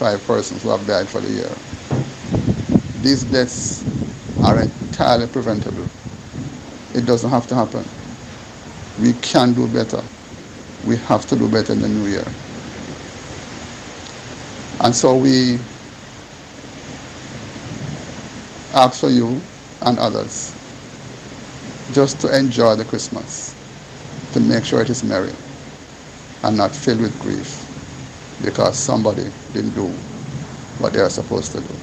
25 persons who have died for the year. These deaths are entirely preventable. It doesn't have to happen. We can do better. We have to do better in the new year. And so we ask for you and others just to enjoy the Christmas, to make sure it is merry and not filled with grief because somebody didn't do what they are supposed to do.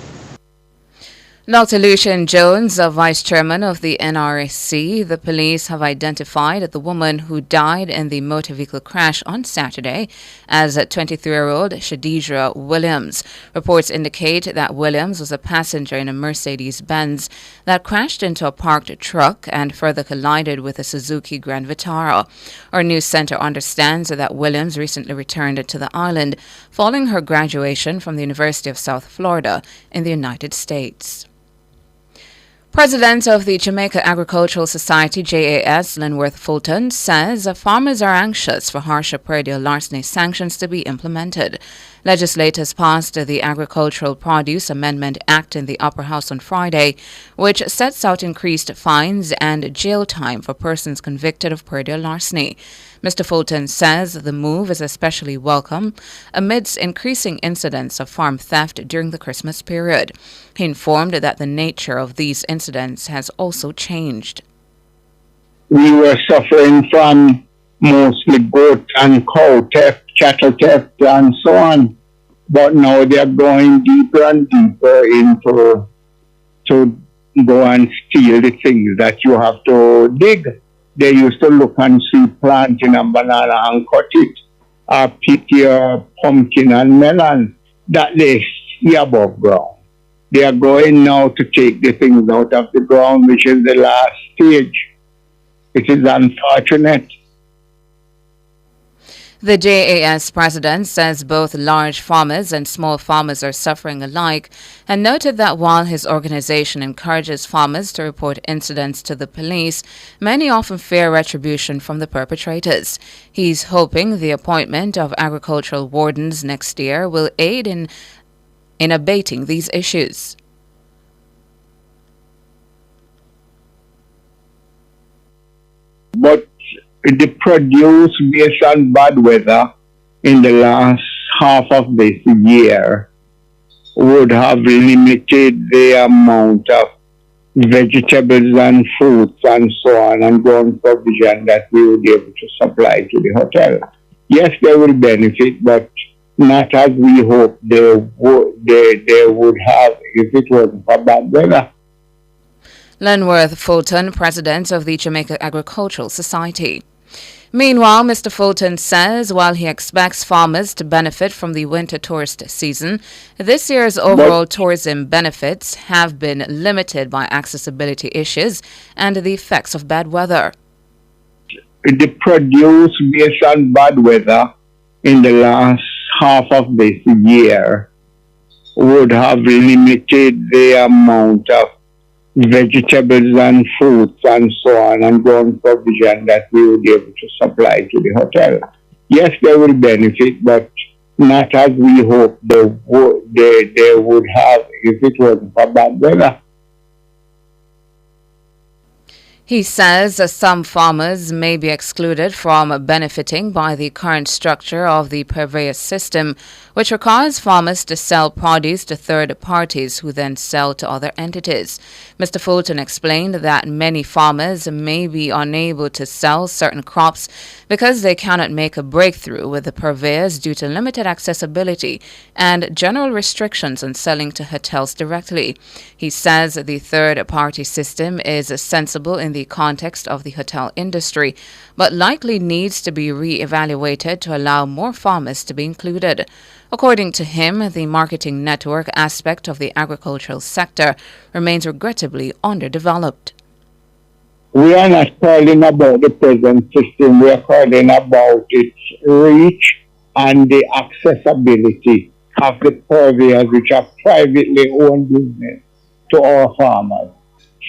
Dr. Lucian Jones, a vice chairman of the NRSC, the police have identified the woman who died in the motor vehicle crash on Saturday as 23-year-old Shadidra Williams. Reports indicate that Williams was a passenger in a Mercedes-Benz that crashed into a parked truck and further collided with a Suzuki Grand Vitara. Our news center understands that Williams recently returned to the island following her graduation from the University of South Florida in the United States. President of the Jamaica Agricultural Society, JAS, Lenworth Fulton, says farmers are anxious for harsher perennial larceny sanctions to be implemented. Legislators passed the Agricultural Produce Amendment Act in the Upper House on Friday, which sets out increased fines and jail time for persons convicted of perennial larceny. Mr. Fulton says the move is especially welcome amidst increasing incidents of farm theft during the Christmas period. He informed that the nature of these incidents has also changed. We were suffering from mostly goat and cow theft, cattle theft, and so on. But now they are going deeper and deeper into to go and steal the things that you have to dig. They used to look and see planting a banana and cut it, or pick your pumpkin and melon that they see above ground. They are going now to take the things out of the ground, which is the last stage. It is unfortunate. The JAS president says both large farmers and small farmers are suffering alike and noted that while his organization encourages farmers to report incidents to the police, many often fear retribution from the perpetrators. He's hoping the appointment of agricultural wardens next year will aid in abating these issues. But the produce based on bad weather in the last half of this year would have limited the amount of vegetables and fruits and so on and ground provision that we would be able to supply to the hotel. Yes, they will benefit, but not as we hope they would have if it wasn't for bad weather. Lenworth Fulton, president of the Jamaica Agricultural Society. Meanwhile, Mr. Fulton says while he expects farmers to benefit from the winter tourist season, this year's overall tourism benefits have been limited by accessibility issues and the effects of bad weather. The produce based on bad weather in the last half of this year would have limited the amount of vegetables and fruits and so on and ground provision that we would be able to supply to the hotel. Yes, they will benefit, but not as we hope they would have if it wasn't for bad weather. He says some farmers may be excluded from benefiting by the current structure of the purveyor system, which requires farmers to sell produce to third parties who then sell to other entities. Mr. Fulton explained that many farmers may be unable to sell certain crops because they cannot make a breakthrough with the purveyors due to limited accessibility and general restrictions on selling to hotels directly. He says the third-party system is sensible in the context of the hotel industry, but likely needs to be re-evaluated to allow more farmers to be included. According to him, the marketing network aspect of the agricultural sector remains regrettably underdeveloped. We are not calling about the present system, we are calling about its reach and the accessibility of the purveyors which are privately owned business to our farmers.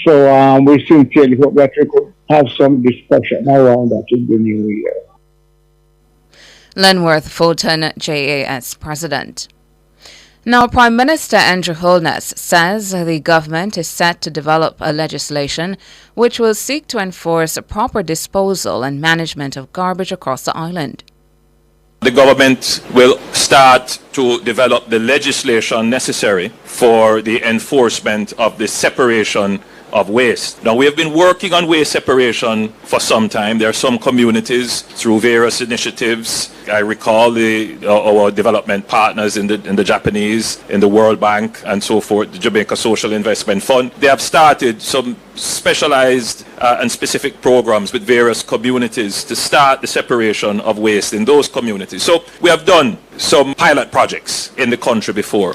So we sincerely hope that we could have some discussion around that in the new year. Lenworth Fulton, JAS president. Now, Prime Minister Andrew Holness says the government is set to develop a legislation which will seek to enforce proper disposal and management of garbage across the island. The government will start to develop the legislation necessary for the enforcement of the separation of waste. Now, we have been working on waste separation for some time. There are some communities through various initiatives. I recall our development partners in the Japanese, in the World Bank and so forth, the Jamaica Social Investment Fund. They have started some specialized and specific programs with various communities to start the separation of waste in those communities. So we have done some pilot projects in the country before.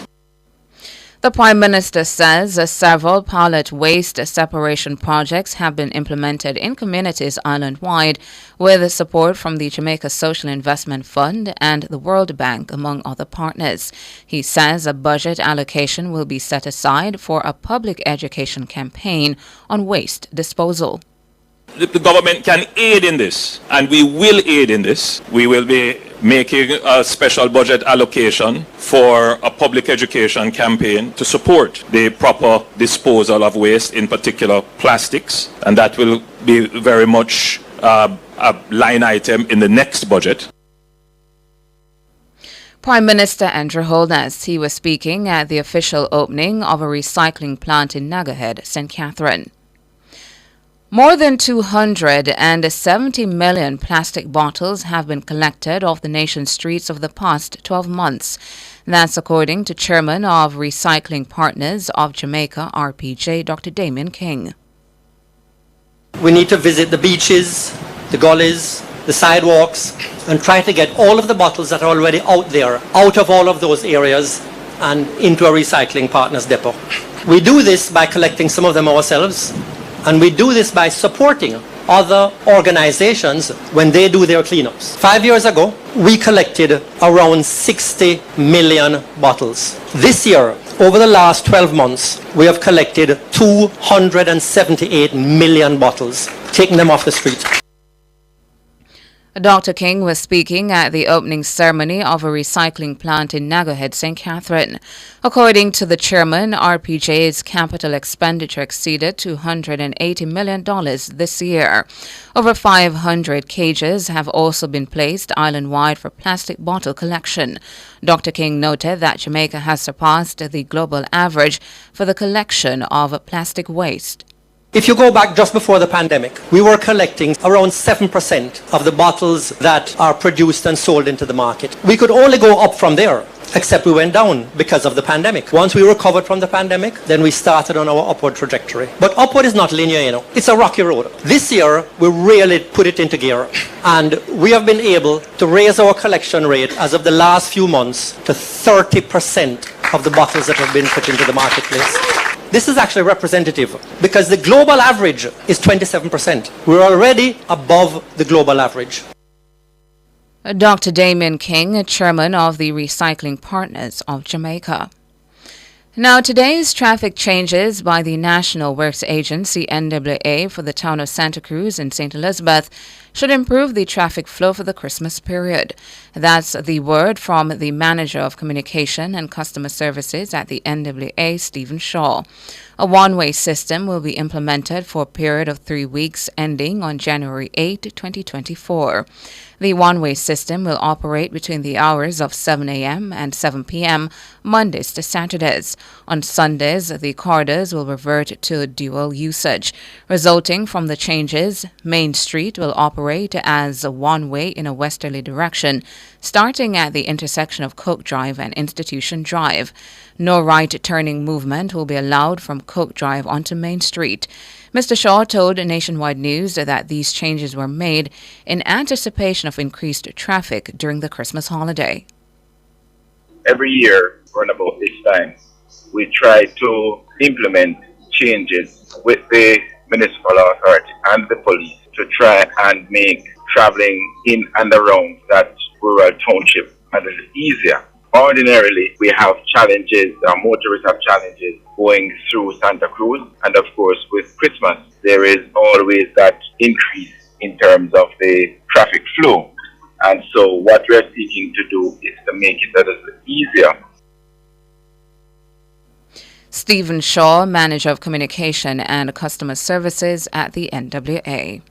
The Prime Minister says several pilot waste separation projects have been implemented in communities island-wide with support from the Jamaica Social Investment Fund and the World Bank, among other partners. He says a budget allocation will be set aside for a public education campaign on waste disposal. The government can aid in this, and we will aid in this. We will be making a special budget allocation for a public education campaign to support the proper disposal of waste, in particular plastics, and that will be very much a line item in the next budget. Prime Minister Andrew Holness, he was speaking at the official opening of a recycling plant in Nagahead, St. Catherine. More than 270 million plastic bottles have been collected off the nation's streets over the past 12 months. That's according to Chairman of Recycling Partners of Jamaica, RPJ, Dr. Damien King. We need to visit the beaches, the gullies, the sidewalks, and try to get all of the bottles that are already out there, out of all of those areas and into a Recycling Partners depot. We do this by collecting some of them ourselves. And we do this by supporting other organizations when they do their cleanups. 5 years ago, we collected around 60 million bottles. This year, over the last 12 months, we have collected 278 million bottles, taking them off the street. Dr. King was speaking at the opening ceremony of a recycling plant in Nagahead, St. Catherine. According to the chairman, RPJ's capital expenditure exceeded $280 million this year. Over 500 cages have also been placed island-wide for plastic bottle collection. Dr. King noted that Jamaica has surpassed the global average for the collection of plastic waste. If you go back just before the pandemic, we were collecting around 7% of the bottles that are produced and sold into the market. We could only go up from there, except we went down because of the pandemic. Once we recovered from the pandemic, then we started on our upward trajectory. But upward is not linear, It's a rocky road. This year, we really put it into gear. And we have been able to raise our collection rate as of the last few months to 30% of the bottles that have been put into the marketplace. This is actually representative because the global average is 27%. We're already above the global average. Dr. Damien King, chairman of the Recycling Partners of Jamaica. Now, today's traffic changes by the National Works Agency, NWA, for the town of Santa Cruz and St. Elizabeth should improve the traffic flow for the Christmas period. That's the word from the Manager of Communication and Customer Services at the NWA, Stephen Shaw. A one-way system will be implemented for a period of 3 weeks ending on January 8, 2024. The one-way system will operate between the hours of 7 a.m. and 7 p.m. Mondays to Saturdays. On Sundays, the corridors will revert to dual usage. Resulting from the changes, Main Street will operate as a one-way in a westerly direction, starting at the intersection of Coke Drive and Institution Drive. No right-turning movement will be allowed from Coke Drive onto Main Street. Mr. Shaw told Nationwide News that these changes were made in anticipation of increased traffic during the Christmas holiday. Every year, around about this time, we try to implement changes with the municipal authority and the police to try and make traveling in and around that rural township a little easier. Ordinarily, we have challenges, motorists have challenges going through Santa Cruz, and of course with Christmas, there is always that increase in terms of the traffic flow. And so what we're seeking to do is to make it a little easier Stephen Shaw, Manager of Communication and Customer Services at the NWA.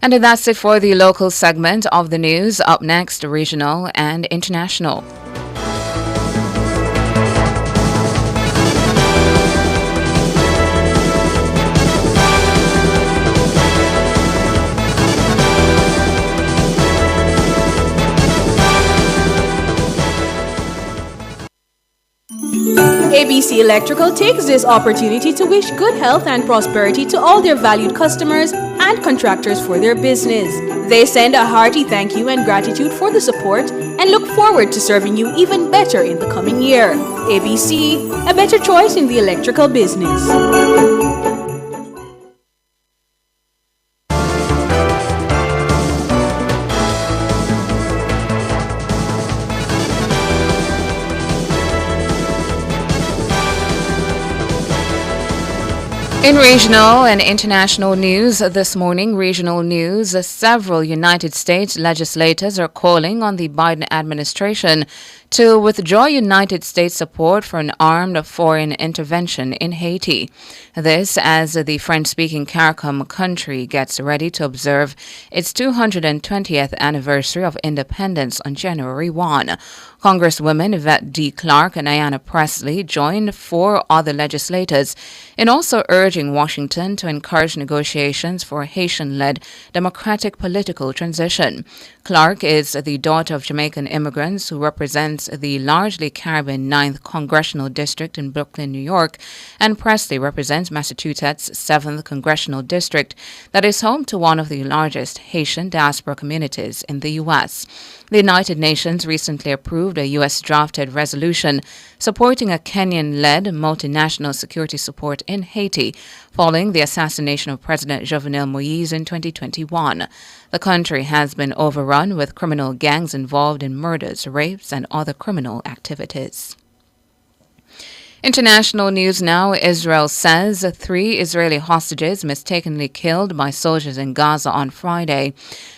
And that's it for the local segment of the news. Up next, regional and international. ABC Electrical takes this opportunity to wish good health and prosperity to all their valued customers and contractors for their business. They send a hearty thank you and gratitude for the support and look forward to serving you even better in the coming year. ABC, a better choice in the electrical business. In regional and international news this morning, regional news, several United States legislators are calling on the Biden administration to withdraw United States support for an armed foreign intervention in Haiti. This as the French-speaking CARICOM country gets ready to observe its 220th anniversary of independence on January 1. Congresswomen Yvette D. Clarke and Ayanna Pressley joined four other legislators in also urging Washington to encourage negotiations for a Haitian-led democratic political transition. Clarke is the daughter of Jamaican immigrants who represents the largely Caribbean 9th Congressional District in Brooklyn, New York, and Pressley represents Massachusetts' 7th Congressional District that is home to one of the largest Haitian diaspora communities in the U.S. The United Nations recently approved a U.S.-drafted resolution supporting a Kenyan-led multinational security support in Haiti following the assassination of President Jovenel Moïse in 2021. The country has been overrun with criminal gangs involved in murders, rapes, and other criminal activities. International news now. Israel says 3 Israeli hostages mistakenly killed by soldiers in Gaza on Friday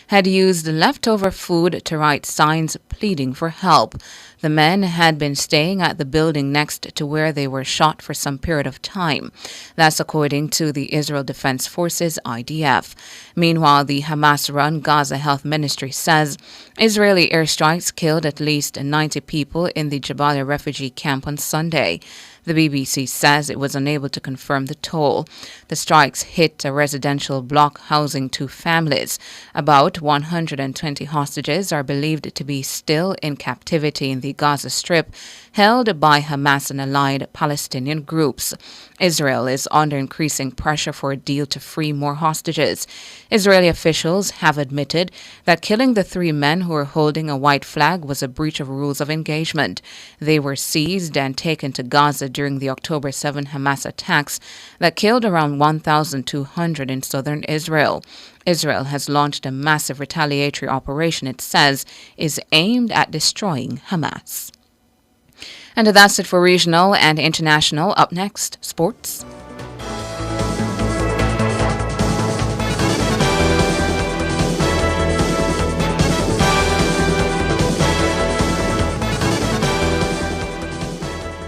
had used leftover food to write signs pleading for help. The men had been staying at the building next to where they were shot for some period of time. That's according to the Israel Defense Forces, IDF. Meanwhile, the Hamas-run Gaza Health Ministry says Israeli airstrikes killed at least 90 people in the Jabalia refugee camp on Sunday. The BBC says it was unable to confirm the toll. The strikes hit a residential block housing 2 families. About 120 hostages are believed to be still in captivity in the Gaza Strip, held by Hamas and allied Palestinian groups. Israel is under increasing pressure for a deal to free more hostages. Israeli officials have admitted that killing the 3 men who were holding a white flag was a breach of rules of engagement. They were seized and taken to Gaza during the October 7 Hamas attacks that killed around 1,200 in southern Israel. Israel has launched a massive retaliatory operation it says is aimed at destroying Hamas. And that's it for regional and international. Up next, sports.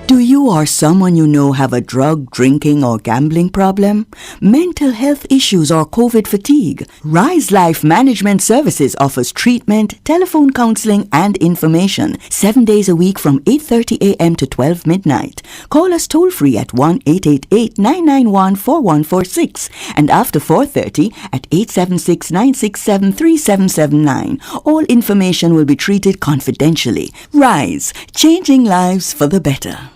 Do you or someone you know have a drug, drinking, or gambling problem? Mental health issues or COVID fatigue? Rise Life Management Services offers treatment, telephone counseling, and information 7 days a week from 8:30 a.m. to 12 midnight. Call us toll-free at 1-888-991-4146 and after 4:30 at 876-967-3779. All information will be treated confidentially. Rise, changing lives for the better.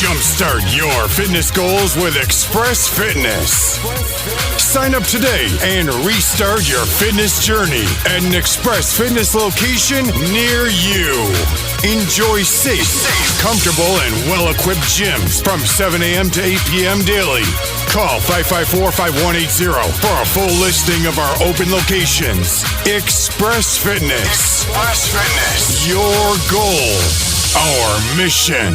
Jumpstart your fitness goals with Express Fitness. Sign up today and restart your fitness journey at an Express Fitness location near you. Enjoy safe, comfortable, and well-equipped gyms from 7 a.m. to 8 p.m. daily. Call 554-5180 for a full listing of our open locations. Express Fitness. Express Fitness. Your goal. Our mission.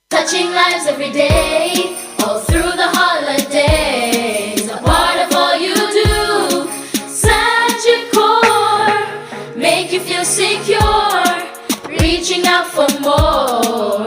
Touching lives every day, all through the holidays. A part of all you do, Sagicor, make you feel secure, reaching out for more.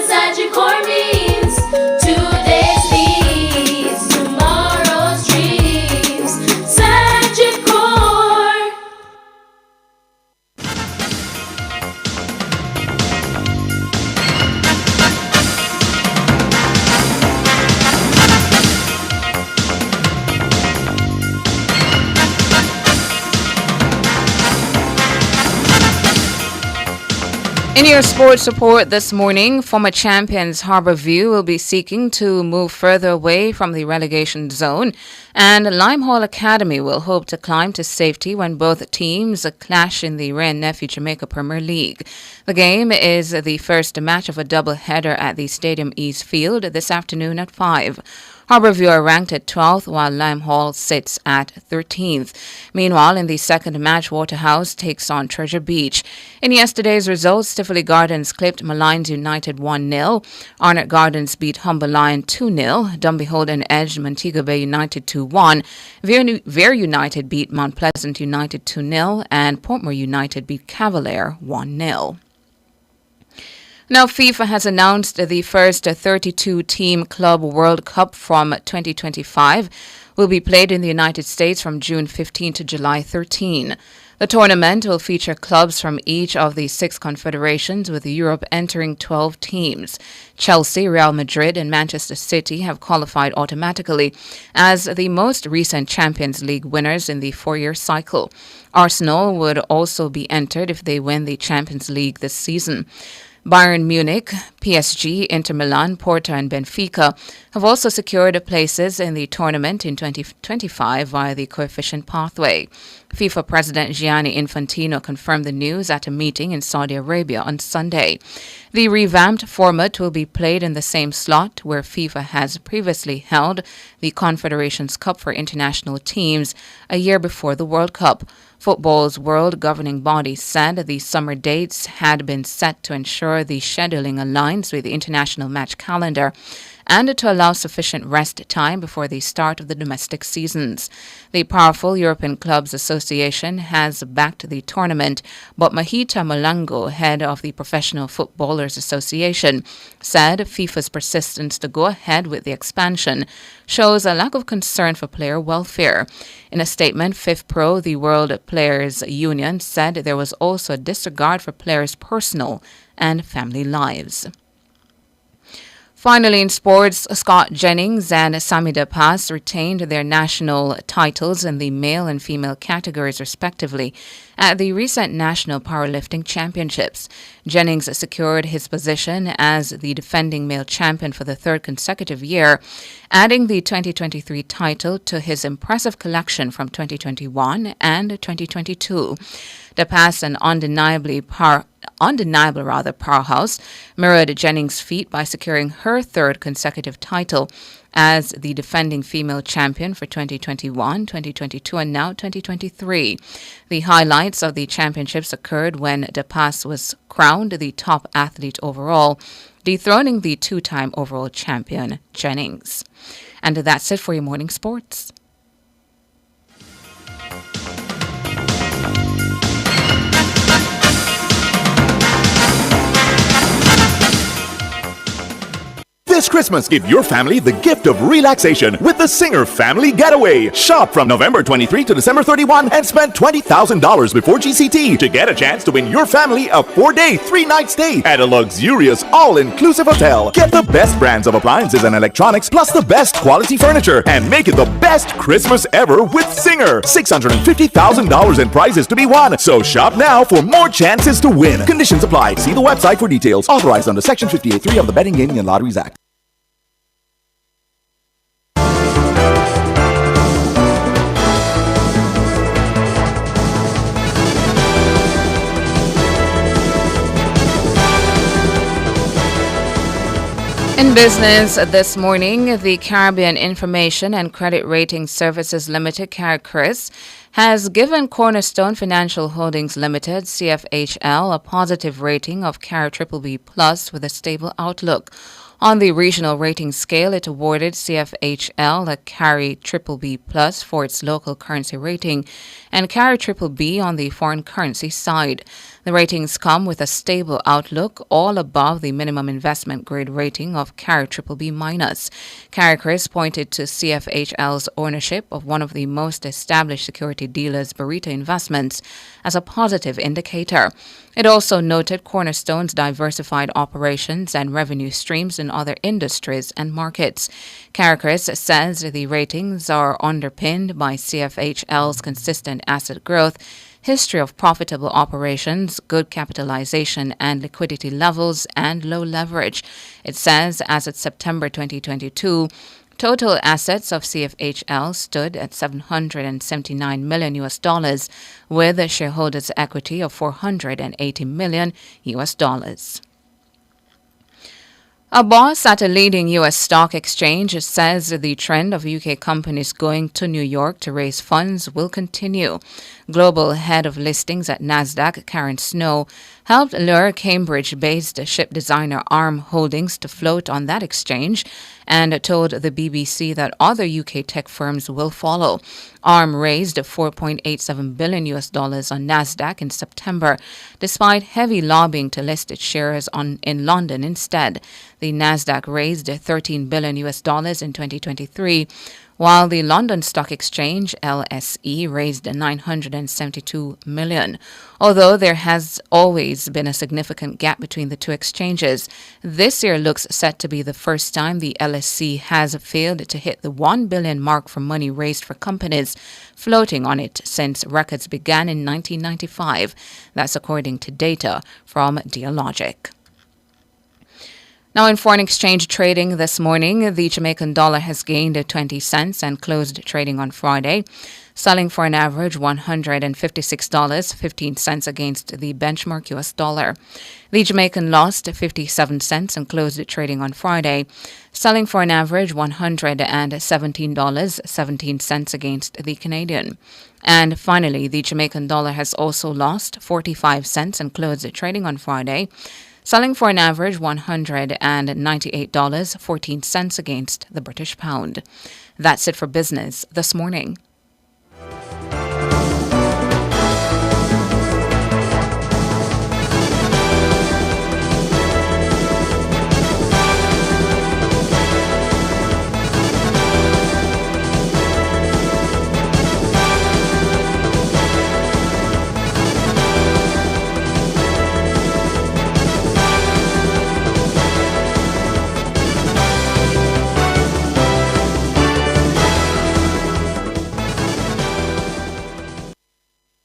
Sagicor means today's needs, tomorrow's dreams. Sagicor. In your sports report this morning, former champions Harborview will be seeking to move further away from the relegation zone, and Limehall Academy will hope to climb to safety when both teams clash in the Ray and Nephew Jamaica Premier League. The game is the first match of a double-header at the Stadium East Field this afternoon at 5. Harborview are ranked at 12th, while Limehall sits at 13th. Meanwhile, in the second match, Waterhouse takes on Treasure Beach. In yesterday's results, Tivoli Gardens clipped Malines United 1-0. Arnott Gardens beat Humber Lion 2-0. Dumbeholden edged Montego Bay United 2-1. Vere United beat Mount Pleasant United 2-0. And Portmore United beat Cavalier 1-0. Now, FIFA has announced the first 32-team Club World Cup from 2025 will be played in the United States from June 15 to July 13. The tournament will feature clubs from each of the 6 confederations, with Europe entering 12 teams. Chelsea, Real Madrid, and Manchester City have qualified automatically as the most recent Champions League winners in the 4-year cycle. Arsenal would also be entered if they win the Champions League this season. Bayern Munich, PSG, Inter Milan, Porto, and Benfica have also secured places in the tournament in 2025 via the coefficient pathway. FIFA President Gianni Infantino confirmed the news at a meeting in Saudi Arabia on Sunday. The revamped format will be played in the same slot where FIFA has previously held the Confederations Cup for international teams a year before the World Cup. Football's world governing body said the summer dates had been set to ensure the scheduling aligns with the international match calendar and to allow sufficient rest time before the start of the domestic seasons. The powerful European Clubs Association has backed the tournament, but Mahita Malango, head of the Professional Footballers Association, said FIFA's persistence to go ahead with the expansion shows a lack of concern for player welfare. In a statement, FIFPro, the World Players Union, said there was also a disregard for players' personal and family lives. Finally, in sports, Scott Jennings and Sami Depas retained their national titles in the male and female categories, respectively, at the recent National Powerlifting Championships. Jennings secured his position as the defending male champion for the 3rd consecutive year, adding the 2023 title to his impressive collection from 2021 and 2022. Depas, an undeniable powerhouse, mirrored Jennings' feat by securing her 3rd consecutive title as the defending female champion for 2021, 2022, and now 2023. The highlights of the championships occurred when Depas was crowned the top athlete overall, dethroning the 2-time overall champion Jennings. And that's it for your morning sports. This Christmas, give your family the gift of relaxation with the Singer Family Getaway. Shop from November 23 to December 31 and spend $20,000 before GCT to get a chance to win your family a 4-day, 3-night stay at a luxurious, all-inclusive hotel. Get the best brands of appliances and electronics, plus the best quality furniture, and make it the best Christmas ever with Singer. $650,000 in prizes to be won. So shop now for more chances to win. Conditions apply. See the website for details. Authorized under Section 58.3 of the Betting, Gaming, and Lotteries Act. In business this morning, the Caribbean Information and Credit Rating Services Limited, CARICRIS, has given Cornerstone Financial Holdings Limited, CFHL, a positive rating of CAR BBB Plus with a stable outlook. On the regional rating scale, it awarded CFHL a carry BBB+ for its local currency rating and carry BBB on the foreign currency side. The ratings come with a stable outlook, all above the minimum investment grade rating of carry BBB-. CarryCris pointed to CFHL's ownership of one of the most established security dealers, Barita Investments, as a positive indicator. It also noted Cornerstone's diversified operations and revenue streams in other industries and markets. CarryCris says the ratings are underpinned by CFHL's consistent asset growth, history of profitable operations, good capitalization and liquidity levels, and low leverage. It says as of September 2022, total assets of CFHL stood at $779 million, with a shareholders' equity of $480 million. A boss at a leading U.S. stock exchange says the trend of UK companies going to New York to raise funds will continue. Global head of listings at Nasdaq, Karen Snow, helped lure Cambridge-based ship designer ARM Holdings to float on that exchange and told the BBC that other UK tech firms will follow. ARM raised $4.87 billion on Nasdaq in September, despite heavy lobbying to list its shares in London instead. The Nasdaq raised $13 billion in 2023, while the London Stock Exchange, LSE, raised $972 million. Although there has always been a significant gap between the two exchanges, this year looks set to be the first time the LSE has failed to hit the $1 billion mark for money raised for companies floating on it since records began in 1995. That's according to data from Dealogic. Now, in foreign exchange trading this morning, the Jamaican dollar has gained 20 cents and closed trading on Friday, selling for an average $156.15 against the benchmark US dollar. The Jamaican lost 57 cents and closed trading on Friday, selling for an average $117.17 against the Canadian. And finally, the Jamaican dollar has also lost 45 cents and closed trading on Friday, selling for an average $198.14 against the British pound. That's it for business this morning.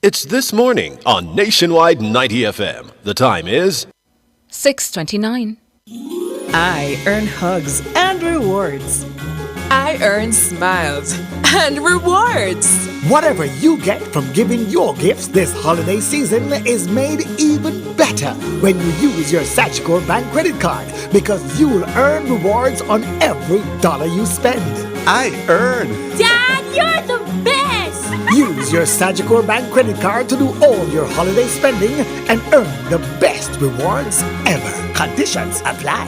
It's This Morning on Nationwide 90 FM. The time is 6:29. I earn hugs and rewards. I earn smiles and rewards. Whatever you get from giving your gifts this holiday season is made even better when you use your Sagicor Bank credit card, because you'll earn rewards on every dollar you spend. I earn. Dad, you're the best! Use your Sagicor Bank credit card to do all your holiday spending and earn the best rewards ever. Conditions apply.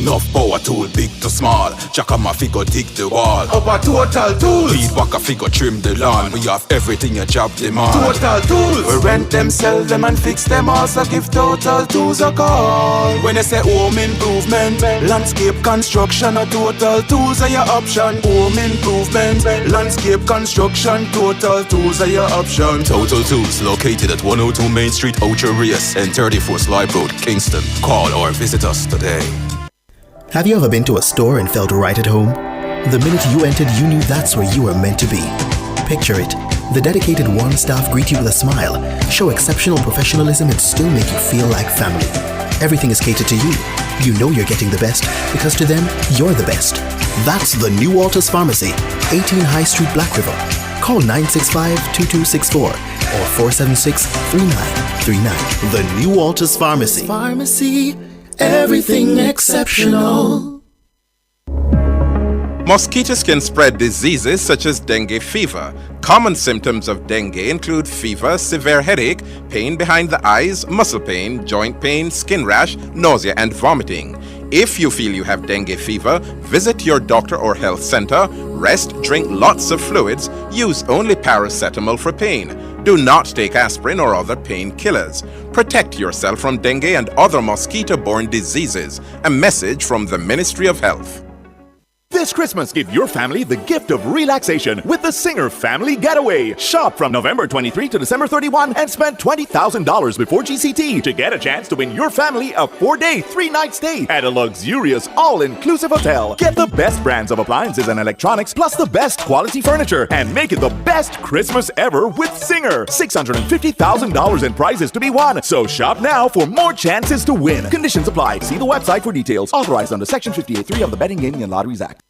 Enough power tool, big to small. Chakama figure dig the wall. Upper Total Tools. Lead back a figure trim the lawn. We have everything a job demand. Total Tools. We rent them, sell them and fix them all. So give Total Tools a call. When they say home improvement, landscape construction, or Total Tools are your option. Home improvement, landscape construction, Total Tools are your option. Total Tools located at 102 Main Street, Ocho Rios and 34 Slibe Road, Kingston. Call or visit us today. Have you ever been to a store and felt right at home? The minute you entered, you knew that's where you were meant to be. Picture it. The dedicated One staff greet you with a smile, show exceptional professionalism, and still make you feel like family. Everything is catered to you. You know you're getting the best, because to them, you're the best. That's the new Walters Pharmacy, 18 High Street, Black River. Call 965-2264 or 476-3939. The new Walters Pharmacy. Everything exceptional. Mosquitoes can spread diseases such as dengue fever. Common symptoms of dengue include fever, severe headache, pain behind the eyes, muscle pain, joint pain, skin rash, nausea, and vomiting. If you feel you have dengue fever, visit your doctor or health center, rest, drink lots of fluids, use only paracetamol for pain. Do not take aspirin or other painkillers. Protect yourself from dengue and other mosquito-borne diseases. A message from the Ministry of Health. This Christmas, give your family the gift of relaxation with the Singer Family Getaway. Shop from November 23 to December 31 and spend $20,000 before GCT to get a chance to win your family a 4-day, 3-night stay at a luxurious, all-inclusive hotel. Get the best brands of appliances and electronics, plus the best quality furniture, and make it the best Christmas ever with Singer. $650,000 in prizes to be won. So shop now for more chances to win. Conditions apply. See the website for details. Authorized under Section 58.3 of the Betting, Gaming, and Lotteries Act.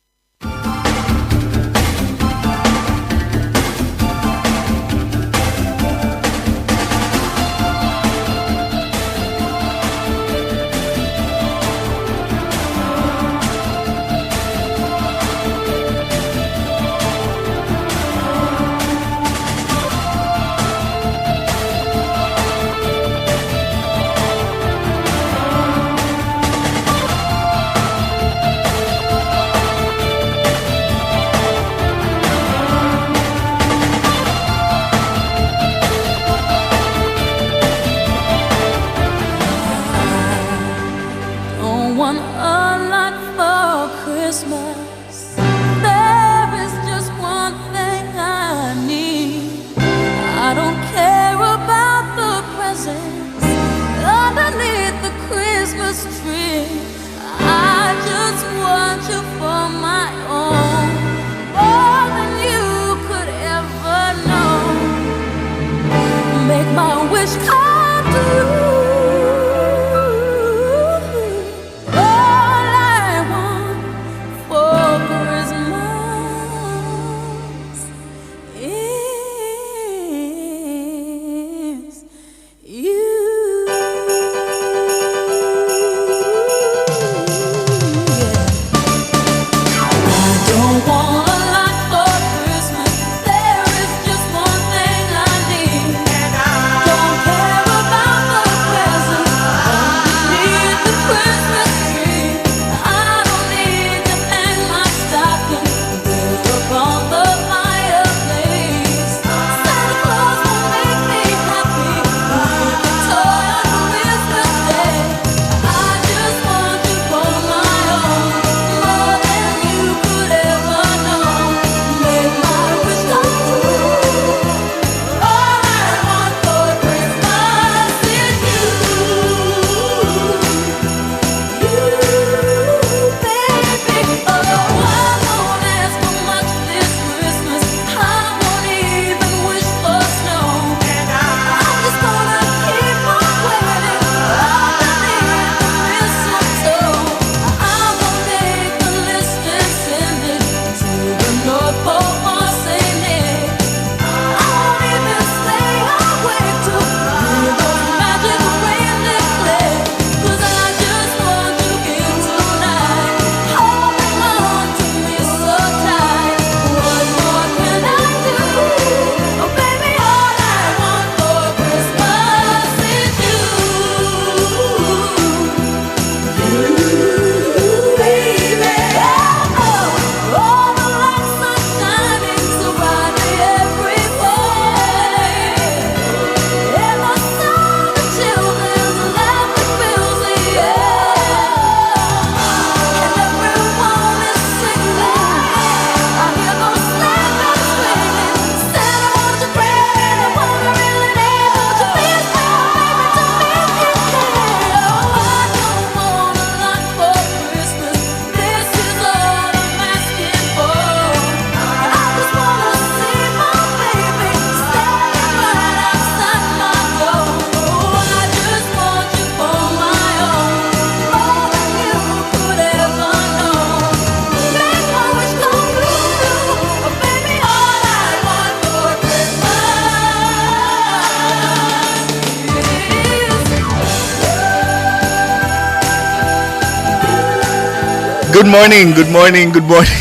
Good morning, good morning, good morning.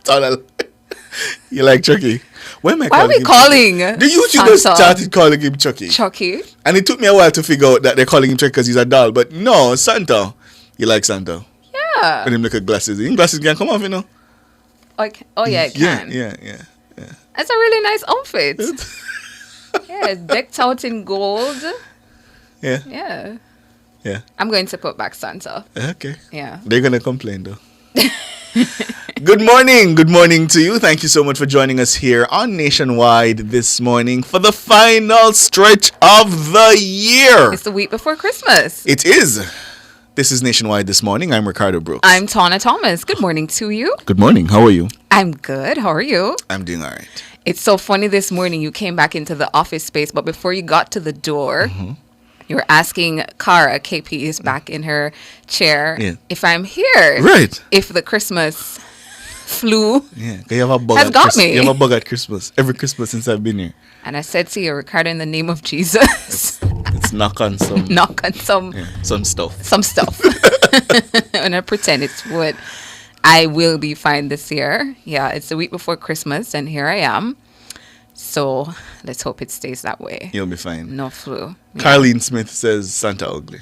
Tunnel. You like Chucky? Why am I Why are we him calling Chucky? The YouTubers Santa started calling him Chucky. Chucky? And it took me a while to figure out that they're calling him Chucky because he's a doll. But no, Santa. You like Santa? Yeah. With him look at glasses. His glasses can come off, you know? Oh, yeah, it can. Yeah. That's a really nice outfit. Yeah, decked out in gold. Yeah. Yeah. I'm going to put back Santa. Okay. Yeah. They're going to complain, though. Good morning. Good morning to you. Thank you so much for joining us here on Nationwide this morning for the final stretch of the year. It's the week before Christmas. It is. This is Nationwide this morning. I'm Ricardo Brooks. I'm Tana Thomas. Good morning to you. Good morning. How are you? I'm good. How are you? I'm doing all right. It's so funny this morning you came back into the office space, but before you got to the door, you were asking Cara, KP is back in her chair, if I'm here. Right. If the Christmas flu you have a bug has got me. You have a bug at Christmas. Every Christmas since I've been here. And I said to you, Ricardo, in the name of Jesus. It's knock on some stuff. Some stuff. And I pretend it's wood. I will be fine this year. Yeah, it's the week before Christmas, and here I am. So let's hope it stays that way. You'll be fine. No flu. Carlene Smith says Santa ugly.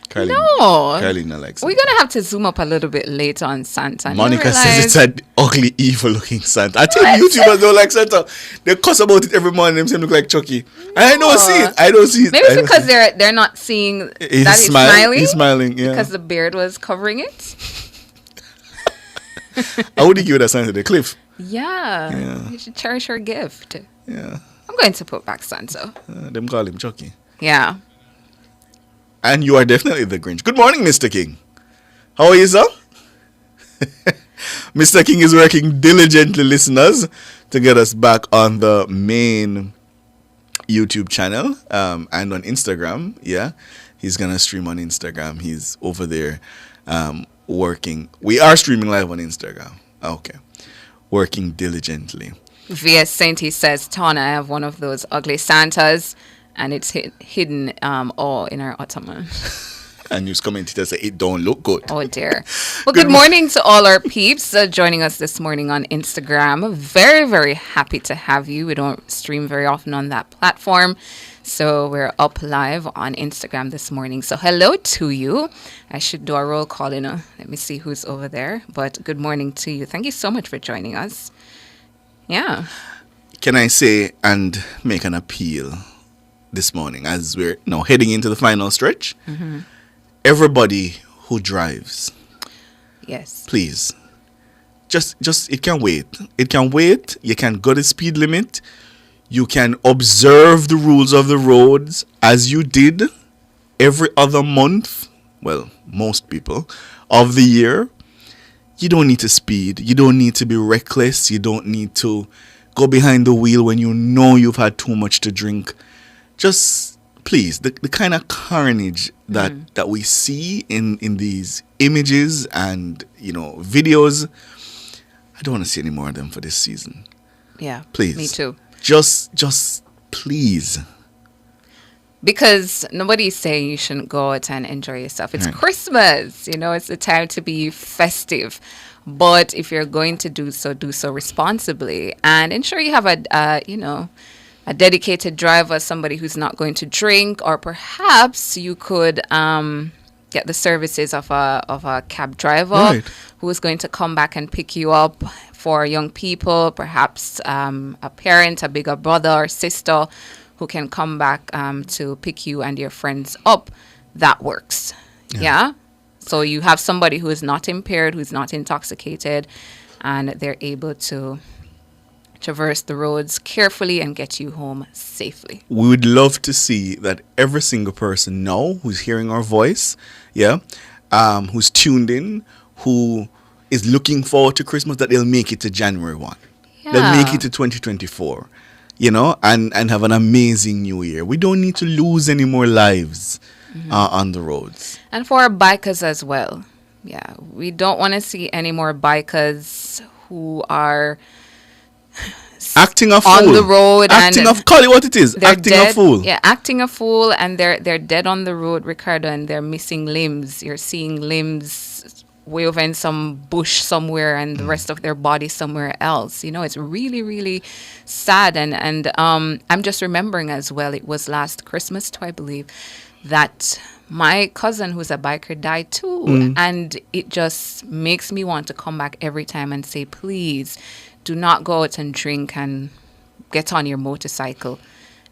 Carlene not like Santa. We're going to have to zoom up a little bit later on Santa. Monica says it's an ugly, evil-looking Santa. I tell you, YouTubers don't like Santa. They cuss about it every morning. Them look like Chucky. And I don't see it. Maybe it's because they're not seeing that he's smiling. He's smiling, yeah. Because the beard was covering it. I would give you that Santa the cliff. Yeah. You should cherish her gift. Yeah. I'm going to put back Santa. Them call him Chucky. Yeah. And you are definitely the Grinch. Good morning, Mr. King. How are you, sir? Mr. King is working diligently, listeners, to get us back on the main YouTube channel and on Instagram. Yeah, he's going to stream on Instagram. He's over there working. We are streaming live on Instagram. Okay. Working diligently. V.S. Sainty says, Tana, I have one of those ugly Santas. And it's hidden all in our ottoman. And you commented to say it don't look good. Oh dear. Well, good morning to all our peeps joining us this morning on Instagram. Very, very happy to have you. We don't stream very often on that platform. So we're up live on Instagram this morning. So hello to you. I should do a roll call, Let me see who's over there. But good morning to you. Thank you so much for joining us. Yeah. Can I say and make an appeal this morning as we're now heading into the final stretch? Everybody who drives, yes, please, just it can wait. It can wait. You can go the speed limit. You can observe the rules of the roads as you did every other month. Well, most people of the year. You don't need to speed. You don't need to be reckless. You don't need to go behind the wheel when you know you've had too much to drink. Just please, the kind of carnage that we see in these images and videos, I don't want to see any more of them for this season. Yeah, please. Me too. Just please. Because nobody's saying you shouldn't go out and enjoy yourself. It's Christmas, it's the time to be festive. But if you're going to do so responsibly and ensure you have a dedicated driver, somebody who's not going to drink, or perhaps you could get the services of a cab driver who is going to come back and pick you up. For young people, perhaps a parent, a bigger brother or sister who can come back to pick you and your friends up. That works. Yeah? So you have somebody who is not impaired, who's not intoxicated, and they're able to traverse the roads carefully and get you home safely. We would love to see that every single person now who's hearing our voice, who's tuned in, who is looking forward to Christmas, that they'll make it to January 1. Yeah. They'll make it to 2024, and have an amazing new year. We don't need to lose any more lives on the roads. And for our bikers as well. Yeah, we don't want to see any more bikers who are acting a fool on the road, call it what it is. Acting dead, a fool. Yeah, acting a fool, and they're dead on the road, Ricardo, and they're missing limbs. You're seeing limbs way over in some bush somewhere and the rest of their body somewhere else. You know, it's really, really sad. And I'm just remembering as well, it was last Christmas too, I believe, that my cousin who's a biker died too. And it just makes me want to come back every time and say, please do not go out and drink and get on your motorcycle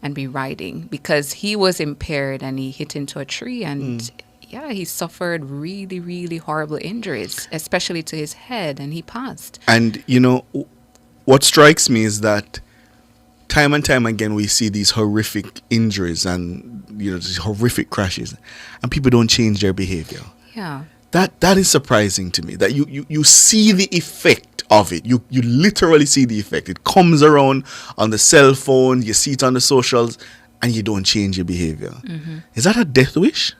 and be riding, because he was impaired and he hit into a tree and yeah, he suffered really, really horrible injuries, especially to his head, and he passed. And, you know, what strikes me is that time and time again we see these horrific injuries and, you know, these horrific crashes, and people don't change their behavior. Yeah. That is surprising to me, that you see the effect of it. You literally see the effect. It comes around on the cell phone, you see it on the socials, and you don't change your behavior. Is that a death wish?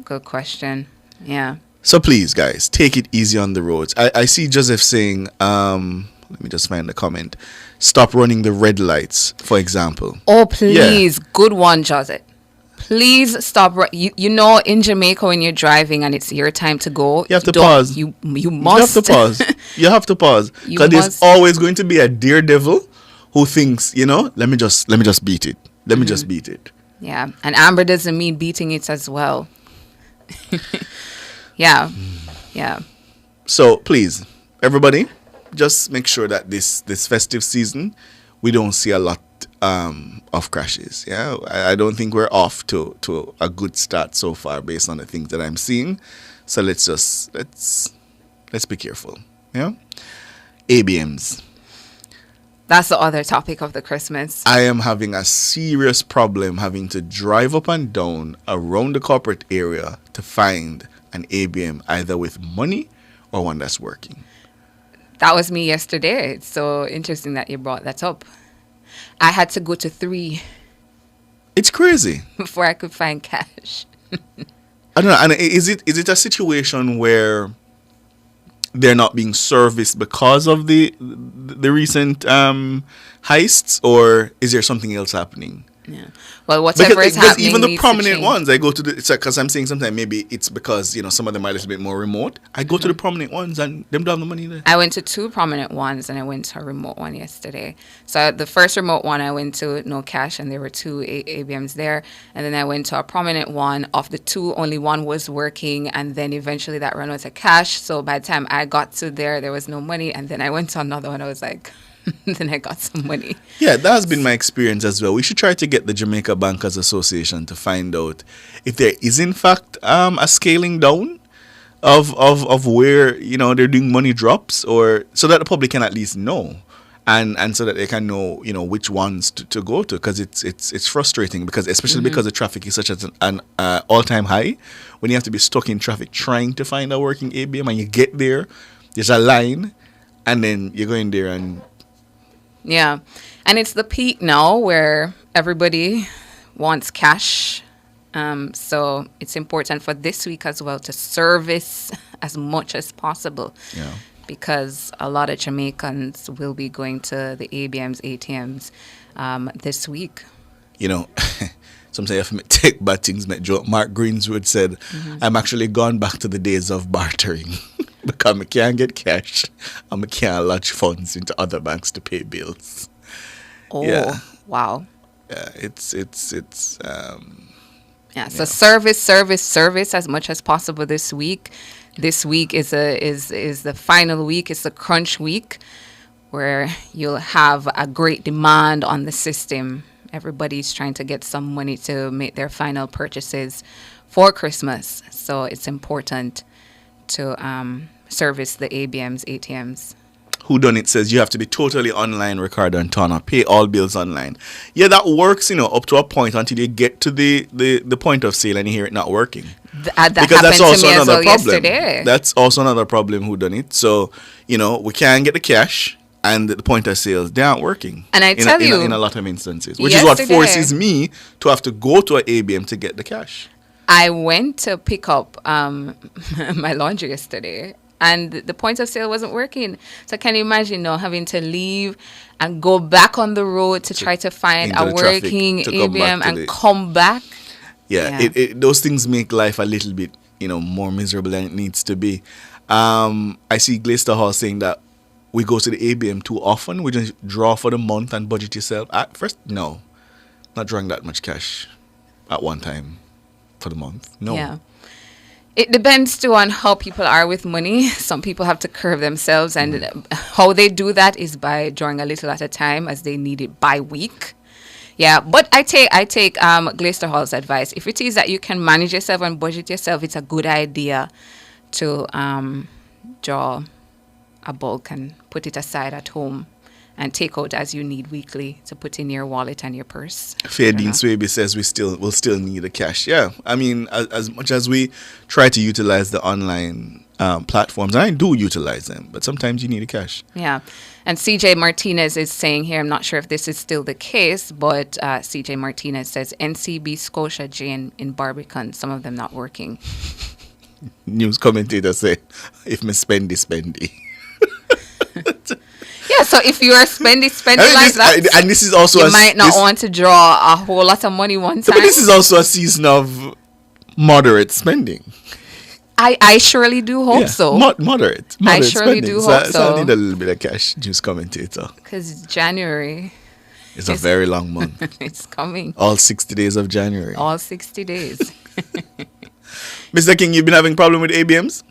Good question. Yeah. So please, guys, take it easy on the roads. I see Joseph saying, let me just find the comment, stop running the red lights, for example. Oh, please. Yeah. Good one, Joseph. Please stop. You know, in Jamaica, when you're driving and it's your time to go, you have to pause. You must. You have to pause. You have to pause. Because there's always going to be a daredevil who thinks, you know, let me just beat it. Let me just beat it. Yeah. And amber doesn't mean beating it as well. Yeah. Yeah. So please, everybody, just make sure that this festive season, we don't see a lot of crashes. Yeah, I don't think we're off to a good start so far based on the things that I'm seeing. So let's be careful. Yeah, ABMs. That's the other topic of the Christmas. I am having a serious problem having to drive up and down around the corporate area to find an ABM either with money or one that's working. That was me yesterday. It's so interesting that you brought that up. I had to go to 3. It's crazy. Before I could find cash. I don't know. And is it a situation where they're not being serviced because of the recent heists, or is there something else happening? Yeah. Well, whatever is happening, even the prominent ones, I go to it's because I'm saying sometimes maybe it's because, you know, some of them are a little bit more remote. I go to the prominent ones and them don't have the money there. I went to 2 prominent ones and I went to a remote one yesterday. So the first remote one I went to, no cash, and there were 2 ABMs there. And then I went to a prominent one. Of the 2, only one was working, and then eventually that ran out of cash. So by the time I got to there was no money. And then I went to another one. I was like, then I got some money. Yeah, that has been my experience as well. We should try to get the Jamaica Bankers Association to find out if there is in fact a scaling down of where, you know, they're doing money drops, or so that the public can at least know, and so that they can know, you know, which ones to go to, because it's frustrating, because especially because the traffic is such an all-time high, when you have to be stuck in traffic trying to find a working ABM, and you get there, there's a line, and then you go in there and yeah. And it's the peak now where everybody wants cash. So it's important for this week as well to service as much as possible. Yeah. Because a lot of Jamaicans will be going to the ABMs, ATMs this week. You know, sometimes you have to take bad things. Mark Greenswood said, I'm actually gone back to the days of bartering. Because I can't get cash and I can't lodge funds into other banks to pay bills. Oh, yeah. Wow. Yeah, it's yeah, so service as much as possible this week. This week is the final week. It's the crunch week where you'll have a great demand on the system. Everybody's trying to get some money to make their final purchases for Christmas. So it's important to service the ABMs, ATMs. Whodunit says you have to be totally online, Ricardo and Tana. Pay all bills online. Yeah, that works, you know, up to a point until you get to the point of sale and you hear it not working. That because that's also another problem. Yesterday. That's also another problem, whodunit. So, you know, we can't get the cash and the point of sales, they aren't working. And I tell you, in a lot of instances, which is what forces me to have to go to an ABM to get the cash. I went to pick up my laundry yesterday, and the point of sale wasn't working. So can you imagine now having to leave and go back on the road to try to find a working ABM and come back? Yeah. Those things make life a little bit more miserable than it needs to be. I see Glaister Hall saying that we go to the ABM too often. We just draw for the month and budget yourself. First, no, not drawing that much cash at one time for the month. No. Yeah. It depends too on how people are with money. Some people have to curb themselves, and how they do that is by drawing a little at a time as they need it by week. Yeah, but I take Glaister Hall's advice. If it is that you can manage yourself and budget yourself, it's a good idea to draw a bulk and put it aside at home and take out as you need weekly to put in your wallet and your purse. Fairdean Swaby says we'll still need the cash. Yeah, I mean, as much as we try to utilize the online platforms, and I do utilize them, but sometimes you need the cash. Yeah, and CJ Martinez is saying here, I'm not sure if this is still the case, but CJ Martinez says NCB Scotia J in Barbican, some of them not working. News commentator say, if me spendy. Yeah, so if you are spending like that, and this is also you might not want to draw a whole lot of money one time. But this is also a season of moderate spending. I surely do hope so. Moderate I surely spending. do hope so. So I need a little bit of cash, news commentator. Because January is a very long month. It's coming. All 60 days of January. All 60 days. Mr. King, you've been having problem with ABMs?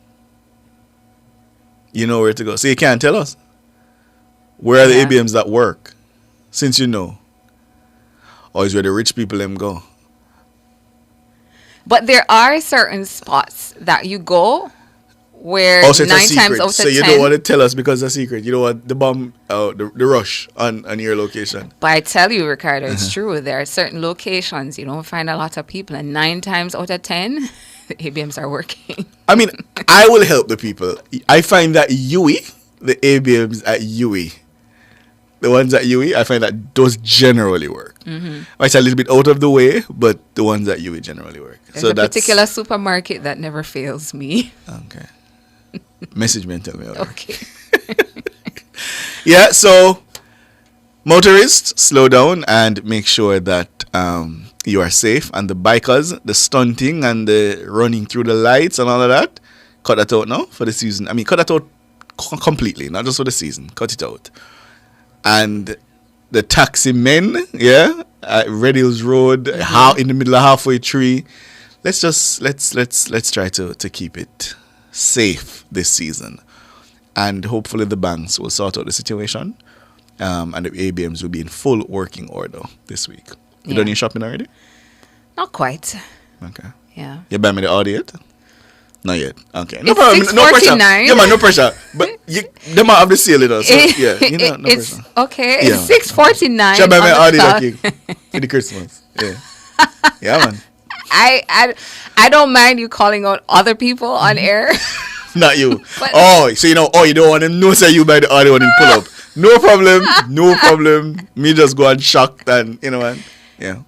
You know where to go. So you can't tell us. Where are the ABMs that work? Since you know. Or is where the rich people them go? But there are certain spots that you go where also 9 times out of 10. So you don't want to tell us because it's a secret. You don't want the bomb, the rush on your location. But I tell you, Ricardo, it's true. There are certain locations you don't find a lot of people, and 9 times out of 10, the ABMs are working. I mean, I will help the people. I find that the ABMs at UE, the ones at UE, I find that those generally work. Mm-hmm. It's a little bit out of the way, but the ones at UE generally work. There's a particular supermarket that never fails me. Okay. Message me and tell me. Okay. Yeah, so motorists, slow down and make sure that you are safe. And the bikers, the stunting and the running through the lights and all of that, cut that out now for the season. I mean, cut that out completely, not just for the season. Cut it out. And the taxi men, at Red Hills Road, in the middle of halfway tree. Let's try to keep it safe this season, and hopefully the banks will sort out the situation, and the ABMs will be in full working order this week. You done your shopping already? Not quite. Okay. Yeah. You buy me the Audi yet? Not yet. Okay. No problem. No pressure. Yeah, man, no pressure. But they might have the sale it us. So, yeah, no it's pressure. Okay. Yeah. It's $6.49. Should buy me Audi that king for the Christmas. Yeah. Yeah, man. I don't mind you calling out other people on air. Not you. So you don't want them know say you buy the Audi one and pull up. No problem. Me just go and shocked and man. Yeah.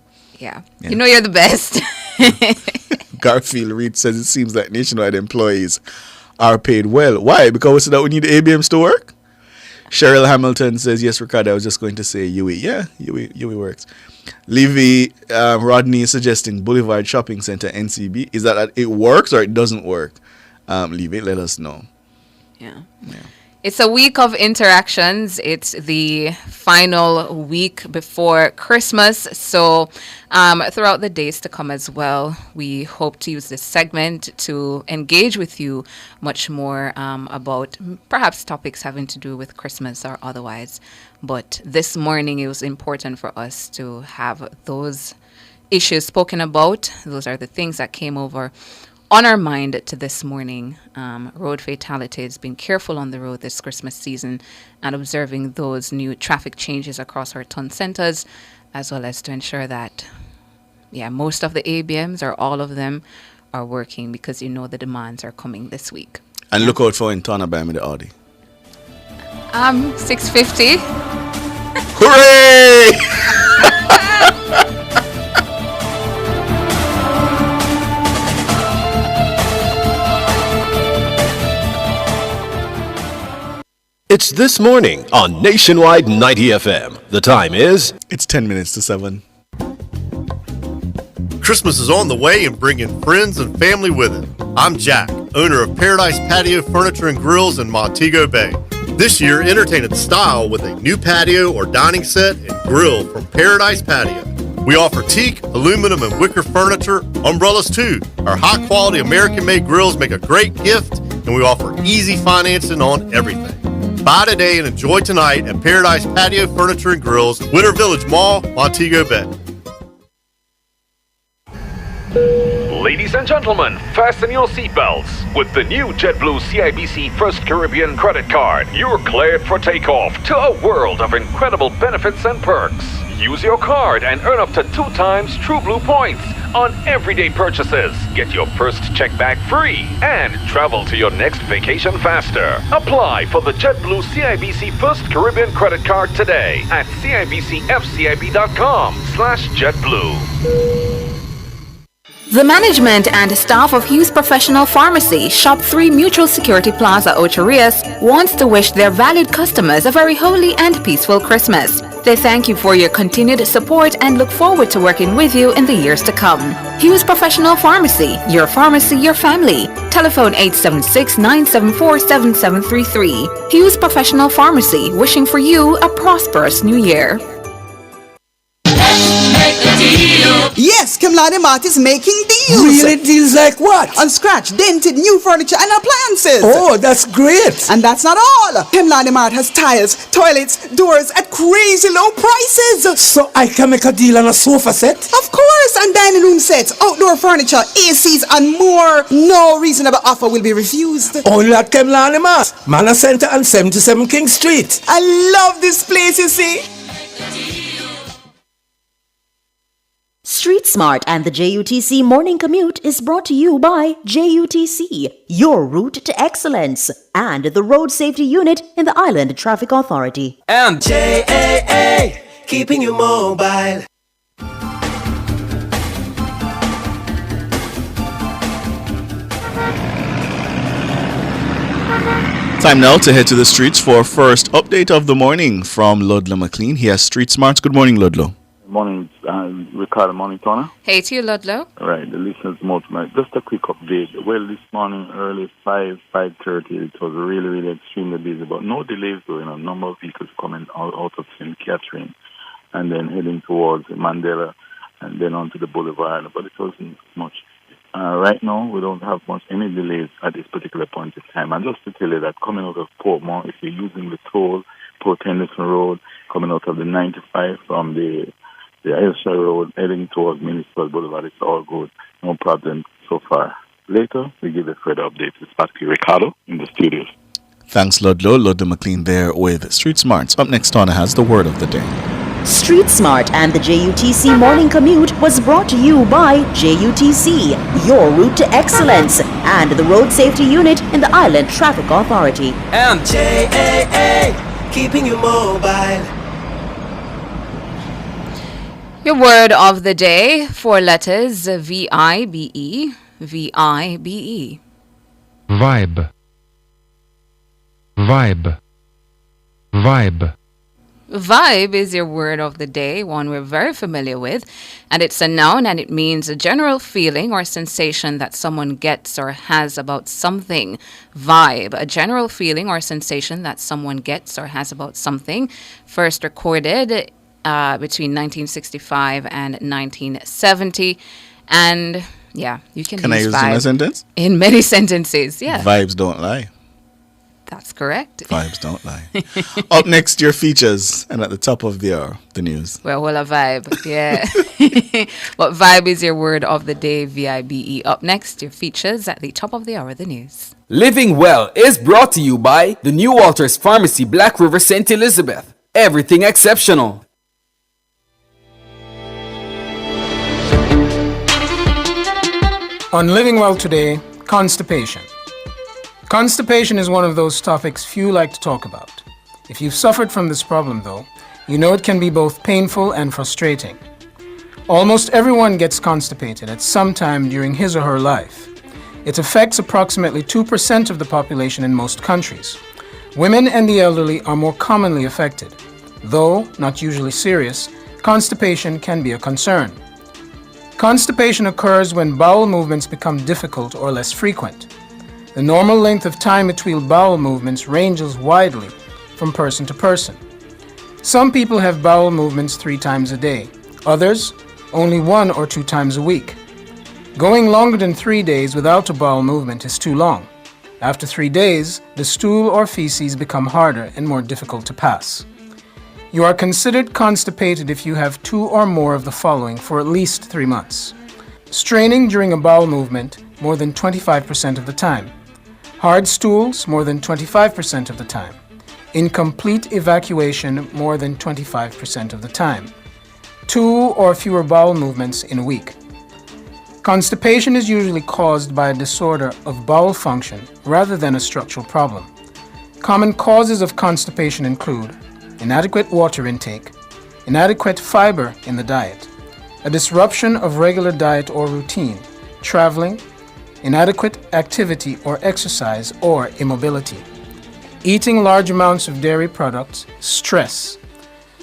You know you're the best. Garfield Reed says it seems like nationwide employees are paid well. Why? Because we said that we need ABMs to work? Cheryl Hamilton says, yes, Ricardo, I was just going to say UE. Yeah, UE works. Levy Rodney is suggesting Boulevard Shopping Center, NCB. Is that it works or it doesn't work? Levy, let us know. Yeah. It's a week of interactions. It's the final week before Christmas. So throughout the days to come as well, we hope to use this segment to engage with you much more about perhaps topics having to do with Christmas or otherwise. But this morning, it was important for us to have those issues spoken about. Those are the things that came over on our mind to this morning. Road fatalities, being careful on the road this Christmas season and observing those new traffic changes across our town centers, as well as to ensure that, most of the ABMs or all of them are working because the demands are coming this week. And look out for Intana buy me the Audi. $650. Hooray! It's This Morning on Nationwide 90 FM. The time is... It's 10 minutes to 7. Christmas is on the way and bringing friends and family with it. I'm Jack, owner of Paradise Patio Furniture and Grills in Montego Bay. This year, entertain in style with a new patio or dining set and grill from Paradise Patio. We offer teak, aluminum, and wicker furniture, umbrellas too. Our high-quality American-made grills make a great gift, and we offer easy financing on everything. Buy today and enjoy tonight at Paradise Patio Furniture and Grills, Winter Village Mall, Montego Bay. Ladies and gentlemen, fasten your seatbelts. With the new JetBlue CIBC First Caribbean credit card, you're cleared for takeoff to a world of incredible benefits and perks. Use your card and earn up to 2 times True Blue points on everyday purchases. Get your first check back free and travel to your next vacation faster. Apply for the JetBlue CIBC First Caribbean credit card today at cibcfcib.com/JetBlue. The management and staff of Hughes Professional Pharmacy, Shop 3 Mutual Security Plaza, Ocho Rios, wants to wish their valued customers a very holy and peaceful Christmas. They thank you for your continued support and look forward to working with you in the years to come. Hughes Professional Pharmacy, your family. Telephone 876-974-7733. Hughes Professional Pharmacy, wishing for you a prosperous new year. Yes, Kemlani Mart is making deals. Really? Deals like what? On scratch, dented, new furniture and appliances. Oh, that's great. And that's not all. Kemlani Mart has tiles, toilets, doors at crazy low prices. So I can make a deal on a sofa set? Of course, and dining room sets, outdoor furniture, ACs and more. No reasonable offer will be refused. Only at Kemlani Mart, Manor Center and 77 King Street. I love this place, you see. Street Smart and the JUTC Morning Commute is brought to you by JUTC, your route to excellence, and the Road Safety Unit in the Island Traffic Authority. And JAA, keeping you mobile. Time now to head to the streets for first update of the morning from Ludlow McLean. He has Street Smarts. Good morning, Ludlow. Morning, Ricardo. Morning, Tona. Hey to you, Ludlow. Right, the listeners multiply. Just a quick update. Well, this morning, early 5:30, it was really extremely busy, but no delays going on. Number of vehicles coming out of St. Catherine and then heading towards Mandela and then onto the boulevard, but it wasn't much. Right now, we don't have any delays at this particular point in time. And just to tell you that coming out of Portmore, if you're using the toll, Port Henderson Road, coming out of the 95 from the Ayrshire Road, heading towards Municipal Boulevard, it's all good. No problem so far. Later, we give a further update. It's back to Ricardo in the studios. Thanks, Ludlow. Ludlow McLean there with Street Smarts. Up next, Tona has the word of the day. Street Smart and the JUTC Morning Commute was brought to you by JUTC, your route to excellence, and the Road Safety Unit in the Island Traffic Authority. And JAA, keeping you mobile. Your word of the day, 4 letters, V-I-B-E, V-I-B-E. Vibe. Vibe. Vibe. Vibe is your word of the day, one we're very familiar with, and it's a noun and it means a general feeling or sensation that someone gets or has about something. Vibe, a general feeling or sensation that someone gets or has about something, first recorded between 1965 and 1970, and yeah, you can I use it in a sentence? In many sentences, yeah. Vibes don't lie. That's correct. Vibes don't lie. Up next, your features, and at the top of the hour, the news. Well, a vibe, yeah. What vibe is your word of the day, V-I-B-E. Up next, your features at the top of the hour, the news. Living Well is brought to you by the New Walters Pharmacy, Black River, St. Elizabeth. Everything exceptional. On Living Well today, constipation. Constipation is one of those topics few like to talk about. If you've suffered from this problem, though, you know it can be both painful and frustrating. Almost everyone gets constipated at some time during his or her life. It affects approximately 2% of the population in most countries. Women and the elderly are more commonly affected. Though not usually serious, constipation can be a concern. Constipation occurs when bowel movements become difficult or less frequent. The normal length of time between bowel movements ranges widely from person to person. Some people have bowel movements 3 times a day, others only 1 or 2 times a week. Going longer than 3 days without a bowel movement is too long. After 3 days, the stool or feces become harder and more difficult to pass. You are considered constipated if you have 2 or more of the following for at least 3 months. Straining during a bowel movement more than 25% of the time. Hard stools more than 25% of the time. Incomplete evacuation more than 25% of the time. 2 or fewer bowel movements in a week. Constipation is usually caused by a disorder of bowel function rather than a structural problem. Common causes of constipation include inadequate water intake, inadequate fiber in the diet, a disruption of regular diet or routine, traveling, inadequate activity or exercise or immobility, eating large amounts of dairy products, stress,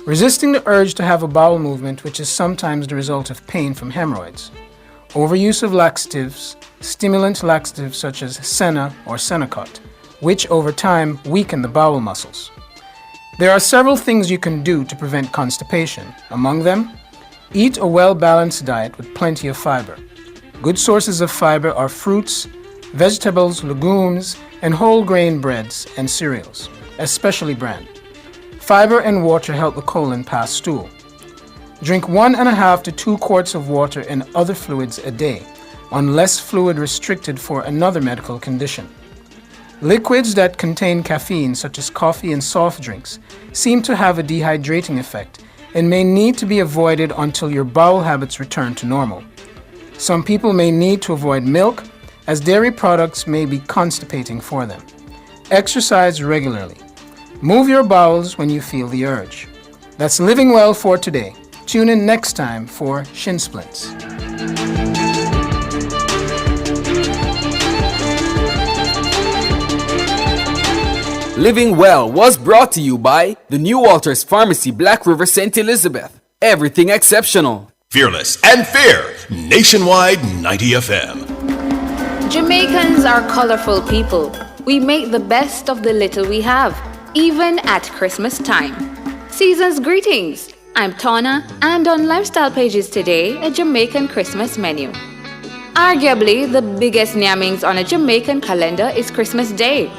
resisting the urge to have a bowel movement, which is sometimes the result of pain from hemorrhoids, overuse of laxatives, stimulant laxatives such as Senna or Senokot, which over time weaken the bowel muscles. There are several things you can do to prevent constipation. Among them, eat a well-balanced diet with plenty of fiber. Good sources of fiber are fruits, vegetables, legumes, and whole grain breads and cereals, especially bran. Fiber and water help the colon pass stool. Drink 1.5 to 2 quarts of water and other fluids a day, unless fluid restricted for another medical condition. Liquids that contain caffeine, such as coffee and soft drinks, seem to have a dehydrating effect and may need to be avoided until your bowel habits return to normal. Some people may need to avoid milk, as dairy products may be constipating for them. Exercise regularly. Move your bowels when you feel the urge. That's Living Well for today. Tune in next time for Shin Splints. Living Well was brought to you by the New Walters Pharmacy, Black River, St. Elizabeth. Everything exceptional. Fearless and fair. Nationwide 90 FM. Jamaicans are colorful people. We make the best of the little we have, even at Christmas time. Season's greetings. I'm Tana, and on Lifestyle Pages today, a Jamaican Christmas menu. Arguably, the biggest nyammings on a Jamaican calendar is Christmas Day,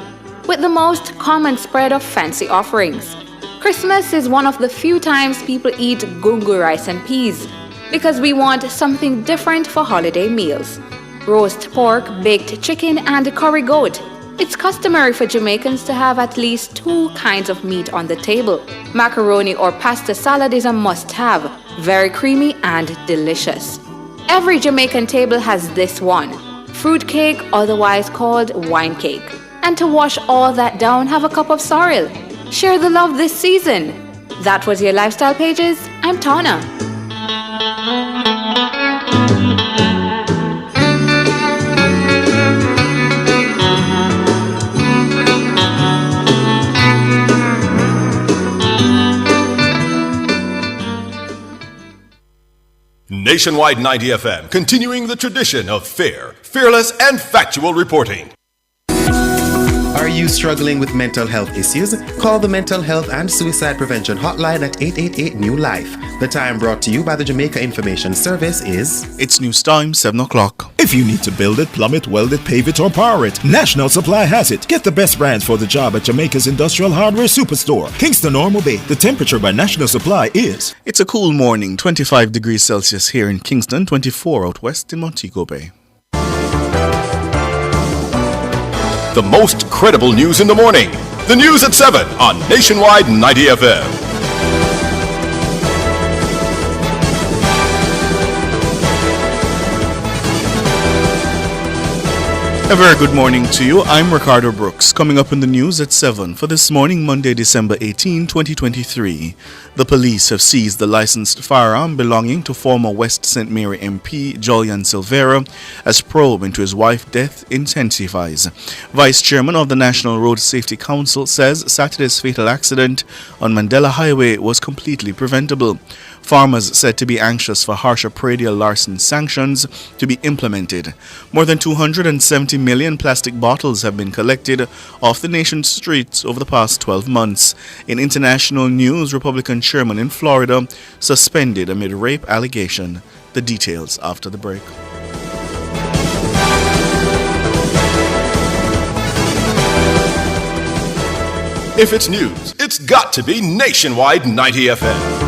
with the most common spread of fancy offerings. Christmas is one of the few times people eat gungu rice and peas, because we want something different for holiday meals. Roast pork, baked chicken, and curry goat. It's customary for Jamaicans to have at least 2 kinds of meat on the table. Macaroni or pasta salad is a must-have, very creamy and delicious. Every Jamaican table has this one, fruit cake, otherwise called wine cake. And to wash all that down, have a cup of sorrel. Share the love this season. That was your Lifestyle Pages. I'm Tana. Nationwide 90 FM, continuing the tradition of fair, fearless, and factual reporting. Are you struggling with mental health issues? Call the Mental Health and Suicide Prevention Hotline at 888-NEW-LIFE. The time brought to you by the Jamaica Information Service is... It's news time, 7 o'clock. If you need to build it, plumb it, weld it, pave it, or power it, National Supply has it. Get the best brands for the job at Jamaica's Industrial Hardware Superstore, Kingston Normal Bay. The temperature by National Supply is... It's a cool morning, 25 degrees Celsius here in Kingston, 24 out west in Montego Bay. The most credible news in the morning. The news at 7 on Nationwide 90 FM. A very good morning to you. I'm Ricardo Brooks. Coming up in the news at 7 for this morning, Monday, December 18, 2023. The police have seized the licensed firearm belonging to former West St. Mary MP Julian Silvera as probe into his wife's death intensifies. Vice Chairman of the National Road Safety Council says Saturday's fatal accident on Mandela Highway was completely preventable. Farmers said to be anxious for harsher predial larceny sanctions to be implemented. More than 270 million plastic bottles have been collected off the nation's streets over the past 12 months. In international news, Republican chairman in Florida suspended amid rape allegation. The details after the break. If it's news, it's got to be Nationwide 90 FM.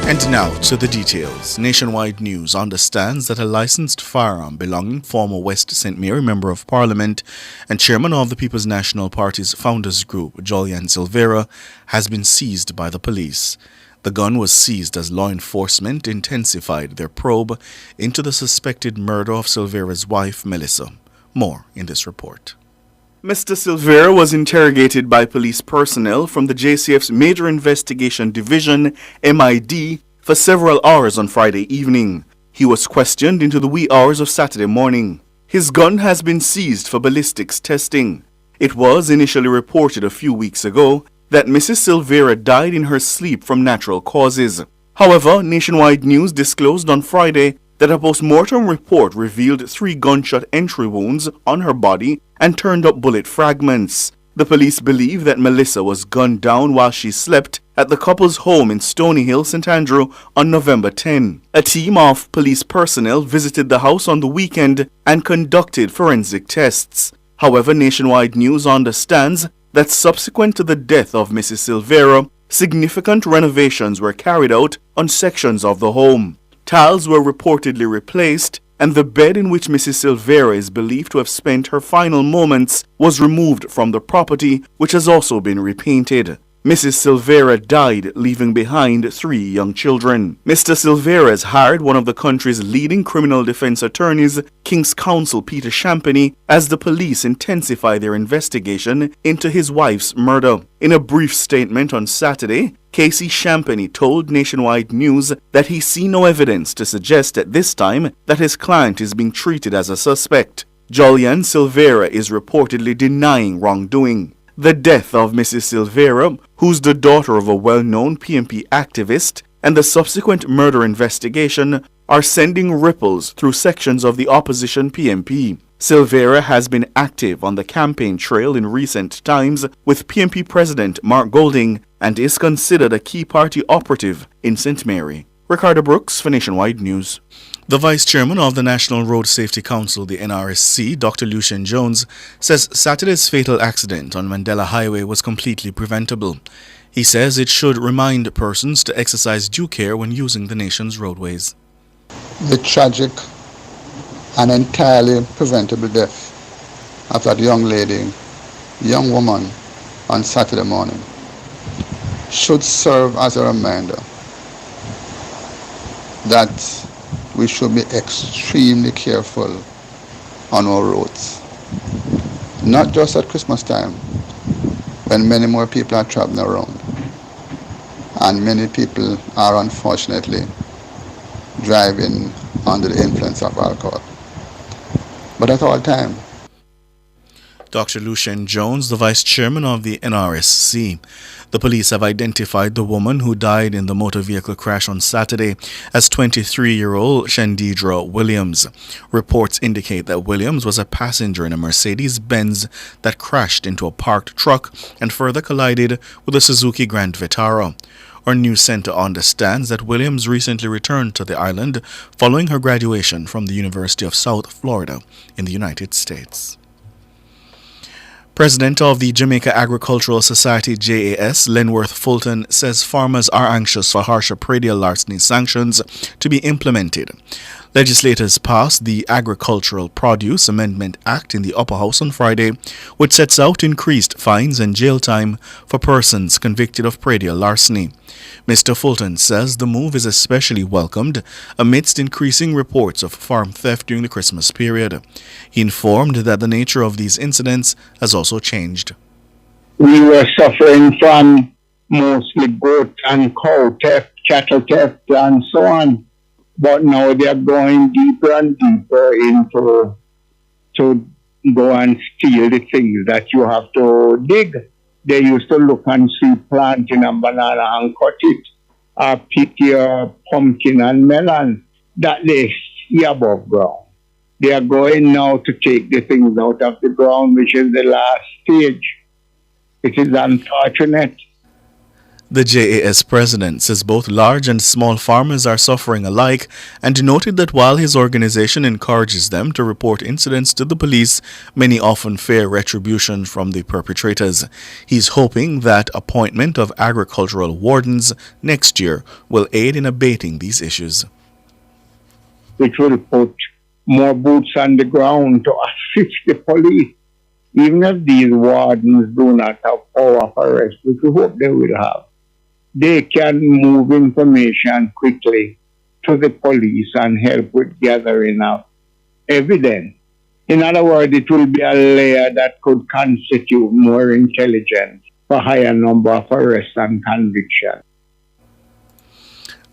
And now to the details. Nationwide News understands that a licensed firearm belonging to former West St. Mary Member of Parliament and Chairman of the People's National Party's Founders Group, Julian Silvera, has been seized by the police. The gun was seized as law enforcement intensified their probe into the suspected murder of Silvera's wife, Melissa. More in this report. Mr. Silvera was interrogated by police personnel from the JCF's Major Investigation Division, MID, for several hours on Friday evening. He was questioned into the wee hours of Saturday morning. His gun has been seized for ballistics testing. It was initially reported a few weeks ago that Mrs. Silvera died in her sleep from natural causes. However, Nationwide News disclosed on Friday that a post-mortem report revealed 3 gunshot entry wounds on her body and turned up bullet fragments. The police believe that Melissa was gunned down while she slept at the couple's home in Stony Hill, St. Andrew on November 10. A team of police personnel visited the house on the weekend and conducted forensic tests. However, Nationwide News understands that subsequent to the death of Mrs. Silvera, significant renovations were carried out on sections of the home. Tiles were reportedly replaced, and the bed in which Mrs. Silvera is believed to have spent her final moments was removed from the property, which has also been repainted. Mrs. Silvera died, leaving behind 3 young children. Mr. Silvera has hired one of the country's leading criminal defense attorneys, King's Counsel Peter Champagny, as the police intensify their investigation into his wife's murder. In a brief statement on Saturday, Casey Champagny told Nationwide News that he see no evidence to suggest at this time that his client is being treated as a suspect. Julian Silvera is reportedly denying wrongdoing. The death of Mrs. Silvera, who's the daughter of a well-known PMP activist, and the subsequent murder investigation are sending ripples through sections of the opposition PMP. Silvera has been active on the campaign trail in recent times with PMP President Mark Golding and is considered a key party operative in St. Mary. Ricardo Brooks for Nationwide News. The Vice Chairman of the National Road Safety Council, the NRSC, Dr. Lucian Jones, says Saturday's fatal accident on Mandela Highway was completely preventable. He says it should remind persons to exercise due care when using the nation's roadways. The tragic and entirely preventable death of that young woman on Saturday morning should serve as a reminder that we should be extremely careful on our roads. Not just at Christmas time, when many more people are traveling around. And many people are unfortunately driving under the influence of alcohol. But at all times. Dr. Lucian Jones, the Vice Chairman of the NRSC. The police have identified the woman who died in the motor vehicle crash on Saturday as 23-year-old Shandidra Williams. Reports indicate that Williams was a passenger in a Mercedes-Benz that crashed into a parked truck and further collided with a Suzuki Grand Vitara. Our news center understands that Williams recently returned to the island following her graduation from the University of South Florida in the United States. President of the Jamaica Agricultural Society, JAS, Lenworth Fulton, says farmers are anxious for harsher predial larceny sanctions to be implemented. Legislators passed the Agricultural Produce Amendment Act in the Upper House on Friday, which sets out increased fines and jail time for persons convicted of predial larceny. Mr. Fulton says the move is especially welcomed amidst increasing reports of farm theft during the Christmas period. He informed that the nature of these incidents has also changed. We were suffering from mostly goat and cow theft, cattle theft, and so on. But now they are going deeper and deeper into to go and steal the things that you have to dig. They used to look and see planting a banana and cut it, or pick your pumpkin and melon that they see above ground. They are going now to take the things out of the ground, which is the last stage. It is unfortunate. The JAS president says both large and small farmers are suffering alike and noted that while his organization encourages them to report incidents to the police, many often fear retribution from the perpetrators. He's hoping that appointment of agricultural wardens next year will aid in abating these issues. Which will put more boots on the ground to assist the police. Even if these wardens do not have power of arrest, which we hope they will have, they can move information quickly to the police and help with gathering of evidence. In other words, it will be a layer that could constitute more intelligence for higher number of arrests and convictions.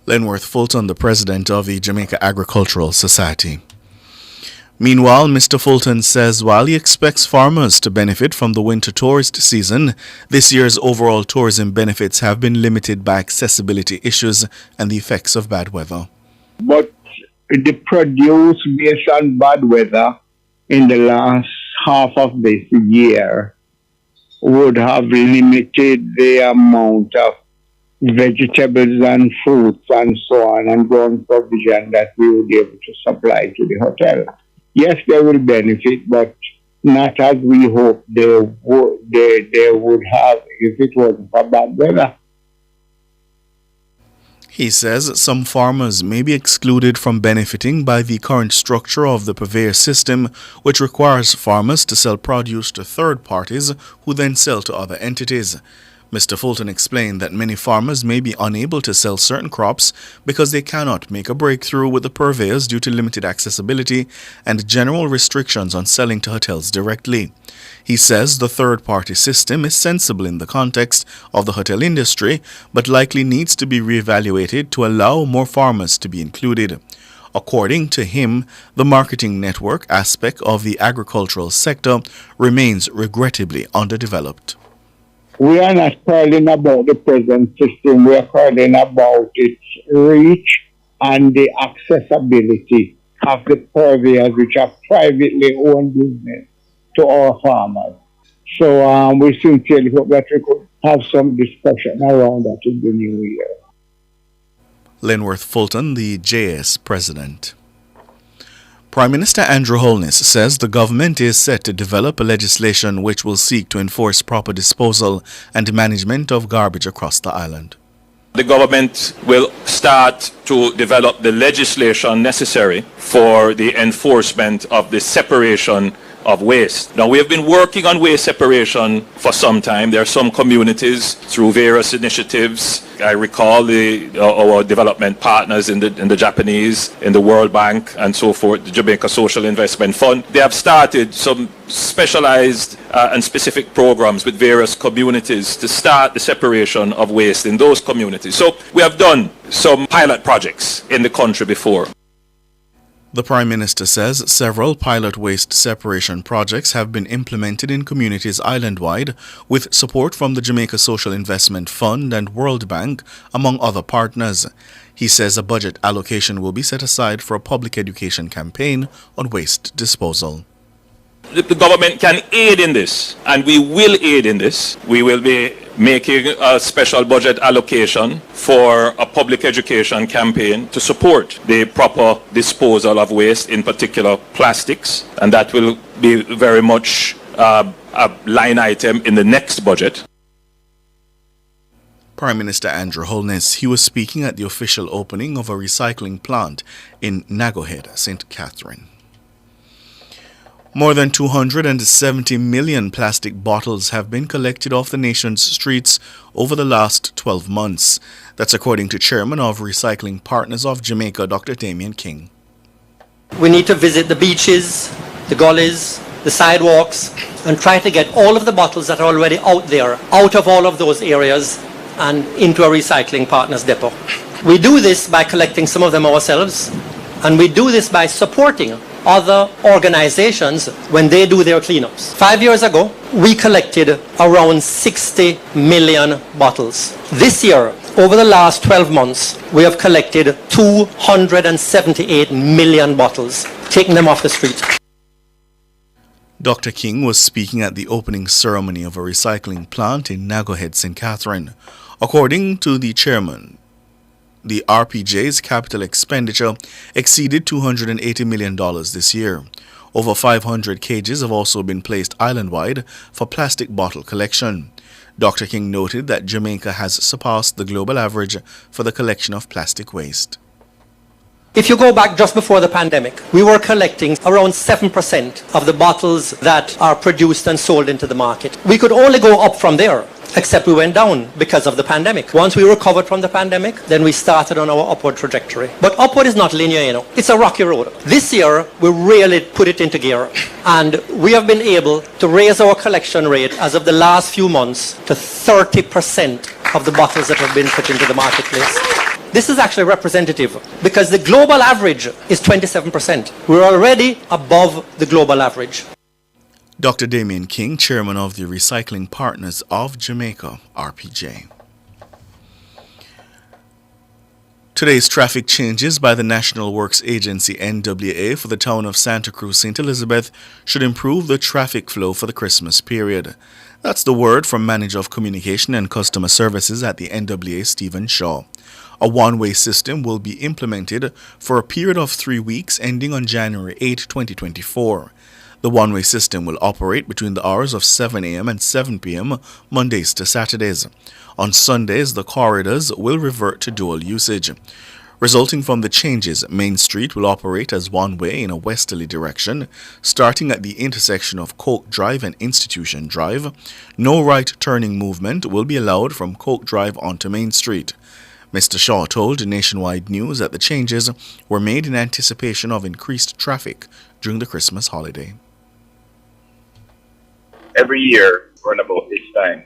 Lenworth Fulton, the president of the Jamaica Agricultural Society. Meanwhile, Mr. Fulton says while he expects farmers to benefit from the winter tourist season, this year's overall tourism benefits have been limited by accessibility issues and the effects of bad weather. But the produce based on bad weather in the last half of this year would have limited the amount of vegetables and fruits and so on and ground provision that we would be able to supply to the hotel. Yes, they will benefit, but not as we hope they would have if it wasn't for bad weather. He says some farmers may be excluded from benefiting by the current structure of the purveyor system, which requires farmers to sell produce to third parties who then sell to other entities. Mr. Fulton explained that many farmers may be unable to sell certain crops because they cannot make a breakthrough with the purveyors due to limited accessibility and general restrictions on selling to hotels directly. He says the third-party system is sensible in the context of the hotel industry, but likely needs to be reevaluated to allow more farmers to be included. According to him, the marketing network aspect of the agricultural sector remains regrettably underdeveloped. We are not calling about the present system, we are calling about its reach and the accessibility of the purveyors which are privately owned business to our farmers. So we sincerely hope that we could have some discussion around that in the new year. Lenworth Fulton, the JS president. Prime Minister Andrew Holness says the government is set to develop a legislation which will seek to enforce proper disposal and management of garbage across the island. The government will start to develop the legislation necessary for the enforcement of the separation of waste. Now, we have been working on waste separation for some time. There are some communities through various initiatives. I recall our development partners in the Japanese, in the World Bank and so forth, the Jamaica Social Investment Fund. They have started some specialized and specific programs with various communities to start the separation of waste in those communities. So we have done some pilot projects in the country before. The Prime Minister says several pilot waste separation projects have been implemented in communities island-wide with support from the Jamaica Social Investment Fund and World Bank, among other partners. He says a budget allocation will be set aside for a public education campaign on waste disposal. The government can aid in this, and we will aid in this. We will be making a special budget allocation for a public education campaign to support the proper disposal of waste, in particular plastics, and that will be very much a line item in the next budget. Prime Minister Andrew Holness. He was speaking at the official opening of a recycling plant in Nagohead, St. Catherine. More than 270 million plastic bottles have been collected off the nation's streets over the last 12 months. That's according to Chairman of Recycling Partners of Jamaica, Dr. Damien King. We need to visit the beaches, the gullies, the sidewalks, and try to get all of the bottles that are already out there, out of all of those areas and into a Recycling Partners depot. We do this by collecting some of them ourselves, and we do this by supporting other organizations when they do their cleanups. 5 years ago, we collected around 60 million bottles. This year, over the last 12 months, we have collected 278 million bottles, taking them off the street. Dr. King was speaking at the opening ceremony of a recycling plant in Nagohead, St. Catherine. According to the chairman, the RPJ's capital expenditure exceeded $280 million this year. Over 500 cages have also been placed island-wide for plastic bottle collection. Dr. King noted that Jamaica has surpassed the global average for the collection of plastic waste. If you go back just before the pandemic, we were collecting around 7% of the bottles that are produced and sold into the market. We could only go up from there, except we went down because of the pandemic. Once we recovered from the pandemic, then we started on our upward trajectory. But upward is not linear, you know. It's a rocky road. This year, we really put it into gear. And we have been able to raise our collection rate as of the last few months to 30% of the bottles that have been put into the marketplace. This is actually representative because the global average is 27%. We're already above the global average. Dr. Damien King, chairman of the Recycling Partners of Jamaica, RPJ. Today's traffic changes by the National Works Agency, NWA, for the town of Santa Cruz, St. Elizabeth should improve the traffic flow for the Christmas period. That's the word from Manager of Communication and Customer Services at the NWA, Stephen Shaw. A one-way system will be implemented for a period of 3 weeks ending on January 8, 2024. The one-way system will operate between the hours of 7 a.m. and 7 p.m. Mondays to Saturdays. On Sundays, the corridors will revert to dual usage. Resulting from the changes, Main Street will operate as one-way in a westerly direction, starting at the intersection of Coke Drive and Institution Drive. No right-turning movement will be allowed from Coke Drive onto Main Street. Mr. Shaw told Nationwide News that the changes were made in anticipation of increased traffic during the Christmas holiday. Every year, around about this time,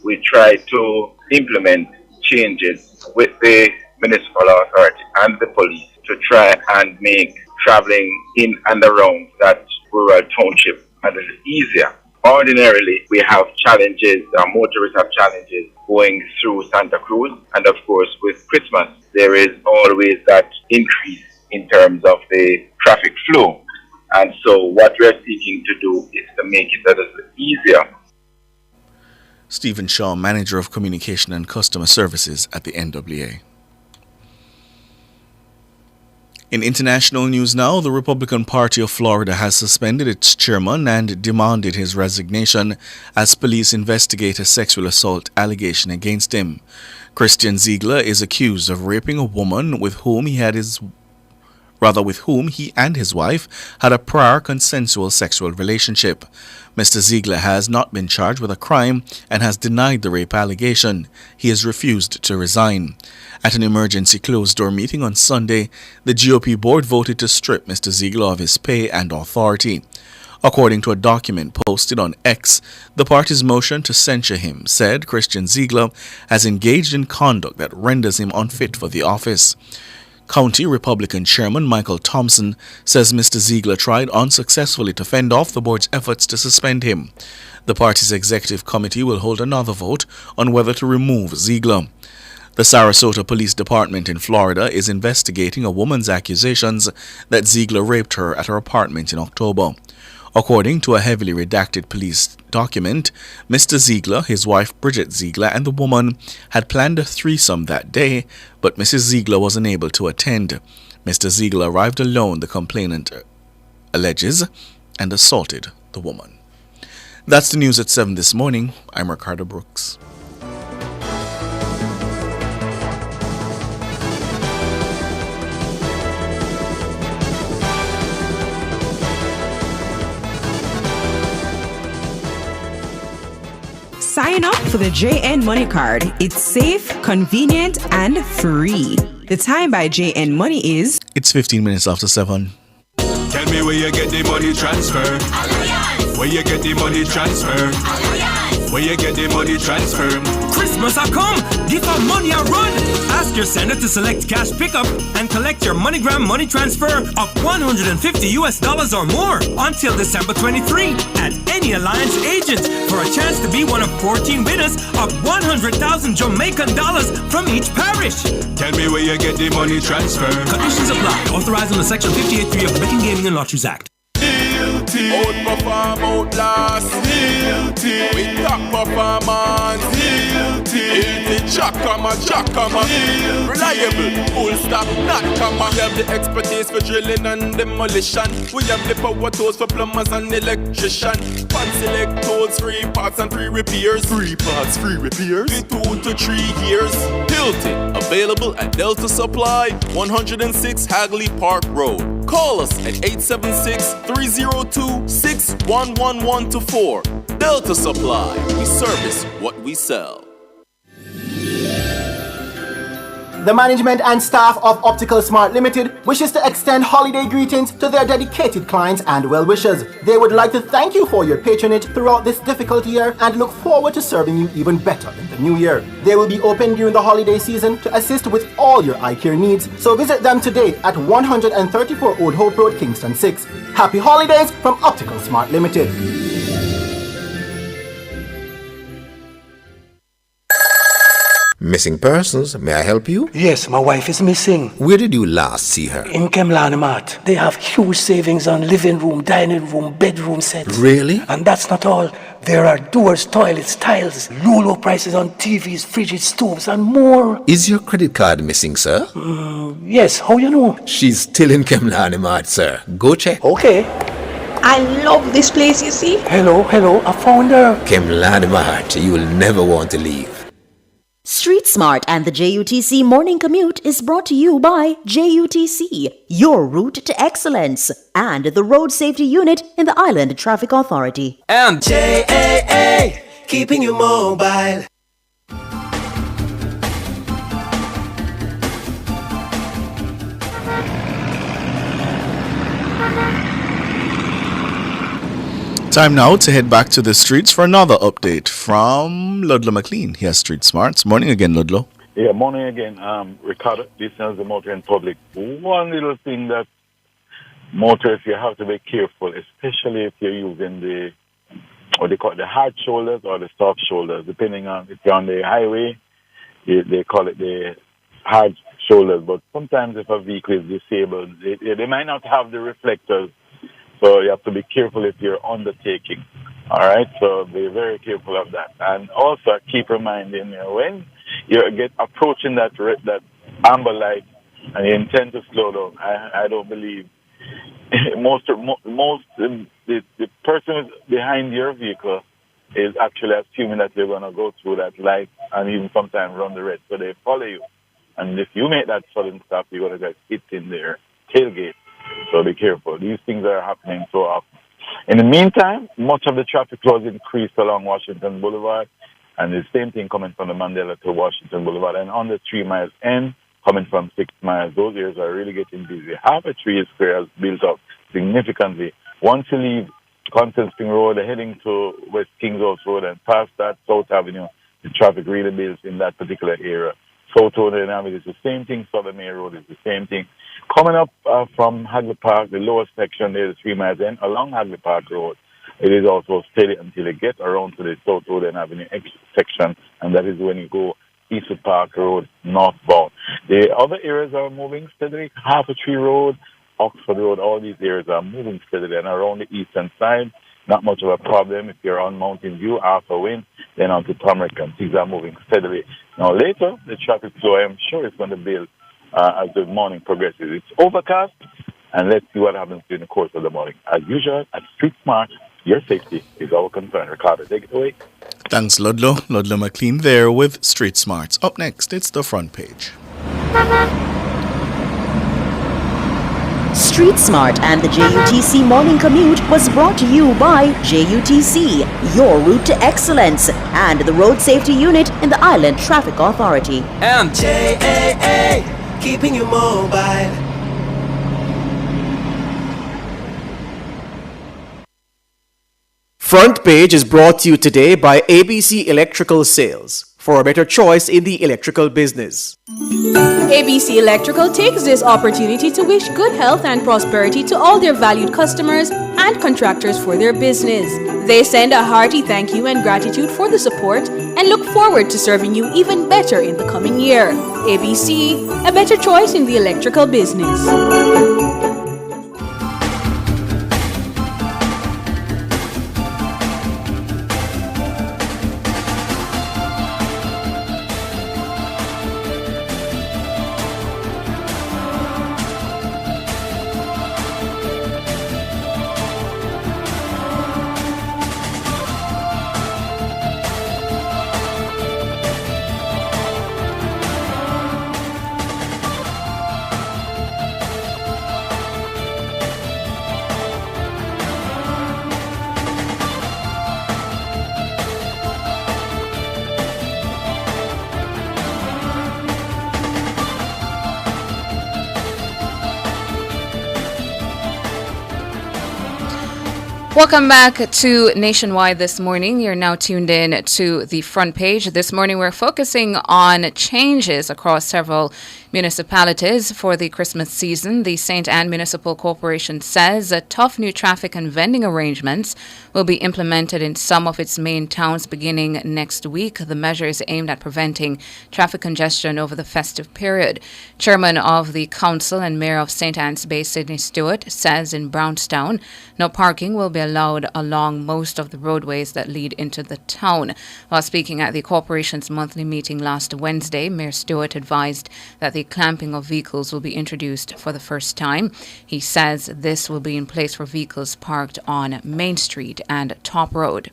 we try to implement changes with the municipal authority and the police to try and make traveling in and around that rural township a little easier. Ordinarily, we have challenges, motorists have challenges going through Santa Cruz, and of course with Christmas, there is always that increase in terms of the traffic flow. And so what we're seeking to do is to make it a little easier. Stephen Shaw, Manager of Communication and Customer Services at the NWA. In international news now, the Republican Party of Florida has suspended its chairman and demanded his resignation as police investigate a sexual assault allegation against him. Christian Ziegler is accused of raping a woman with whom he and his wife had a prior consensual sexual relationship. Mr. Ziegler has not been charged with a crime and has denied the rape allegation. He has refused to resign. At an emergency closed-door meeting on Sunday, the GOP board voted to strip Mr. Ziegler of his pay and authority. According to a document posted on X, the party's motion to censure him said Christian Ziegler has engaged in conduct that renders him unfit for the office. County Republican Chairman Michael Thompson says Mr. Ziegler tried unsuccessfully to fend off the board's efforts to suspend him. The party's executive committee will hold another vote on whether to remove Ziegler. The Sarasota Police Department in Florida is investigating a woman's accusations that Ziegler raped her at her apartment in October. According to a heavily redacted police document, Mr. Ziegler, his wife Bridget Ziegler, and the woman had planned a threesome that day, but Mrs. Ziegler was unable to attend. Mr. Ziegler arrived alone, the complainant alleges, and assaulted the woman. That's the news at 7 this morning. I'm Ricardo Brooks. Sign up for the JN Money Card. It's safe, convenient, and free. The time by JN Money is... It's 15 minutes after 7. Tell me where you get the money transfer. Alliance. Where you get the money transfer. Alliance. Where you get the money transfer. Christmas a come, give our money a run. Ask your sender to select cash pickup and collect your MoneyGram money transfer of $150 or more until December 23 at any Alliance agent for a chance to be one of 14 winners of 100,000 Jamaican dollars from each parish. Tell me where you get the money transfer. Conditions apply. Authorized under Section 58.3 of the Betting, Gaming and Lotteries Act. Guilty. Outperform, outlast. Guilty. With top performance. Guilty. Jackama. Reliable. Full stop. Not comma. We have the expertise for drilling and demolition. We have the power tools for plumbers and electrician. Fancy select tools, 3 parts and 3 repairs. 3 parts, 3 repairs. In 2 to 3 years. Hilton. Available at Delta Supply, 106 Hagley Park Road. Call us at 876-302-61124. Delta Supply. We service what we sell. The management and staff of Optical Smart Limited wishes to extend holiday greetings to their dedicated clients and well-wishers. They would like to thank you for your patronage throughout this difficult year and look forward to serving you even better in the new year. They will be open during the holiday season to assist with all your eye care needs, so visit them today at 134 Old Hope Road, Kingston 6. Happy holidays from Optical Smart Limited. Missing persons, may I help you? Yes, my wife is missing. Where did you last see her? In Kemlani Mart. They have huge savings on living room, dining room, bedroom sets. Really? And that's not all. There are doors, toilets, tiles, low prices on TVs, fridges, stoves, and more. Is your credit card missing, sir? Yes, how you know? She's still in Kemlani Mart, sir. Go check. Okay. I love this place, you see. Hello, I found her. Kemlani Mart, you will never want to leave. Street Smart and the JUTC Morning Commute is brought to you by JUTC, your route to excellence, and the Road Safety Unit in the Island Traffic Authority. And JAA, keeping you mobile. Time now to head back to the streets for another update from Ludlow McLean. Here's Street Smarts. Morning again, Ludlow. Yeah, morning again. Ricardo, this is the motoring public. One little thing that motorists, you have to be careful, especially if you're using the hard shoulders or the soft shoulders, depending on if you're on the highway, they call it the hard shoulders. But sometimes if a vehicle is disabled, they might not have the reflectors. So you have to be careful if you're undertaking. All right, so be very careful of that. And also keep reminding when you get approaching that amber light and you intend to slow down. I don't believe the person behind your vehicle is actually assuming that you're going to go through that light and even sometimes run the red. So they follow you. And if you make that sudden stop, you're going to get hit in their tailgate. So be careful. These things are happening so often. In the meantime, much of the traffic flow has increased along Washington Boulevard, and the same thing coming from the Mandela to Washington Boulevard. And on the 3 miles end, coming from 6 miles, those areas are really getting busy. Half a tree square has built up significantly. Once you leave Constant Spring Road, heading to West Kings House Road and past that South Avenue, the traffic really builds in that particular area. South Road Avenue is the same thing. Southern Main Road is the same thing. Coming up from Hagley Park, the lower section there, the 3 miles end, along Hagley Park Road, it is also steady until you get around to the South Road Avenue section, and that is when you go Eastwood Park Road northbound. The other areas are moving steadily. Half a Tree Road, Oxford Road, all these areas are moving steadily, and around the eastern side, not much of a problem. If you're on Mountain View, Arthur Wynn, then on to Tomrick, and things are moving steadily. Now later, the traffic flow, I'm sure is going to build as the morning progresses. It's overcast, and let's see what happens during the course of the morning. As usual, at Street Smart, your safety is our concern. Ricardo, take it away. Thanks, Ludlow. Ludlow McLean there with Street Smarts. Up next, it's the front page. Street Smart and the JUTC Morning Commute was brought to you by JUTC, your route to excellence, and the Road Safety Unit in the Island Traffic Authority. And JAA, keeping you mobile. Front Page is brought to you today by ABC Electrical Sales, for a better choice in the electrical business. ABC Electrical takes this opportunity to wish good health and prosperity to all their valued customers and contractors for their business. They send a hearty thank you and gratitude for the support and look forward to serving you even better in the coming year. ABC, a better choice in the electrical business. Welcome back to Nationwide this morning. You're now tuned in to the Front Page. This morning we're focusing on changes across several municipalities for the Christmas season. The St. Anne Municipal Corporation says that tough new traffic and vending arrangements will be implemented in some of its main towns beginning next week. The measure is aimed at preventing traffic congestion over the festive period. Chairman of the Council and Mayor of St. Anne's Bay, Sidney Stewart, says in Brownstown, no parking will be allowed along most of the roadways that lead into the town. While speaking at the corporation's monthly meeting last Wednesday, Mayor Stewart advised that the clamping of vehicles will be introduced for the first time. He says this will be in place for vehicles parked on Main Street and Top Road.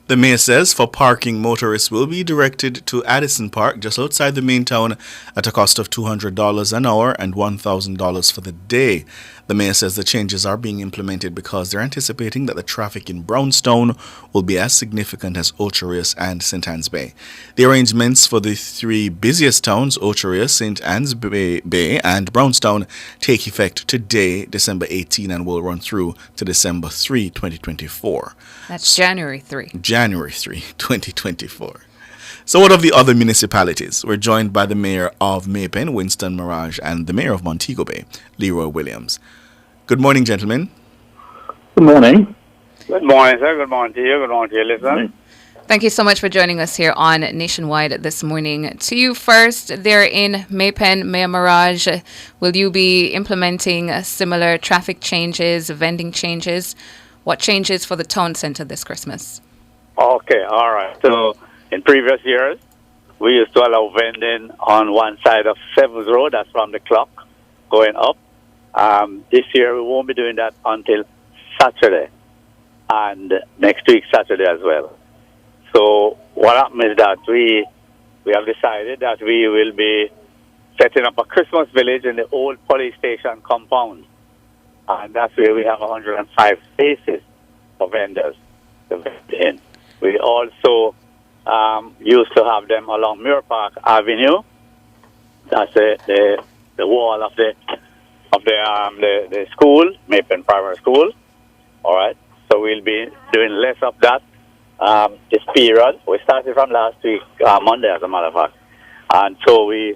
The mayor says for parking, motorists will be directed to Addison Park, just outside the main town, at a cost of $200 an hour and $1,000 for the day. The mayor says the changes are being implemented because they're anticipating that the traffic in Brownstown will be as significant as Ocho Rios and St. Anne's Bay. The arrangements for the three busiest towns, Ocho Rios, St. Anne's Bay, and Brownstown, take effect today, December 18, and will run through to December 3, 2024. That's January 3. January 3, 2024. So what of the other municipalities? We're joined by the mayor of Maypen, Winston Mirage, and the mayor of Montego Bay, Leroy Williams. Good morning, gentlemen. Good morning. Good morning, sir. Good morning to you. Good morning to you, listeners. Thank you so much for joining us here on Nationwide this morning. To you first, there in Maypen, Mayor Mirage, will you be implementing similar traffic changes, vending changes? What changes for the town centre this Christmas? Okay, all right. So in previous years, we used to allow vending on one side of Sevens Road, that's from the clock, going up. This year, we won't be doing that until Saturday, and next week, Saturday as well. So what happened is that we have decided that we will be setting up a Christmas village in the old police station compound. And that's where we have 105 spaces for vendors to vend in. We also used to have them along Muir Park Avenue. That's the wall of the school, Maypen Primary School. All right. So we'll be doing less of that this period. We started from last week, Monday, as a matter of fact. And so we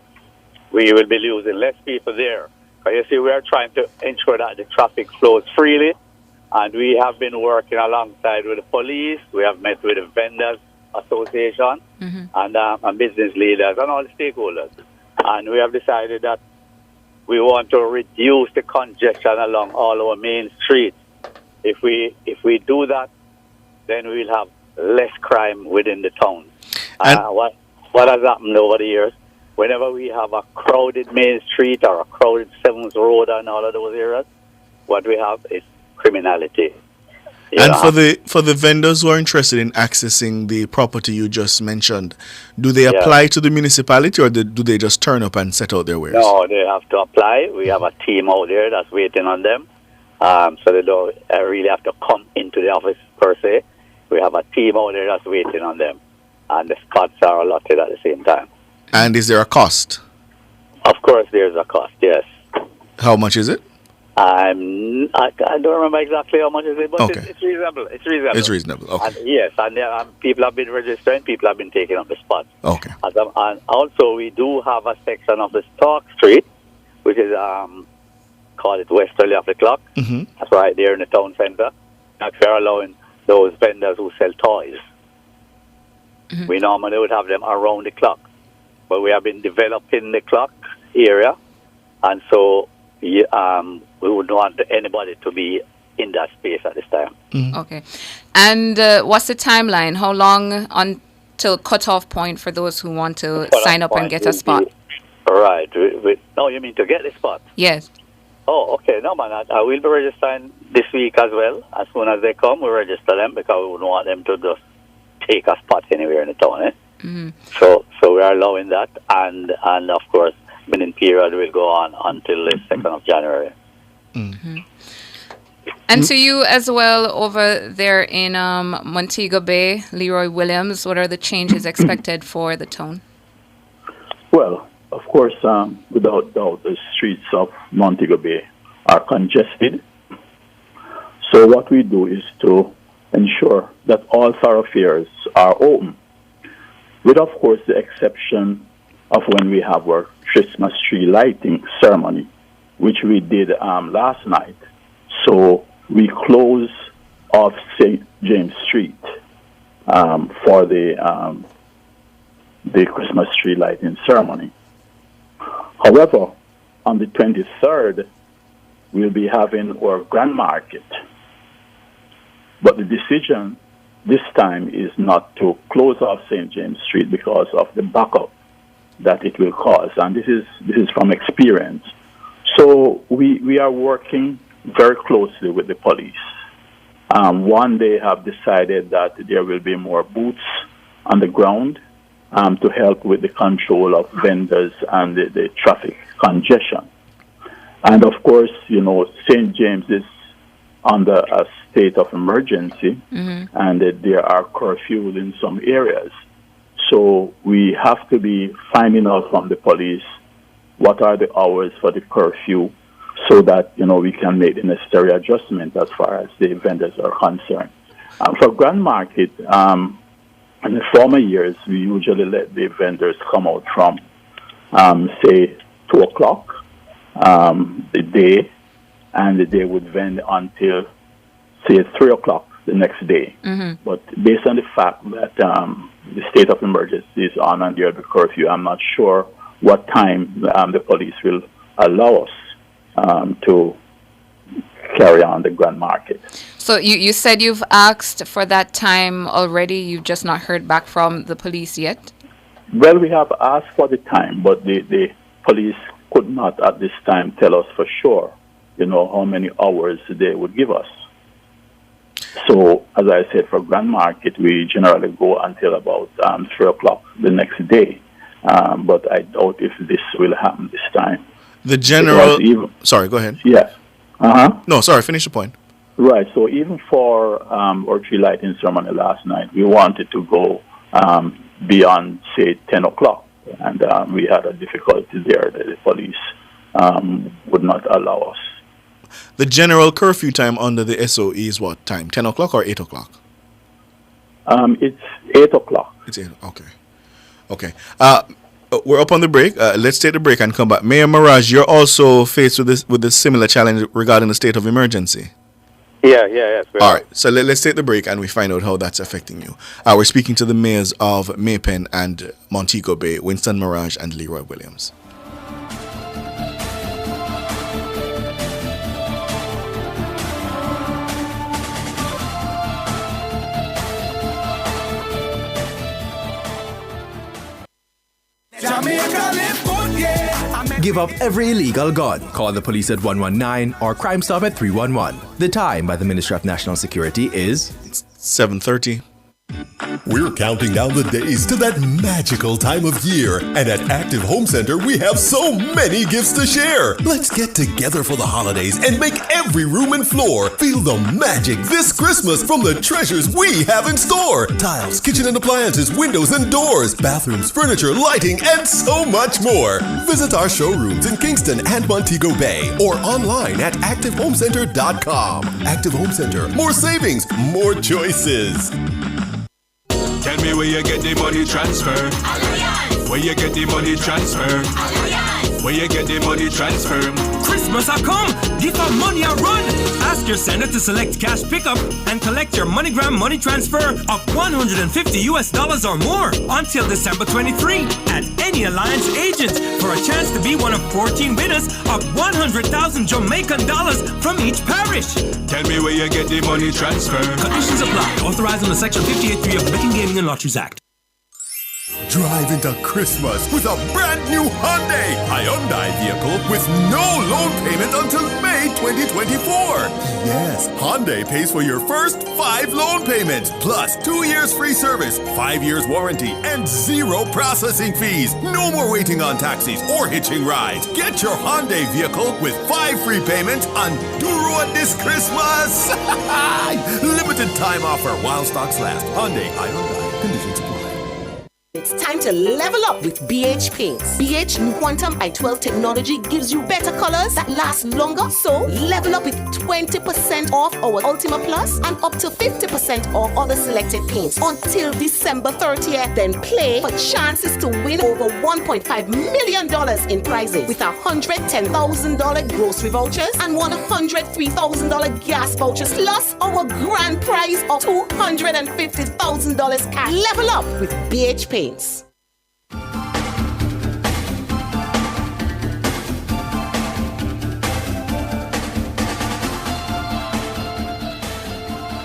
will be losing less people there. But you see, we are trying to ensure that the traffic flows freely, and we have been working alongside with the police. We have met with the Vendors Association and business leaders and all the stakeholders. And we have decided that we want to reduce the congestion along all our main streets. If we do that, then we will have less crime within the town. What has happened over the years? Whenever we have a crowded main street or a crowded Sevens Road and all of those areas, what we have is criminality. And for the vendors who are interested in accessing the property you just mentioned, do they apply to the municipality or do they just turn up and set out their wares? No, they have to apply. We have a team out there that's waiting on them. So they don't really have to come into the office per se. We have a team out there that's waiting on them. And the spots are allotted at the same time. And is there a cost? Of course, there's a cost, yes. How much is it? I don't remember exactly how much it is, but it's reasonable. It's reasonable. It's reasonable, okay. And yes, and people have been registering, people have been taking up the spot. Okay. And also, we do have a section of the Stark Street, which is, call it westerly of the clock. Mm-hmm. That's right there in the town centre. That's we're allowing those vendors who sell toys. Mm-hmm. We normally would have them around the clock, but we have been developing the clock area, and so we wouldn't want anybody to be in that space at this time. Mm-hmm. Okay. And what's the timeline? How long until cutoff point for those who want to sign up and get a spot? Right. No, you mean to get the spot? Yes. Oh, okay. No, man, I will be registering this week as well. As soon as they come, we register them because we wouldn't want them to just take a spot anywhere in the town. Mm-hmm. So we are allowing that, and of course, meaning period will go on until the 2nd of January. Mm-hmm. And to you as well over there in Montego Bay, Leroy Williams, what are the changes expected for the town? Well, of course, without doubt, the streets of Montego Bay are congested. So what we do is to ensure that all thoroughfares are open, with, of course, the exception of when we have our Christmas tree lighting ceremony, which we did last night. So we close off St. James Street for the Christmas tree lighting ceremony. However, on the 23rd, we'll be having our Grand Market. But the decision this time is not to close off St. James Street because of the backup that it will cause. And this is from experience. So we are working very closely with the police. One, they have decided that there will be more boots on the ground to help with the control of vendors and the traffic congestion. And of course, St. James is under a state of emergency, and there are curfews in some areas. So we have to be finding out from the police what are the hours for the curfew so that, we can make the necessary adjustment as far as the vendors are concerned. For Grand Market, in the former years, we usually let the vendors come out from, say, 2 o'clock the day, and they would vend until, say, 3 o'clock the next day. Mm-hmm. But based on the fact that the state of emergency is on under the curfew, I'm not sure what time the police will allow us to carry on the Grand Market. So you said you've asked for that time already. You've just not heard back from the police yet? Well, we have asked for the time, but the police could not at this time tell us for sure, how many hours they would give us. So, as I said, for Grand Market, we generally go until about 3 o'clock the next day. But I doubt if this will happen this time. The general... Sorry, go ahead. Yes. No, sorry, finish the point. Right, so even for our tree lighting ceremony last night, we wanted to go beyond, say, 10 o'clock. And we had a difficulty there that the police would not allow us. The general curfew time under the SOE is what time? 10 o'clock or 8 o'clock? It's 8 o'clock. It's 8. Okay. We're up on the break. Let's take the break and come back. Mayor Mirage, you're also faced with this similar challenge regarding the state of emergency. Yes. All right, so let's take the break and we find out how that's affecting you. We're speaking to the mayors of May Pen and Montego Bay, Winston Mirage and Leroy Williams. Jamaica live good, yeah. Give up every illegal gun. Call the police at 119 or Crime Stop at 311. The time by the Ministry of National Security is 7:30. We're counting down the days to that magical time of year, and at Active Home Center, we have so many gifts to share. Let's get together for the holidays and make every room and floor feel the magic this Christmas from the treasures we have in store. Tiles, kitchen and appliances, windows and doors, bathrooms, furniture, lighting, and so much more. Visit our showrooms in Kingston and Montego Bay or online at activehomecenter.com. Active Home Center, more savings, more choices. Tell me where you get the money transfer. Alliance. Where you get the money transfer. Alliance. Where you get the money transfer. Christmas a come, give our money a run. Ask your sender to select cash pickup and collect your MoneyGram money transfer of $150 or more until December 23 at any Alliance agent for a chance to be one of 14 winners of 100,000 Jamaican dollars from each parish. Tell me where you get the money transfer. Conditions apply. Authorized under Section 58.3 of the Betting, Gaming and Lotteries Act. Drive into Christmas with a brand new Hyundai vehicle with no loan payment until May 2024. Yes, Hyundai pays for your first 5 loan payments, plus 2 years free service, 5 years warranty, and 0 processing fees. No more waiting on taxis or hitching rides. Get your Hyundai vehicle with 5 free payments on Duro this Christmas. Limited time offer while stocks last. Hyundai. Conditions apply. It's time to level up with BH Paints. BH New Quantum i12 technology gives you better colors that last longer. So level up with 20% off our Ultima Plus and up to 50% off other selected paints until December 30th. Then play for chances to win over $1.5 million in prizes with $110,000 grocery vouchers and $103,000 gas vouchers, plus our grand prize of $250,000 cash. Level up with BH Paints.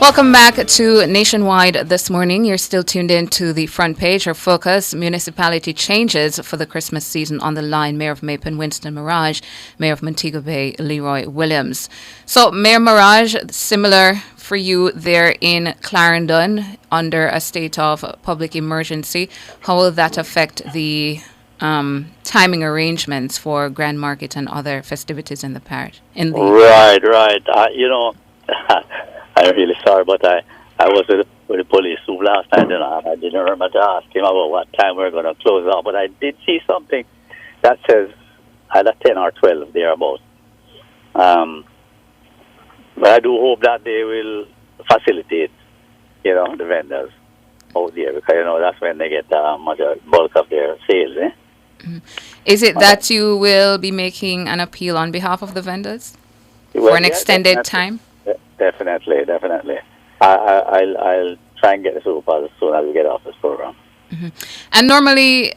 Welcome back to Nationwide this morning. You're still tuned in to the front page. Our focus, municipality changes for the Christmas season on the line. Mayor of Mapen, Winston Mirage, Mayor of Montego Bay, Leroy Williams. So, Mayor Mirage, similar for you there in Clarendon under a state of public emergency. How will that affect the timing arrangements for Grand Market and other festivities in the parish? Right. I'm really sorry, but I was with the police last night, and I didn't remember to ask him about what time we're going to close out. But I did see something that says either 10 or 12 thereabouts. But I do hope that they will facilitate, the vendors out there, because, that's when they get much bulk of their sales, Mm-hmm. Is it that you will be making an appeal on behalf of the vendors for an extended time? Definitely. I'll try and get this over as soon as we get off this program. Mm-hmm. And normally,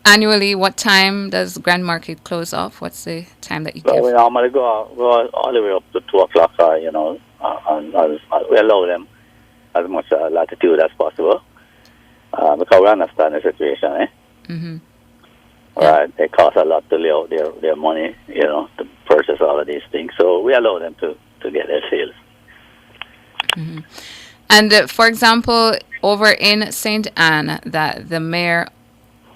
annually, what time does Grand Market close off? What's the time that you give? We normally go all the way up to 2 o'clock, and we allow them as much latitude as possible, because we understand the situation, Mm-hmm. Right, it costs a lot to lay out their money, to purchase all of these things. So we allow them to get their sales. Mm-hmm. And for example, over in St. Anne, that the mayor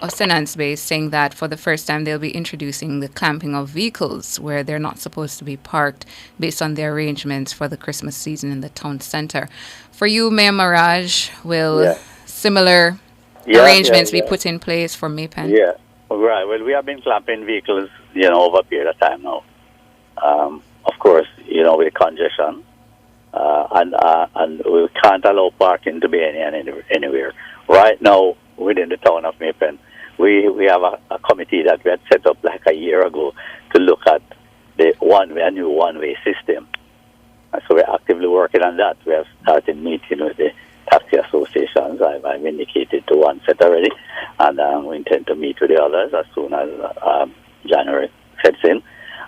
of St. Anne's Bay is saying that for the first time they'll be introducing the clamping of vehicles where they're not supposed to be parked based on their arrangements for the Christmas season in the town center. For you, Mayor Mirage, will similar arrangements be put in place for Mapen? Yeah, right. Well, we have been clamping vehicles, over a period of time now. Of course, with congestion, and we can't allow parking to be anywhere. Right now, within the town of Mapen, we have a committee that we had set up like a year ago to look at a new one-way system. And so we're actively working on that. We have started meeting with the taxi associations. I've indicated to one set already, and we intend to meet with the others as soon as January sets in.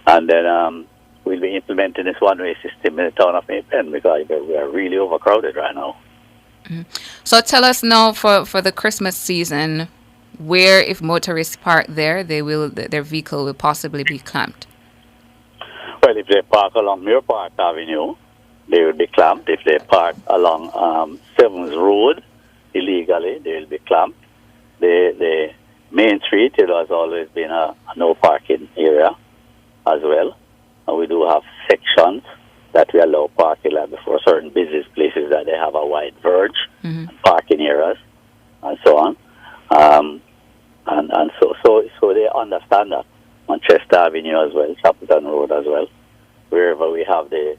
And then we'll be implementing this one-way system in the town of Mapen because we are really overcrowded right now. Mm-hmm. So tell us now for the Christmas season, where if motorists park there, their vehicle will possibly be clamped? Well, if they park along Muir Park Avenue, they will be clamped. If they park along Sevens Road illegally, they will be clamped. The Main Street, it has always been a no parking area as well. And we do have sections that we allow parking, like before certain business places that they have a wide verge, parking areas, and so on. And so they understand that. Manchester Avenue as well, Chapelton Road as well, wherever we have the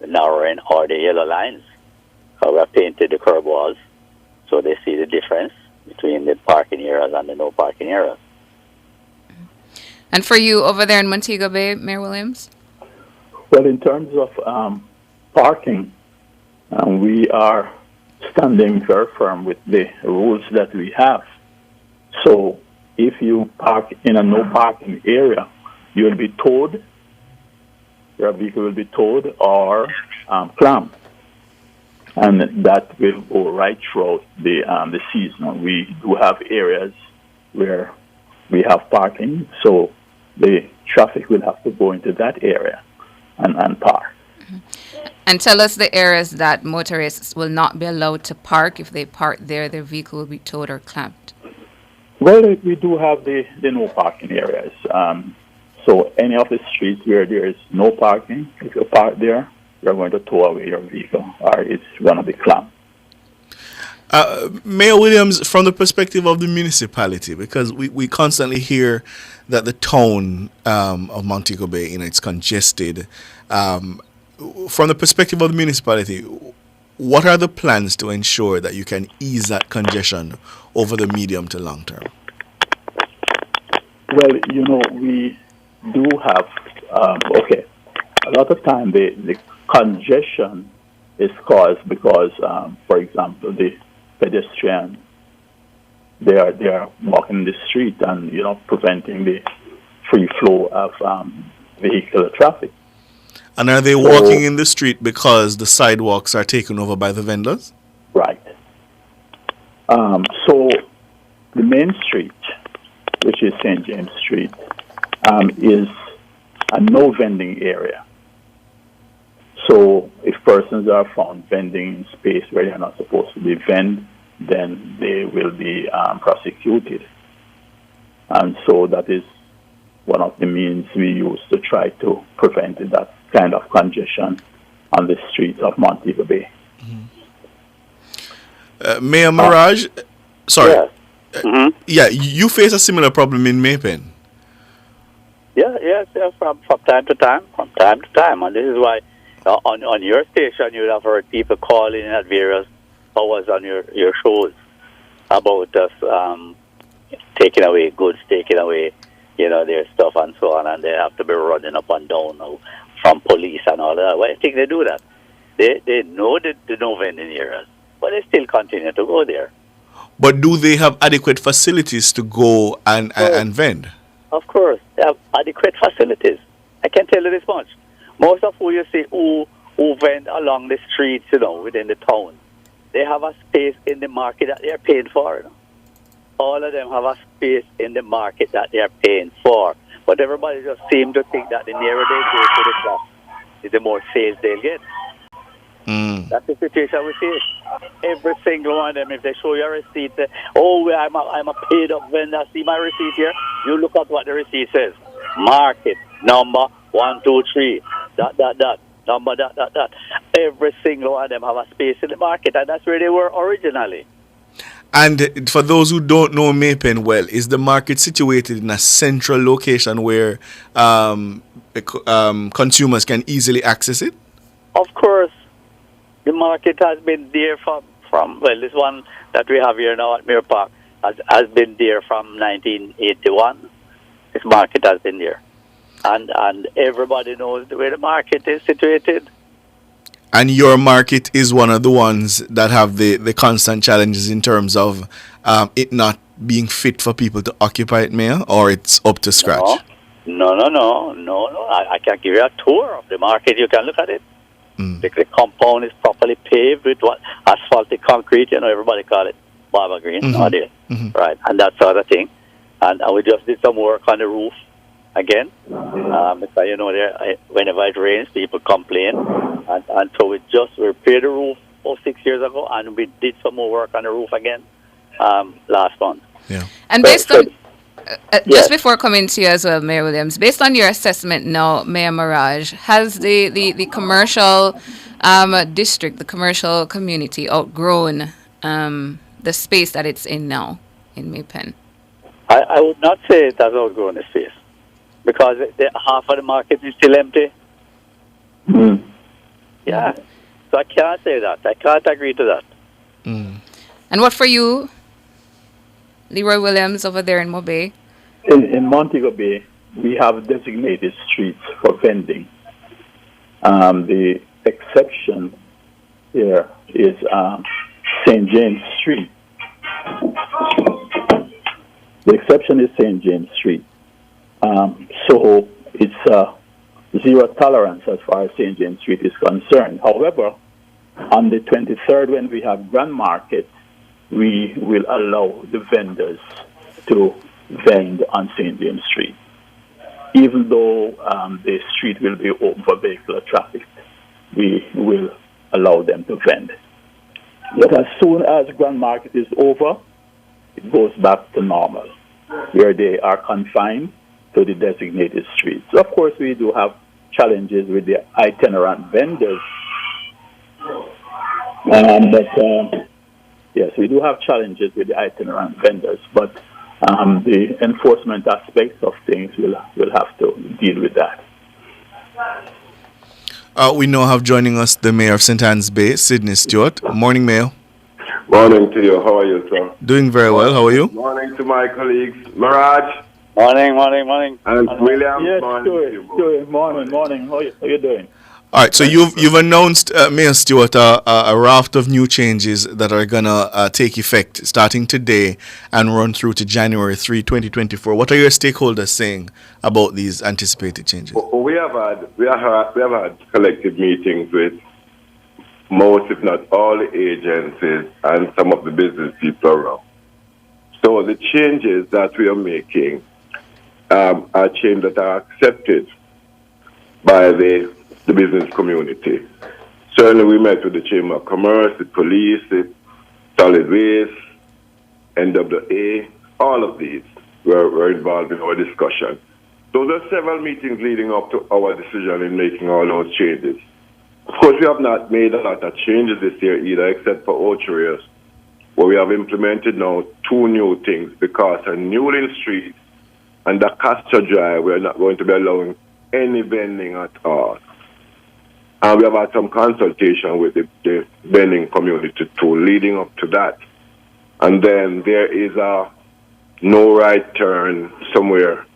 narrowing or the yellow lines, we have painted the curb walls, so they see the difference between the parking areas and the no parking areas. And for you over there in Montego Bay, Mayor Williams? Well, in terms of parking, we are standing very firm with the rules that we have. So if you park in a no parking area, you will be towed, your vehicle will be towed or clamped. And that will go right throughout the season. We do have areas where we have parking, so the traffic will have to go into that area and park. And tell us the areas that motorists will not be allowed to park. If they park there, their vehicle will be towed or clamped. Well, we do have the no parking areas. So any of the streets where there is no parking, if you park there, you're going to tow away your vehicle, or it's going to be clamped. Mayor Williams, from the perspective of the municipality, because we constantly hear that the town of Montego Bay, it's congested. From the perspective of the municipality, what are the plans to ensure that you can ease that congestion over the medium to long term? Well, we do have, a lot of time the congestion is caused because, for example, the pedestrian, they are walking the street and, preventing the free flow of vehicular traffic. And are they walking in the street because the sidewalks are taken over by the vendors? Right. So the main street, which is St. James Street, is a no vending area. So if persons are found vending in space where they are not supposed to be vend, then they will be prosecuted. And so that is one of the means we use to try to prevent that kind of congestion on the streets of Montego Bay. Mayor Maraj, sorry. Yeah, you face a similar problem in Maypen. Yes, from time to time. And this is why on your station you would have heard people calling at various hours on your shows about us taking away goods, taking away their stuff and so on, and they have to be running up and down now from police and all that. Why do you think they do that? They know that the no vending areas, but they still continue to go there. But do they have adequate facilities to go and vend? Of course, they have adequate facilities. I can tell you this much. Most of who you see who vend along the streets, within the town, they have a space in the market that they are paying for. All of them have a space in the market that they are paying for. But everybody just seems to think that the nearer they go to the shop, the more sales they'll get. That's the situation we face. Every single one of them, if they show you a receipt, I'm a paid up vendor, see my receipt here, you look at what the receipt says. Market, number 123, number . Every single one of them have a space in the market, and that's where they were originally. And for those who don't know Maypen well, is the market situated in a central location where consumers can easily access it? Of course. The market has been there from this one that we have here now at Muir Park has been there from 1981. This market has been there. And everybody knows where the market is situated. And your market is one of the ones that have the constant challenges in terms of it not being fit for people to occupy it, Mayor, or it's up to scratch? No. I can give you a tour of the market. You can look at it. The compound is properly paved with asphaltic concrete, everybody call it. Barber Green, are there? Right, and that sort of thing. And we just did some work on the roof again. Because, whenever it rains, people complain. And so we just repaired the roof 6 years ago, and we did some more work on the roof again last month. Yeah. And based on, just before coming to you as well, Mayor Williams, based on your assessment now, Mayor Maraj, has the commercial district, the commercial community outgrown the space that it's in now in Maypen? I would not say it has outgrown the space, because half of the market is still empty. Yeah, so I can't say that. I can't agree to that. And what for you, Leroy Williams, over there in Mobay? In Montego Bay, we have designated streets for vending. The exception here is St. James Street. The exception is St. James Street. So it's zero tolerance as far as St. James Street is concerned. However, on the 23rd, when we have Grand Market, we will allow the vendors to vend on St. James Street. Even though the street will be open for vehicular traffic, we will allow them to vend. But as soon as Grand Market is over, it goes back to normal, where they are confined to the designated streets. Of course, we do have challenges with the itinerant vendors. Yes, we do have challenges with the itinerant vendors, but the enforcement aspects of things will have to deal with that. We now have joining us the Mayor of St. Anne's Bay, Sidney Stewart. Morning, Mayor. Morning to you. How are you, sir? Doing very well. How are you? Morning to my colleagues. Miraj. Morning. And William. Yes, morning. Morning. How are you doing? All right, so you've announced, Mayor Stewart, a raft of new changes that are going to take effect starting today and run through to January 3, 2024. What are your stakeholders saying about these anticipated changes? We have had collective meetings with most, if not all, the agencies and some of the business people around. So the changes that we are making are changes that are accepted by the business community. Certainly we met with the Chamber of Commerce, the police, the solid waste, NWA, all of these were involved in our discussion. So there are several meetings leading up to our decision in making all those changes. Of course, we have not made a lot of changes this year either, except for Orchard, where we have implemented now 2 new things, because on Newlyn Street and the Castor Drive, we are not going to be allowing any vending at all. And we have had some consultation with the vending community too, leading up to that. And then there is a no right turn somewhere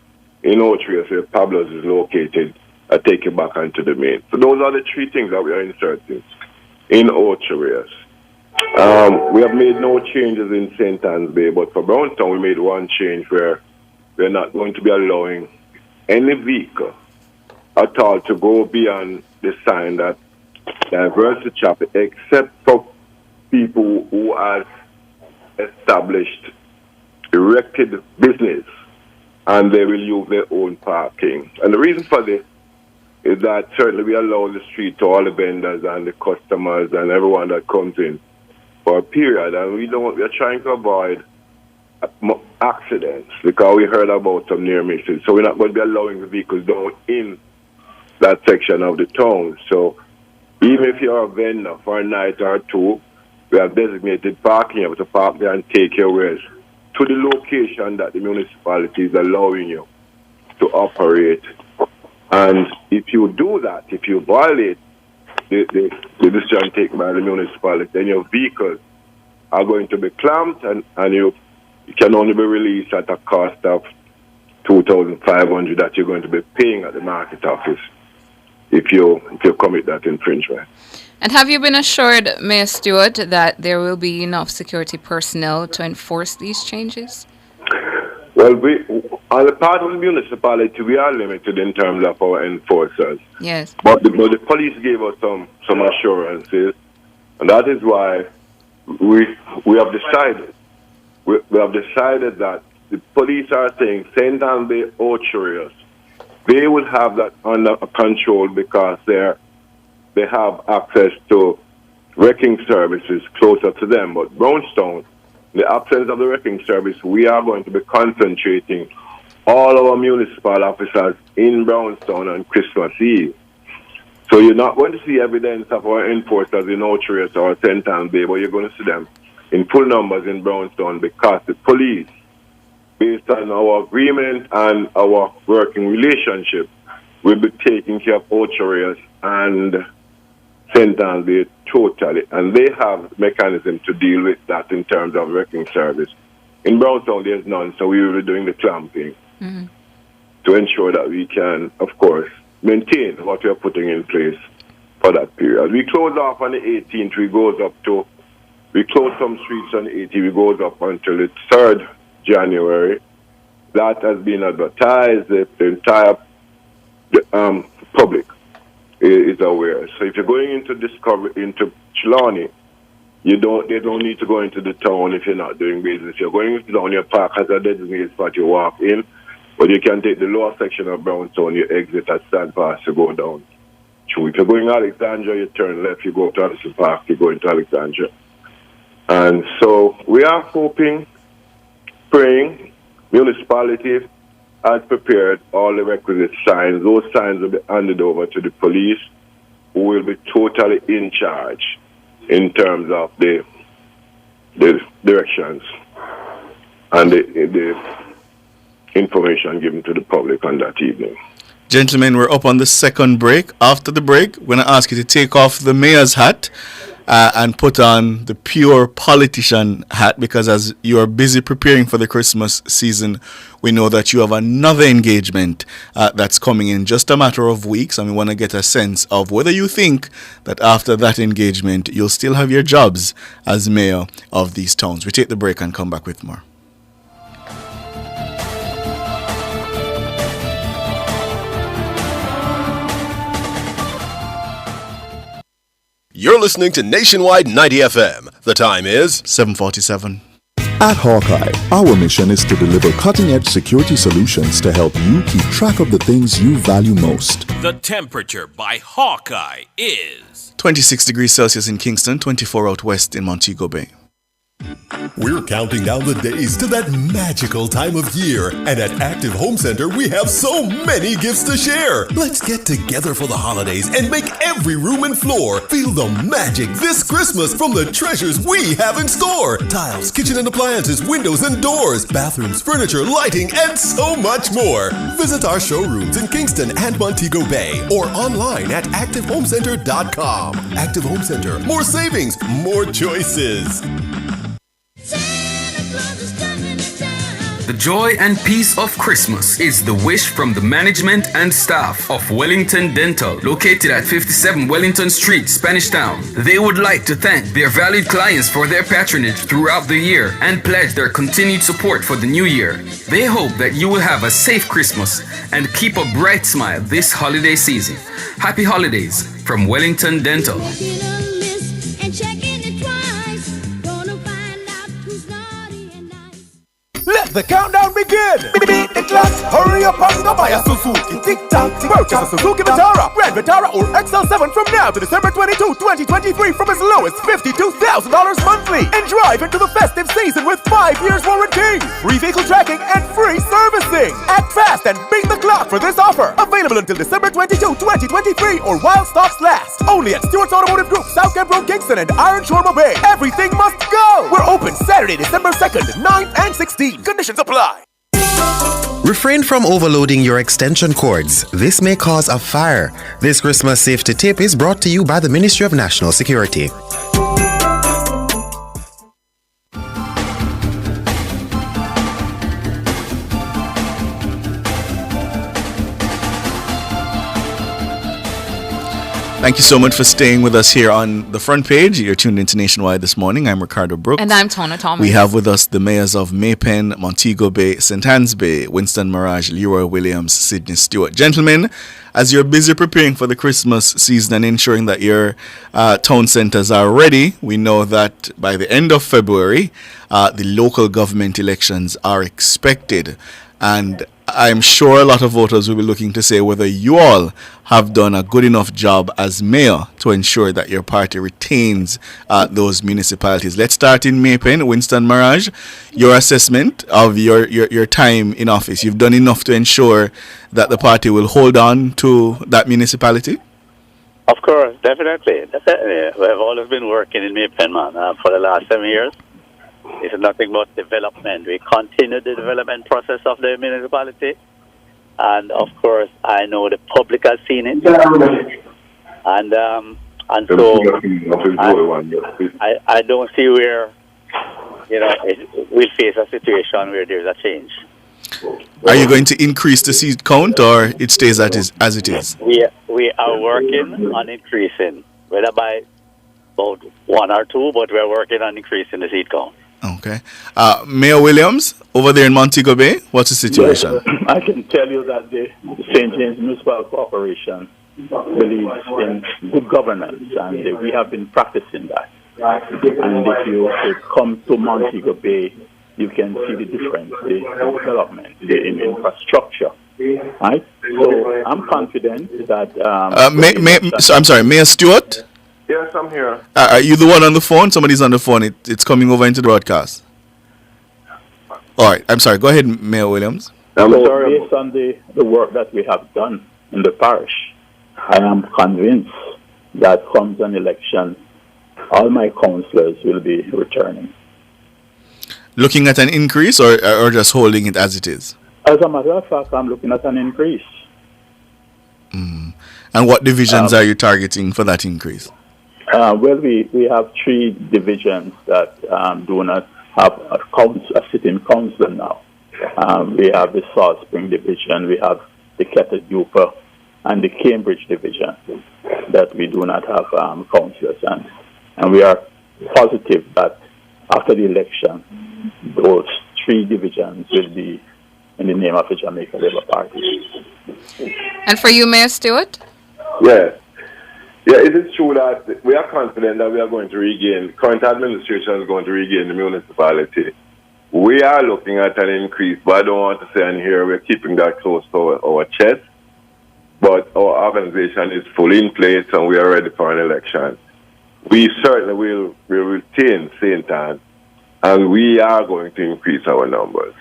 in Orchard where Pablo's is located, take you back onto the main. So those are the 3 things that we are inserting in Orchard. We have made no changes in St. Anne's Bay, but for Brownstown we made one change where we're not going to be allowing any vehicle at all to go beyond the sign that diversity chapter, except for people who have established, erected business, and they will use their own parking. And the reason for this is that certainly we allow the street to all the vendors and the customers and everyone that comes in for a period, and we are trying to avoid accidents, because we heard about some near misses. So we're not going to be allowing the vehicles down in that section of the town. So even if you're a vendor for a night or 2, we have designated parking. You have to park there and take your wares to the location that the municipality is allowing you to operate. And if you do that, if you violate the decision taken by the municipality, then your vehicles are going to be clamped, and you can only be released at a cost of $2,500 that you're going to be paying at the market office if you commit that infringement. And have you been assured, Mayor Stewart, that there will be enough security personnel to enforce these changes? Well, on the part of the municipality, we are limited in terms of our enforcers. Yes. But the police gave us some assurances, and that is why we have decided we have decided that the police are saying St. Ann Bay, Ocherius, they will have that under control because they have access to wrecking services closer to them. But Brownstown, in the absence of the wrecking service, we are going to be concentrating all our municipal officers in Brownstown on Christmas Eve. So you're not going to see evidence of our enforcers in Ocherius or St. Ann Bay, but you're going to see them in full numbers in Brownstown because the police, based on our agreement and our working relationship, will be taking care of Ocherius and St. Ann Bay totally. And they have mechanism to deal with that in terms of wrecking service. In Brownstown, there's none, so we will be doing the clamping to ensure that we can, of course, maintain what we are putting in place for that period. We close off on the 18th, we close some streets on the 18th, we goes up until the 3rd January. That has been advertised. The entire public is aware. So if you're going into Trelawney, they don't need to go into the town if you're not doing business. If you're going into town, your park has a designated spot you walk in, but you can take the lower section of Brownstown, you exit at Stand Pass to go down. So if you're going to Alexandria, you turn left, you go to Addison Park, you go into Alexandria. And so we are hoping, praying, municipality has prepared all the requisite signs. Those signs will be handed over to the police, who will be totally in charge in terms of the directions and the information given to the public on that evening. Gentlemen, we're up on the second break. After the break, we're going to ask you to take off the mayor's hat and put on the pure politician hat, because as you are busy preparing for the Christmas season, we know that you have another engagement that's coming in just a matter of weeks, and we want to get a sense of whether you think that after that engagement you'll still have your jobs as mayor of these towns. We take the break and come back with more. You're listening to Nationwide 90 FM. The time is 7:47. At Hawkeye, our mission is to deliver cutting-edge security solutions to help you keep track of the things you value most. The temperature by Hawkeye is 26 degrees Celsius in Kingston, 24 out west in Montego Bay. We're counting down the days to that magical time of year, and at Active Home Center we have so many gifts to share. Let's get together for the holidays and make every room and floor feel the magic this Christmas from the treasures we have in store. Tiles, kitchen and appliances, windows and doors, bathrooms, furniture, lighting, and so much more. Visit our showrooms in Kingston and Montego Bay or online at ActiveHomeCenter.com. Active Home Center, more savings, more choices. The joy and peace of Christmas is the wish from the management and staff of Wellington Dental, located at 57 Wellington Street, Spanish Town. They would like to thank their valued clients for their patronage throughout the year and pledge their continued support for the new year. They hope that you will have a safe Christmas and keep a bright smile this holiday season. Happy holidays from Wellington Dental. Let the countdown begin! Beat the clock, hurry up and go buy a Suzuki Tic-Tac. Purchase a Suzuki Vitara, Grand Vitara or XL7 from now to December 22, 2023 from as low as $52,000 monthly. And drive into the festive season with 5 years warranty, free vehicle tracking and free servicing. Act fast and beat the clock for this offer. Available until December 22, 2023 or while stocks last. Only at Stewart's Automotive Group, South Camp Road, Kingston and Iron Shore Bay. Everything must go! We're open Saturday, December 2nd, 9th and 16th. Conditions apply. Refrain from overloading your extension cords. This may cause a fire. This Christmas safety tip is brought to you by the Ministry of National Security. Thank you so much for staying with us here on the front page. You're tuned into Nationwide this morning. I'm Ricardo Brooks. And I'm Tona Thomas. We have with us the mayors of May Pen, Montego Bay, St. Anne's Bay, Winston Mirage, Leroy Williams, Sydney Stewart. Gentlemen, as you're busy preparing for the Christmas season and ensuring that your town centres are ready, we know that by the end of February, the local government elections are expected. And I'm sure a lot of voters will be looking to say whether you all have done a good enough job as mayor to ensure that your party retains those municipalities. Let's start in May Pen. Winston Mirage, your assessment of your time in office. You've done enough to ensure that the party will hold on to that municipality? Of course, definitely. We have always been working in May Pen, man, for the last 7 years. It's nothing but development. We continue the development process of the municipality. And, of course, I know the public has seen it. And so I don't see where, we'll face a situation where there's a change. Are you going to increase the seat count or it stays as it is? We are working on increasing, whether by about 1 or 2, but we're working on increasing the seat count. Okay. Mayor Williams, over there in Montego Bay, what's the situation? Yes, I can tell you that the St. James Municipal Corporation believes in good governance, and we have been practicing that. And if you come to Montego Bay, you can see the difference, the development, the infrastructure. Right? So I'm confident that... I'm sorry, Mayor Stewart? Yes, I'm here. Are you the one on the phone? Somebody's on the phone. It's coming over into the broadcast. All right. I'm sorry. Go ahead, Mayor Williams. Based on the work that we have done in the parish, I am convinced that comes an election, all my councillors will be returning. Looking at an increase or just holding it as it is? As a matter of fact, I'm looking at an increase. And what divisions are you targeting for that increase? Well, we have 3 divisions that do not have a sitting council now. We have the Salt Spring division, we have the Ketadupa, and the Cambridge division that we do not have councillors. And we are positive that after the election, those 3 divisions will be in the name of the Jamaica Labour Party. And for you, Mayor Stewart? Yes. Yeah, it is true that we are confident that we are going to regain, current administration is going to regain the municipality. We are looking at an increase, but I don't want to say in here we're keeping that close to our chest. But our organization is fully in place and we are ready for an election. We certainly will retain St. Anne and we are going to increase our numbers.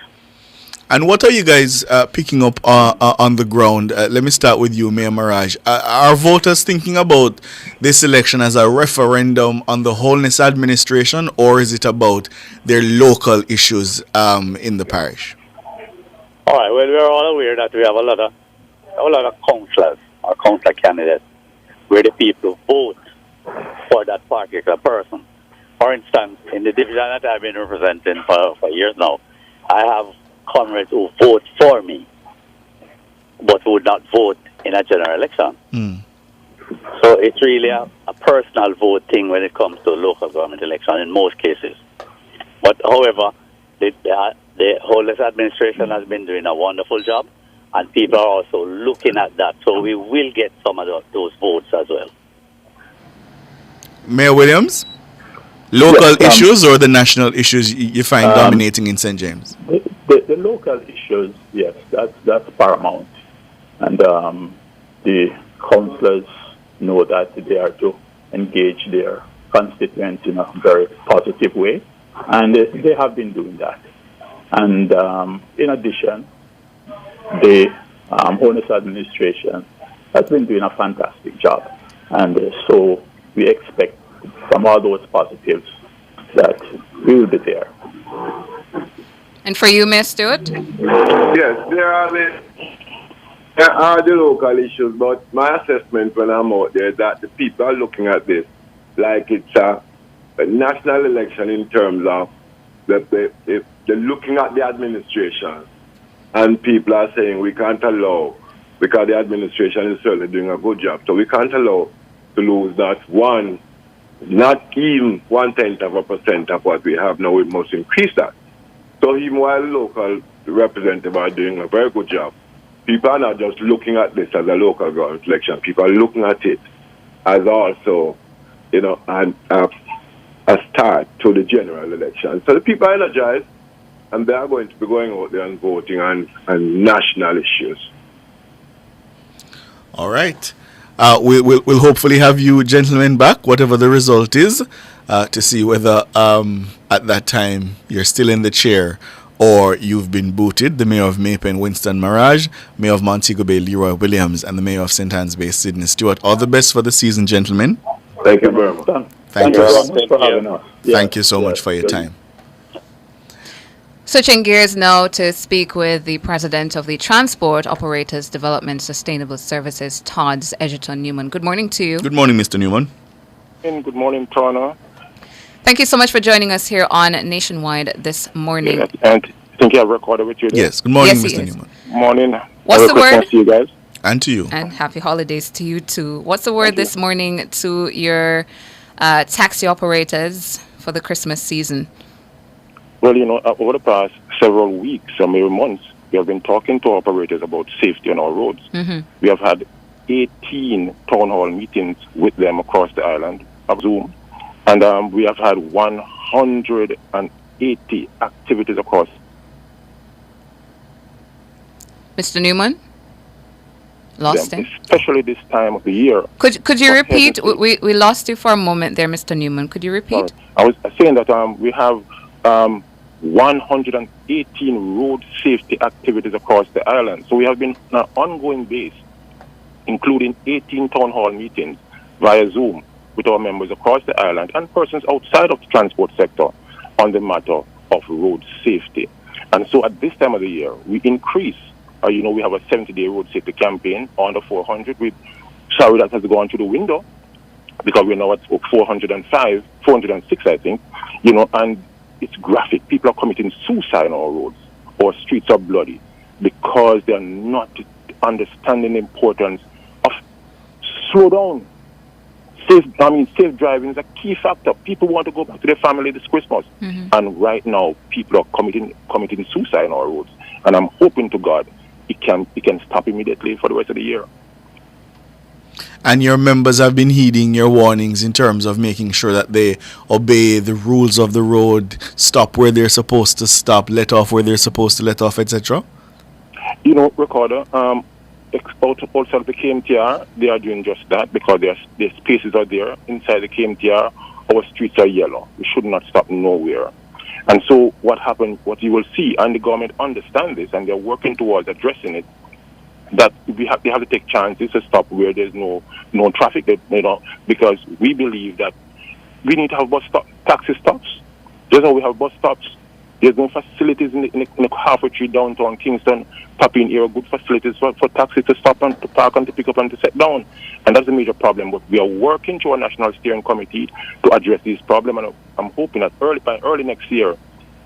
And what are you guys picking up on the ground? Let me start with you, Mayor Mirage. Are voters thinking about this election as a referendum on the Holness administration, or is it about their local issues in the parish? All right. Well, we're all aware that we have a lot of councillors or councillor candidates where the people vote for that particular person. For instance, in the division that I've been representing for years now, I have comrades who vote for me, but who would not vote in a general election. So it's really a personal vote thing when it comes to local government election in most cases. But however, the Holness administration has been doing a wonderful job, and people are also looking at that. So we will get some of those votes as well. Mayor Williams? Local issues or the national issues you find dominating in St. James? The local issues, yes, that's paramount. And the councillors know that they are to engage their constituents in a very positive way. And they have been doing that. And in addition, the Holness administration has been doing a fantastic job. And so we expect from all those positives that we will be there. And for you, Mayor Stewart? Yes, there are the local issues, but my assessment when I'm out there is that the people are looking at this like it's a national election in terms of they're looking at the administration and people are saying we can't allow, because the administration is certainly doing a good job, so we can't allow to lose not even 0.1% of what we have now. We must increase that. So even while local representatives are doing a very good job, people are not just looking at this as a local government election. People are looking at it as also, a start to the general election. So the people are energized, and they are going to be going out there and voting on national issues. All right. We'll hopefully have you gentlemen back, whatever the result is, to see whether at that time you're still in the chair or you've been booted. The Mayor of Mapen, Winston Maraj, Mayor of Montego Bay, Leroy Williams, and the Mayor of St. Anne's Bay, Sydney Stewart. All the best for the season, gentlemen. Thank you very much. Thank you. Thank you so much for your time. Switching gears now to speak with the president of the Transport Operators Development Sustainable Services, Todd Edgerton Newman. Good morning to you. Good morning, Mr. Newman. Good morning, Turner. Thank you so much for joining us here on Nationwide this morning. Yes, and I think you have recorded with you there. Yes, good morning, Mr. Newman. Morning. What's the word? To you guys. And to you. And happy holidays to you too. What's the word this morning to your taxi operators for the Christmas season? Well, over the past several weeks or maybe months, we have been talking to operators about safety on our roads. Mm-hmm. We have had 18 town hall meetings with them across the island of Zoom. And we have had 180 activities across. Mr. Newman? Lost him. Especially this time of the year. Could you repeat? We lost you for a moment there, Mr. Newman. Could you repeat? Sorry. I was saying that we have 118 road safety activities across the island. So we have been on an ongoing base, including 18 town hall meetings via Zoom with our members across the island and persons outside of the transport sector on the matter of road safety. And so at this time of the year, we increase, we have a 70-day road safety campaign under 400. Sorry, that has gone through the window because we're now at 406, I think, and it's graphic. People are committing suicide on our roads. Our streets are bloody because they are not understanding the importance of slow down. Safe driving is a key factor. People want to go back to their family this Christmas. Mm-hmm. And right now, people are committing suicide on our roads. And I'm hoping to God it can stop immediately for the rest of the year. And your members have been heeding your warnings in terms of making sure that they obey the rules of the road, stop where they're supposed to stop, let off where they're supposed to let off, etc.? Recorder, outside of the KMTR, they are doing just that because their spaces are there. Inside the KMTR, our streets are yellow. We should not stop nowhere. And so what you will see, and the government understands this, and they're working towards addressing it, that they have to take chances to stop where there's no traffic, because we believe that we need to have taxi stops. Just how we have bus stops, there's no facilities in the halfway tree downtown Kingston, Papine area, good facilities for taxis to stop and to park and to pick up and to set down. And that's a major problem. But we are working to a national steering committee to address this problem, and I'm hoping that by early next year,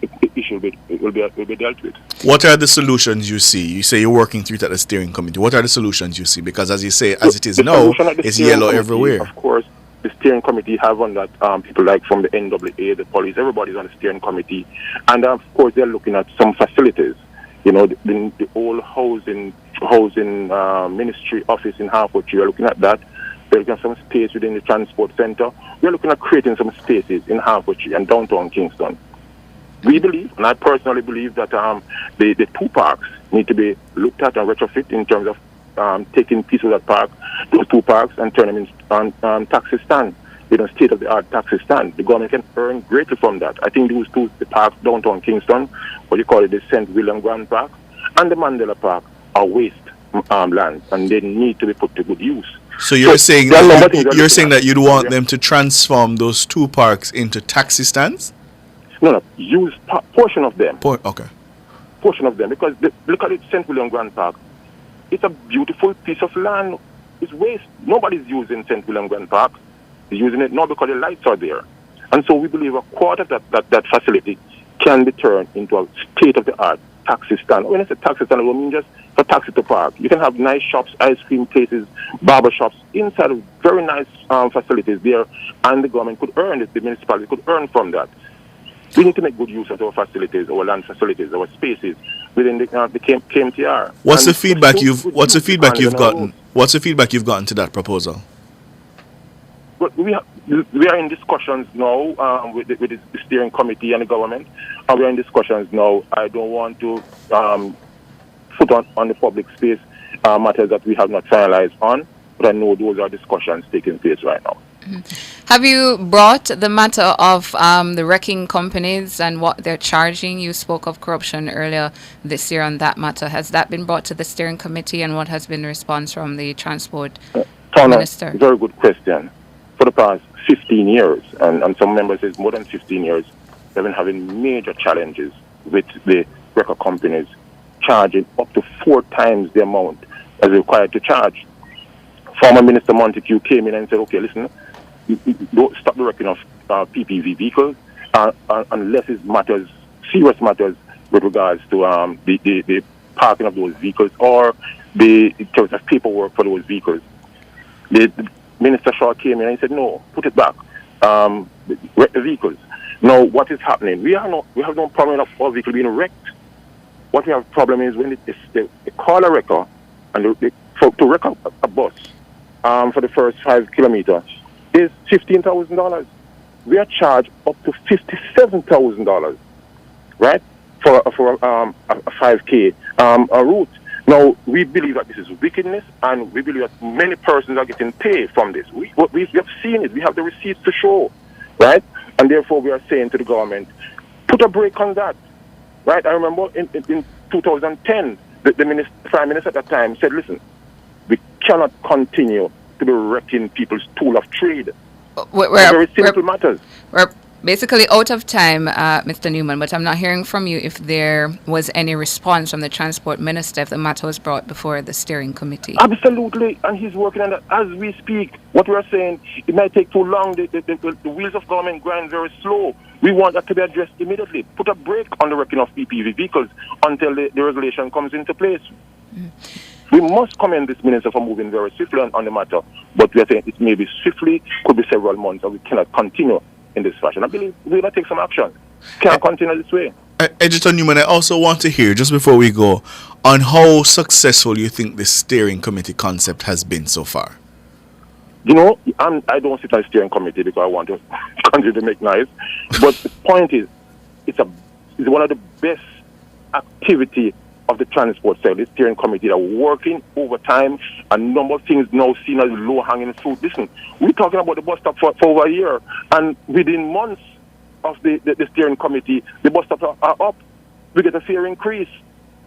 the issue will be dealt with. What are the solutions you see? You say you're working through it at the steering committee. What are the solutions you see? Because as you say, as it is now, it's yellow everywhere. Of course, the steering committee have on that people like from the NWA, the police, everybody's on the steering committee. And of course, they're looking at some facilities. The old housing ministry office in Hartford, we're looking at that. We're looking at some space within the transport center. We're looking at creating some spaces in Hartford and downtown Kingston. We believe, and I personally believe, that the two parks need to be looked at and retrofit in terms of taking pieces of that park, those two parks, and turn them in taxi stand, state-of-the-art taxi stand. The government can earn greatly from that. I think the parks downtown Kingston, what you call it, the St. William Grand Park, and the Mandela Park are waste lands, and they need to be put to good use. So you're saying that you'd want them to transform those two parks into taxi stands? No, use portion of them. Okay. Portion of them, because look at it, St. William Grand Park. It's a beautiful piece of land. It's waste. Nobody's using St. William Grand Park. They're using it now because the lights are there. And so we believe a quarter of that facility can be turned into a state-of-the-art taxi stand. When I say taxi stand, I mean just for taxi to park. You can have nice shops, ice cream places, barber shops inside of very nice facilities there, and the government could earn it, the municipality could earn from that. We need to make good use of our facilities, our land facilities, our spaces within the KMTR. What's the feedback you've gotten? What's the feedback you've gotten to that proposal? Well, we are in discussions now with the steering committee and the government, and we are in discussions now. I don't want to put on the public space matters that we have not finalized on, but I know those are discussions taking place right now. Have you brought the matter of the wrecking companies and what they're charging? You spoke of corruption earlier this year on that matter. Has that been brought to the steering committee, and what has been the response from the transport minister? Very good question. For the past 15 years, and some members say more than 15 years, they've been having major challenges with the wrecker companies charging up to 4 times the amount as required to charge. Former Minister Montague came in and said, okay, listen, don't stop the wrecking of PPV vehicles unless it matters, serious matters with regards to the parking of those vehicles or the terms of paperwork for those vehicles. The Minister Shaw came in and said, no, put it back, wreck the vehicles. Now, what is happening? We have no problem of our vehicle being wrecked. What we have a problem is when they call a wrecker and to wreck a bus for the first 5 kilometers is $15,000. We are charged up to $57,000, right, for a 5K route. Now, we believe that this is wickedness, and we believe that many persons are getting paid from this. We have seen it. We have the receipts to show, right? And therefore, we are saying to the government, put a break on that, right? I remember in 2010, the Prime Minister at that time said, listen, we cannot continue to be wrecking people's tool of trade. Very simple matters. We're basically out of time, Mr. Newman, but I'm not hearing from you if there was any response from the transport minister if the matter was brought before the steering committee. Absolutely, and he's working on that as we speak. What we are saying, it might take too long. The wheels of government grind very slow. We want that to be addressed immediately. Put a brake on the wrecking of PPV vehicles until the regulation comes into place. We must commend this minister for moving very swiftly on the matter, but we are saying it may be swiftly, could be several months, and we cannot continue in this fashion. I believe we're going to take some action. Can't continue this way. Editor Newman, I also want to hear, just before we go, on how successful you think this steering committee concept has been so far. You know, I don't sit on the steering committee because I want to continue to make noise, but the point is, it's one of the best activity of the transport sector, the steering committee, that are working overtime. A number of things now seen as low-hanging fruit. Listen, we're talking about the bus stop for over a year, and within months of the steering committee, the bus stops are up. We get a fare increase,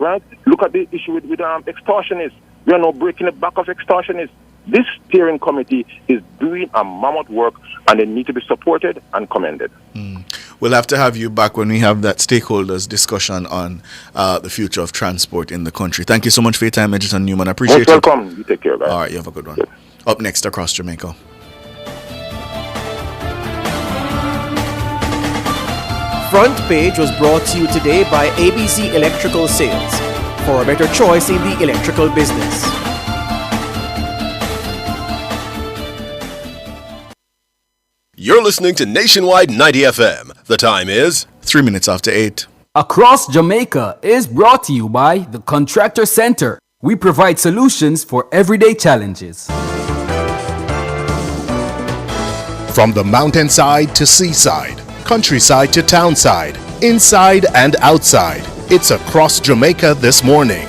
right? Look at the issue with extortionists. We are now breaking the back of extortionists. This steering committee is doing a mammoth work, and they need to be supported and commended. We'll have to have you back when we have that stakeholders discussion on the future of transport in the country. Thank you so much for your time, Edgerton Newman. I appreciate it. Most welcome. You take care, guys. All right, you have a good one. Yes. Up next, Across Jamaica. Front Page was brought to you today by ABC Electrical Sales. For a better choice in the electrical business. You're listening to Nationwide 90 FM. The time is 3 minutes after 8. Across Jamaica is brought to you by the Contractor Center. We provide solutions for everyday challenges. From the mountainside to seaside, countryside to townside, inside and outside, it's Across Jamaica this morning.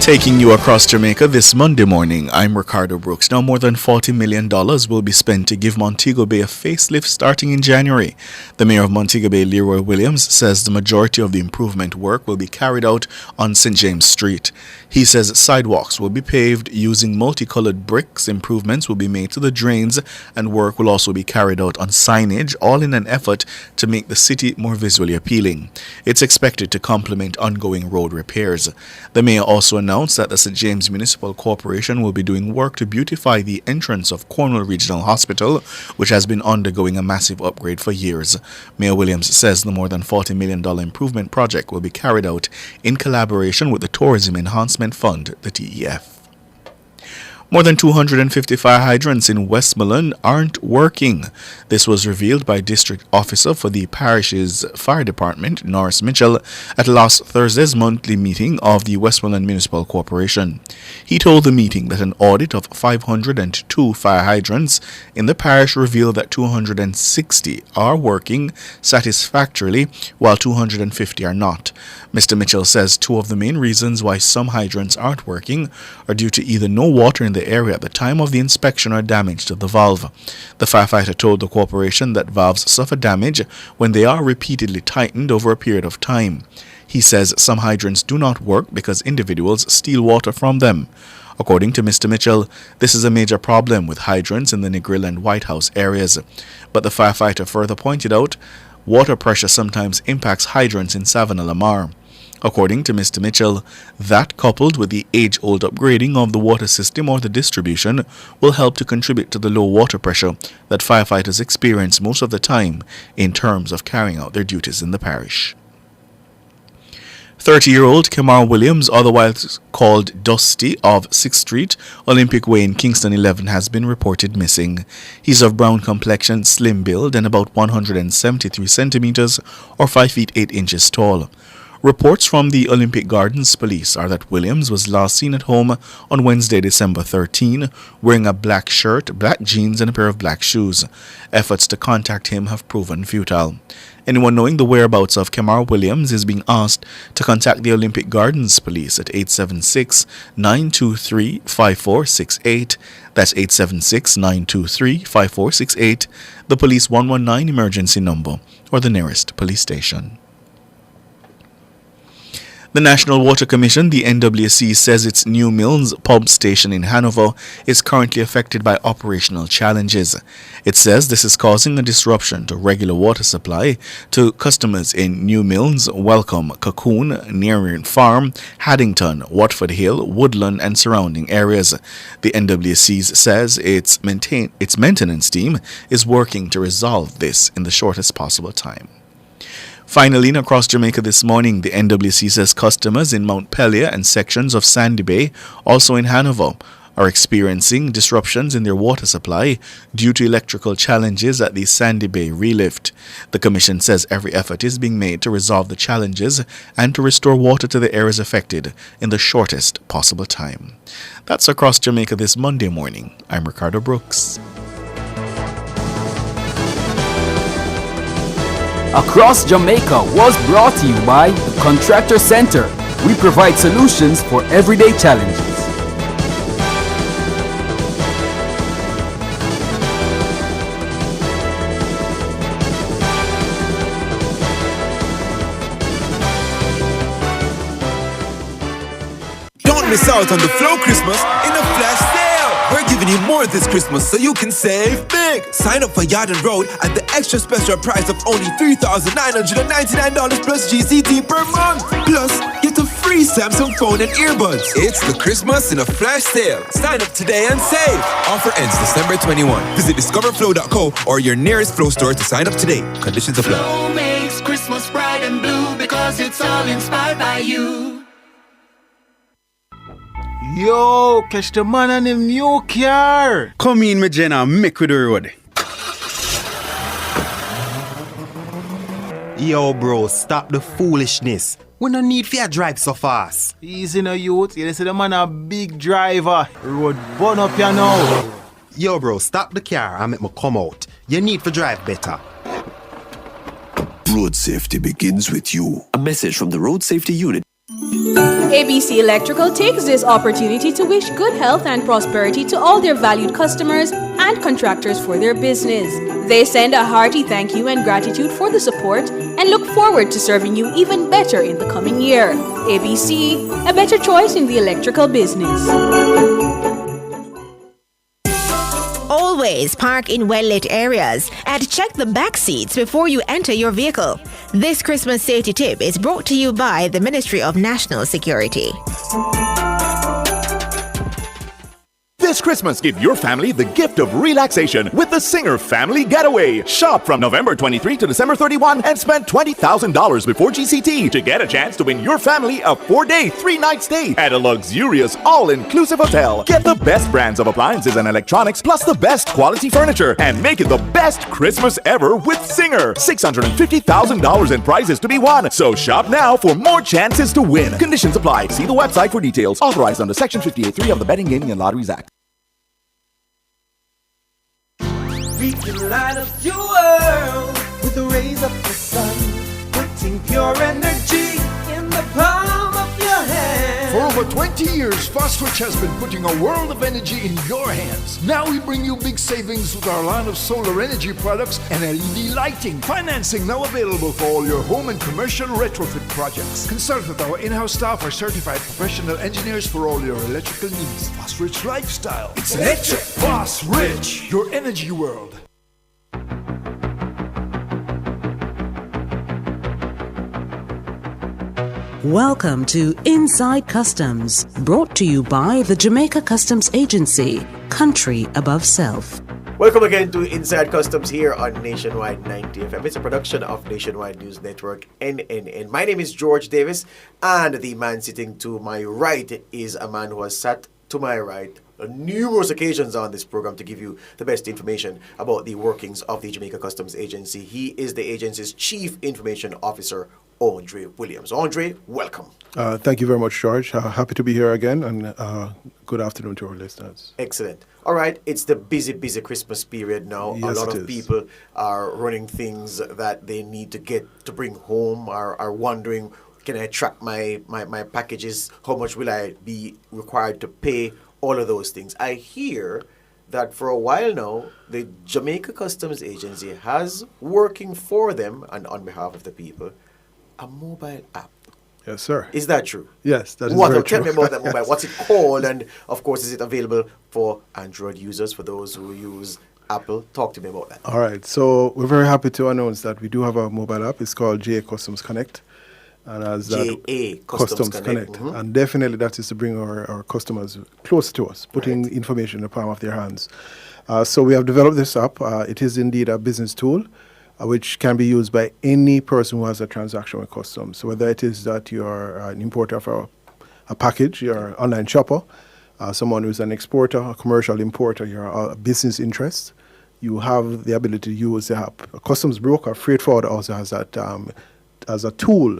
Taking you across Jamaica this Monday morning, I'm Ricardo Brooks. Now, more than $40 million will be spent to give Montego Bay a facelift starting in January. The mayor of Montego Bay, Leroy Williams, says the majority of the improvement work will be carried out on St. James Street. He says sidewalks will be paved using multicolored bricks, improvements will be made to the drains, and work will also be carried out on signage, all in an effort to make the city more visually appealing. It's expected to complement ongoing road repairs. The mayor also announced that the St. James Municipal Corporation will be doing work to beautify the entrance of Cornwall Regional Hospital, which has been undergoing a massive upgrade for years. Mayor Williams says the more than $40 million improvement project will be carried out in collaboration with the Tourism Enhancement Fund, the TEF. More than 250 fire hydrants in Westmoreland aren't working. This was revealed by District Officer for the parish's fire department, Norris Mitchell, at last Thursday's monthly meeting of the Westmoreland Municipal Corporation. He told the meeting that an audit of 502 fire hydrants in the parish revealed that 260 are working satisfactorily, while 250 are not. Mr. Mitchell says two of the main reasons why some hydrants aren't working are due to either no water in the area at the time of the inspection or damage to the valve. The firefighter told the corporation that valves suffer damage when they are repeatedly tightened over a period of time. He says some hydrants do not work because individuals steal water from them. According to Mr. Mitchell, this is a major problem with hydrants in the Negril and White House areas. But the firefighter further pointed out water pressure sometimes impacts hydrants in Savannah-Lamar. According to Mr. Mitchell, that coupled with the age-old upgrading of the water system or the distribution will help to contribute to the low water pressure that firefighters experience most of the time in terms of carrying out their duties in the parish. 30-year-old Kemar Williams, otherwise called Dusty, of 6th Street, Olympic Way in Kingston 11, has been reported missing. He's of brown complexion, slim build, and about 173 centimeters or 5 feet 8 inches tall. Reports from the Olympic Gardens police are that Williams was last seen at home on Wednesday, December 13, wearing a black shirt, black jeans, and a pair of black shoes. Efforts to contact him have proven futile. Anyone knowing the whereabouts of Kemar Williams is being asked to contact the Olympic Gardens police at 876-923-5468. That's 876-923-5468, the police 119 emergency number, or the nearest police station. The National Water Commission, the NWC, says its New Mills pump station in Hanover is currently affected by operational challenges. It says this is causing a disruption to regular water supply to customers in New Mills, Welcome, Cocoon, Nearian Farm, Haddington, Watford Hill, Woodland, and surrounding areas. The NWC says its maintenance team is working to resolve this in the shortest possible time. Finally, across Jamaica this morning, the NWC says customers in Mount Pelier and sections of Sandy Bay, also in Hanover, are experiencing disruptions in their water supply due to electrical challenges at the Sandy Bay relift. The Commission says every effort is being made to resolve the challenges and to restore water to the areas affected in the shortest possible time. That's across Jamaica this Monday morning. I'm Ricardo Brooks. Across Jamaica was brought to you by the Contractor Center. We provide solutions for everyday challenges. Don't miss out on the Flow Christmas in a flash sale. We're giving you more this Christmas so you can save big. Sign up for Yard and Road at the extra special price of only $3,999 plus GCT per month. Plus, get a free Samsung phone and earbuds. It's the Christmas in a flash sale. Sign up today and save. Offer ends December 21. Visit discoverflow.co or your nearest Flow store to sign up today. Conditions apply. Flow makes Christmas bright and blue because it's all inspired by you. Yo, catch the man on him new car. Come in, my Jenna, make with the road. Yo, bro, stop the foolishness. We no need for drive so fast. Easy no youth. You see the man a big driver. Road burn up here now. Yo, bro, stop the car and make me come out. You need to drive better. Road safety begins with you. A message from the Road Safety Unit. ABC Electrical takes this opportunity to wish good health and prosperity to all their valued customers and contractors for their business. They send a hearty thank you and gratitude for the support and look forward to serving you even better in the coming year. ABC, a better choice in the electrical business. Always park in well-lit areas and check the back seats before you enter your vehicle. This Christmas safety tip is brought to you by the Ministry of National Security. This Christmas, give your family the gift of relaxation with the Singer Family Getaway. Shop from November 23 to December 31 and spend $20,000 before GCT to get a chance to win your family a 4-day, 3-night stay at a luxurious, all-inclusive hotel. Get the best brands of appliances and electronics, plus the best quality furniture, and make it the best Christmas ever with Singer. $650,000 in prizes to be won. So shop now for more chances to win. Conditions apply. See the website for details. Authorized under Section 58.3 of the Betting, Gaming, and Lotteries Act. We can light up your world with the rays of the sun, putting pure energy in the palm of your hand. For over 20 years, Fosrich has been putting a world of energy in your hands. Now we bring you big savings with our line of solar energy products and LED lighting. Financing now available for all your home and commercial retrofit projects. Consult with our in-house staff or certified professional engineers for all your electrical needs. Fosrich Lifestyle. It's electric. Fosrich, your energy world. Welcome to Inside Customs, brought to you by the Jamaica Customs Agency, country above self. Welcome again to Inside Customs here on Nationwide 90 FM. It's a production of Nationwide News Network, NNN. My name is George Davis, and the man sitting to my right is a man who has sat to my right on numerous occasions on this program to give you the best information about the workings of the Jamaica Customs Agency. He is the agency's Chief Information Officer, Andre Williams. Andre, welcome. Thank you very much, George. Happy to be here again, and good afternoon to our listeners. Excellent. All right, it's the busy Christmas period now. Yes, a lot of people are running things that they need to get to bring home, are wondering, can I track my packages? How much will I be required to pay? All of those things. I hear that for a while now, the Jamaica Customs Agency has working for them and on behalf of the people a mobile app. Yes, sir. Is that true? Yes, that is very true. Tell me about that mobile. What's it called? And, of course, is it available for Android users, for those who use Apple? Talk to me about that. All right. So we're very happy to announce that we do have a mobile app. It's called JA Customs Connect. And as JA Customs Connect. Mm-hmm. And definitely that is to bring our customers closer to us, putting information in the palm of their hands. So we have developed this app. It is indeed a business tool, which can be used by any person who has a transaction with customs. So whether it is that you're an importer of a package, you're an online shopper, someone who's an exporter, a commercial importer, you're a business interest, you have the ability to use the app. A customs broker, freight forwarder also has that as a tool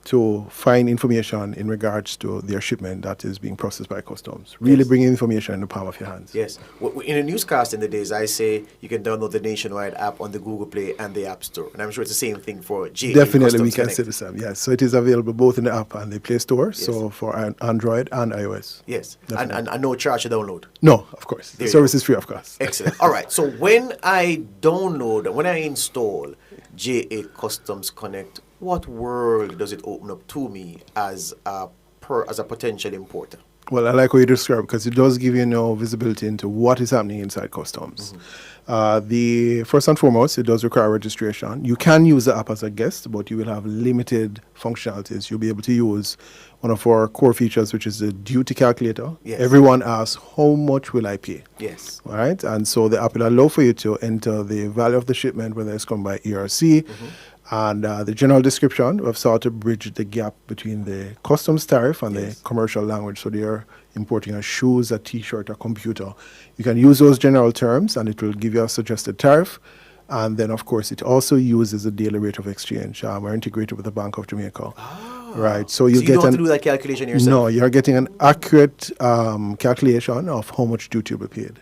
to find information in regards to their shipment that is being processed by customs. Really bringing information in the palm of your hands. Yes. In a newscast in the days, I say you can download the Nationwide app on the Google Play and the App Store. And I'm sure it's the same thing for JA Definitely, Customs we can Connect. say the same. Yes. So it is available both in the app and the Play Store, yes. So for Android and iOS. Yes. And no charge to download? No, of course. The service is free, of course. Excellent. All right. So when I install JA Customs Connect, what world does it open up to me as a potential importer? Well, I like what you described, because it does give you visibility into what is happening inside customs. Mm-hmm. First and foremost, it does require registration. You can use the app as a guest, but you will have limited functionalities. You'll be able to use one of our core features, which is the duty calculator. Yes. Everyone asks, how much will I pay? Yes. All right? And so the app will allow for you to enter the value of the shipment, whether it's come by ERC, and the general description. We've sought to bridge the gap between the customs tariff and the commercial language. So they are importing a shoes, a T-shirt, a computer. You can use those general terms, and it will give you a suggested tariff. And then, of course, it also uses the daily rate of exchange. We're integrated with the Bank of Jamaica. Right. So you don't have to do that calculation yourself? No, you're getting an accurate calculation of how much duty will be paid.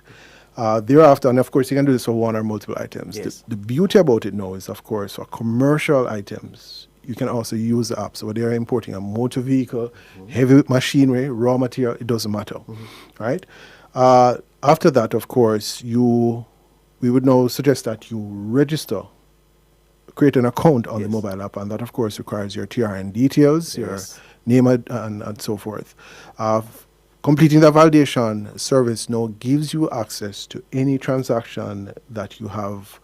Thereafter, and of course, you can do this for one or multiple items. Yes. The beauty about it now is, of course, for commercial items, you can also use the app. So they are importing a motor vehicle, heavy machinery, raw material, it doesn't matter, right? After that, of course, we would now suggest that you register, create an account on the mobile app, and that, of course, requires your TRN details, your name and so forth. Completing the validation service now gives you access to any transaction that you have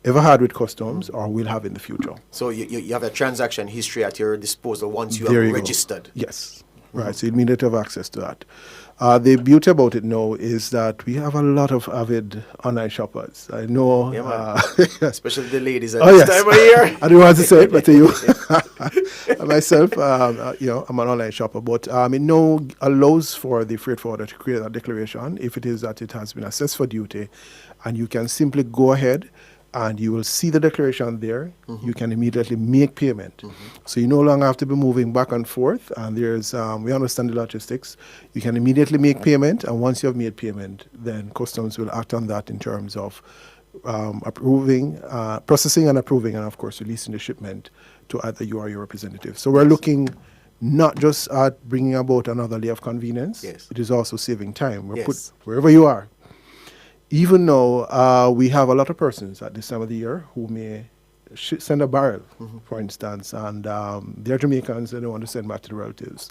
ever had with customs or will have in the future. So you have a transaction history at your disposal once you have registered. Yes. right? So you immediately have access to that. The beauty about it now is that we have a lot of avid online shoppers. I know, especially the ladies at this time of year. I don't want to say it, but to you, myself, I'm an online shopper. But it now allows for the freight forwarder to create a declaration if it is that it has been assessed for duty, and you can simply go ahead and you will see the declaration there. You can immediately make payment. So you no longer have to be moving back and forth. And there's, we understand the logistics. You can immediately make payment. And once you have made payment, then customs will act on that in terms of processing and approving, and of course, releasing the shipment to either you or your representative. So we're looking not just at bringing about another layer of convenience. It is also saving time. We're put wherever you are. Even though we have a lot of persons at this time of the year who may send a barrel, for instance, and they're Jamaicans, they don't want to send back to the relatives.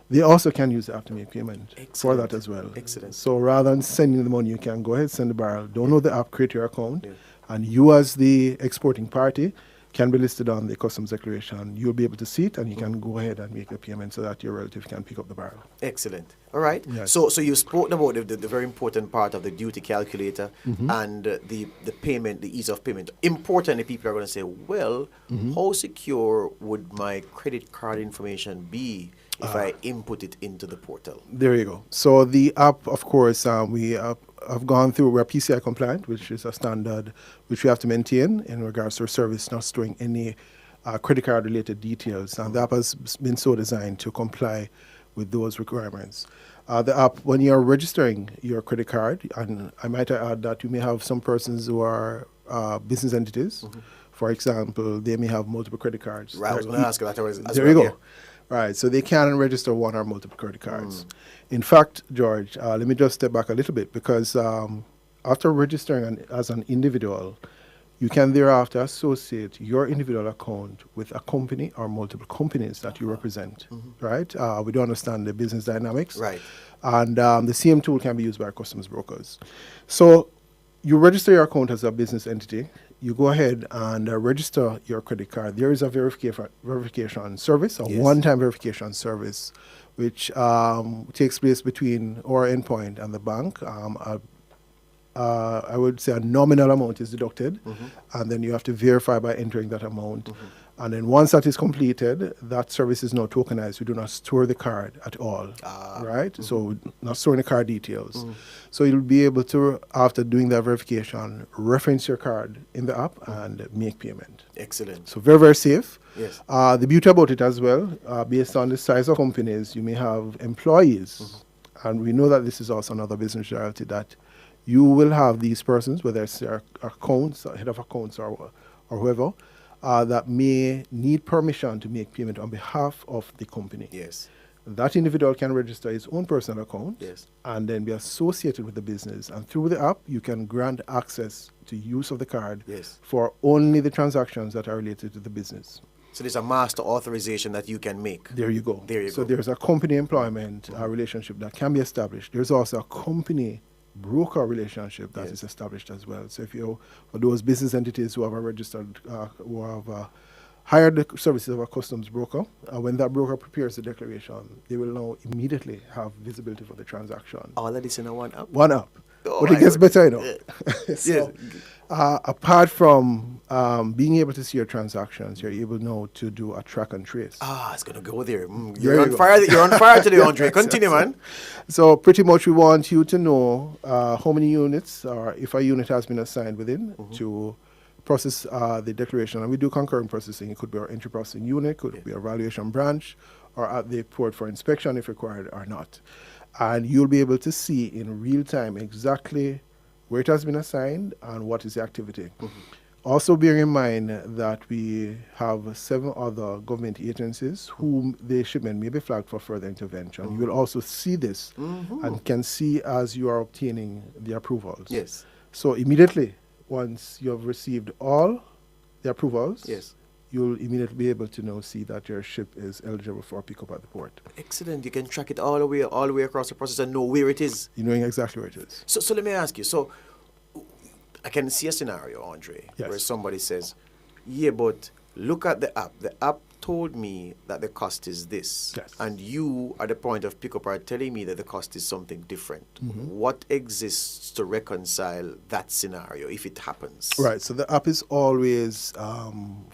They also can use the app to make payment for that as well. Excellent. So rather than sending the money, you can go ahead, send the barrel, download the app, create your account, and you as the exporting party can be listed on the customs declaration. You'll be able to see it, and you can go ahead and make a payment so that your relative can pick up the barrel. Excellent. All right. Yes. So you've spoken about the very important part of the duty calculator and the payment, the ease of payment. Importantly, people are going to say, well, how secure would my credit card information be if I input it into the portal? There you go. So the app, of course, we have gone through, we're PCI compliant, which is a standard which we have to maintain in regards to our service not storing any credit card related details. And the app has been so designed to comply with those requirements. The app, when you're registering your credit card, and I might add that you may have some persons who are business entities. For example, they may have multiple credit cards. Right, I was going to ask you that. There you go. Right, so they can register one or multiple credit cards. In fact, George, let me just step back a little bit, because after registering as an individual, you can thereafter associate your individual account with a company or multiple companies that you represent, right? We do understand the business dynamics. Right. And the same tool can be used by customs brokers. So you register your account as a business entity. You go ahead and register your credit card. There is a verification service, a one-time verification service, which takes place between our endpoint and the bank. I would say a nominal amount is deducted, and then you have to verify by entering that amount. And then once that is completed, that service is now tokenized. We do not store the card at all, right? So not storing the card details. So you'll be able to, after doing that verification, reference your card in the app and make payment. Excellent. So very, very safe. Yes. The beauty about it as well, based on the size of companies, you may have employees. And we know that this is also another business reality, that you will have these persons, whether it's their accounts, head of accounts or whoever, that may need permission to make payment on behalf of the company. Yes. That individual can register his own personal account Yes. and then be associated with the business. And through the app, you can grant access to use of the card for only the transactions that are related to the business. So there's a master authorization that you can make. There you go. There you so go. There's a company employment relationship that can be established. There's also a company broker relationship that is established as well. So if you, for those business entities who have a registered, who have hired the services of a customs broker, when that broker prepares the declaration, they will now immediately have visibility for the transaction. All of this in a one app? One app. Oh, but it gets better, you know. Yes. Apart from being able to see your transactions, you're able now to do a track and trace. It's going to go there. You're on fire. You're on fire today, Andre. Continue, man. So pretty much we want you to know how many units, or if a unit has been assigned within, to process the declaration. And we do concurrent processing. It could be our entry processing unit, could be our valuation branch, or at the port for inspection if required or not. And you'll be able to see in real time exactly where it has been assigned and what is the activity. Also bear in mind that we have 7 other government agencies whom the shipment may be flagged for further intervention. You will also see this and can see as you are obtaining the approvals. Yes. So immediately, once you have received all the approvals, you'll immediately be able to now see that your ship is eligible for pickup at the port. Excellent. You can track it all the way across the process and know where it is. You know exactly where it is. So let me ask you. So I can see a scenario, Andre, where somebody says, yeah, but look at the app. The app told me that the cost is this, Yes. and you, at the point of pickup, are telling me that the cost is something different. What exists to reconcile that scenario if it happens? Right, so the app is always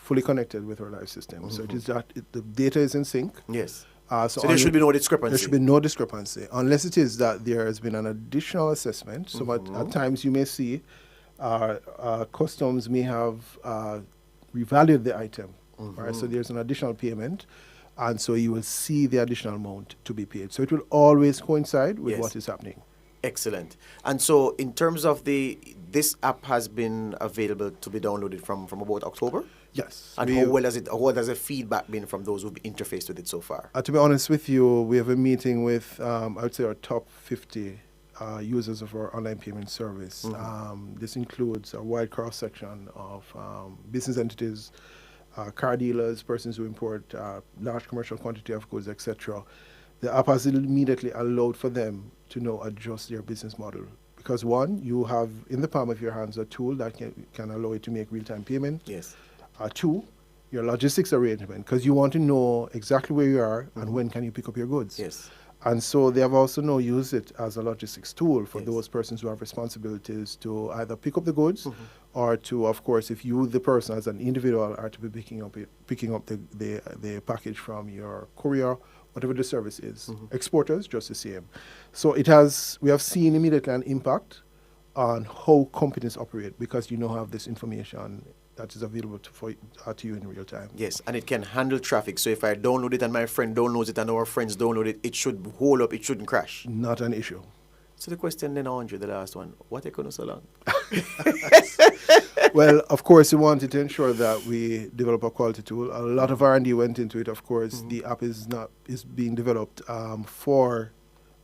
fully connected with our live system. So it is that the data is in sync. Yes. So there should be no discrepancy. There should be no discrepancy, unless it is that there has been an additional assessment. So at times you may see customs may have revalued the item. Right? So there's an additional payment, and so you will see the additional amount to be paid. So it will always coincide with what is happening. Excellent. And so in terms of this app has been available to be downloaded from about October? Yes. And what has the feedback been from those who've interfaced with it so far? To be honest with you, we have a meeting with, I would say, our top 50 users of our online payment service. This includes a wide cross-section of business entities, car dealers, persons who import large commercial quantity of goods, etc. The app has immediately allowed for them to now adjust their business model. Because one, you have in the palm of your hands a tool that can allow you to make real-time payment. Yes. Two, your logistics arrangement, because you want to know exactly where you are and when can you pick up your goods. Yes. And so they have also now used it as a logistics tool for those persons who have responsibilities to either pick up the goods or to, of course, if you, the person as an individual, are to be picking up the package from your courier, whatever the service is. Exporters, just the same. So we have seen immediately an impact on how companies operate because you now have this information that is available to you in real time. Yes, and it can handle traffic. So if I download it and my friend downloads it and our friends download it, it should hold up, it shouldn't crash. Not an issue. So the question then, Andre, the last one, what are you so long? Well, of course, we wanted to ensure that we develop a quality tool. A lot of R&D went into it. Of course, the app is being developed to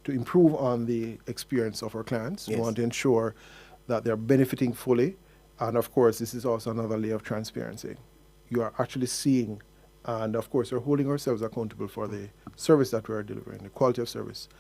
improve on the experience of our clients. Yes. We want to ensure that they're benefiting fully. And of course, this is also another layer of transparency. You are actually seeing, and of course, we're holding ourselves accountable for the service that we're delivering, the quality of service.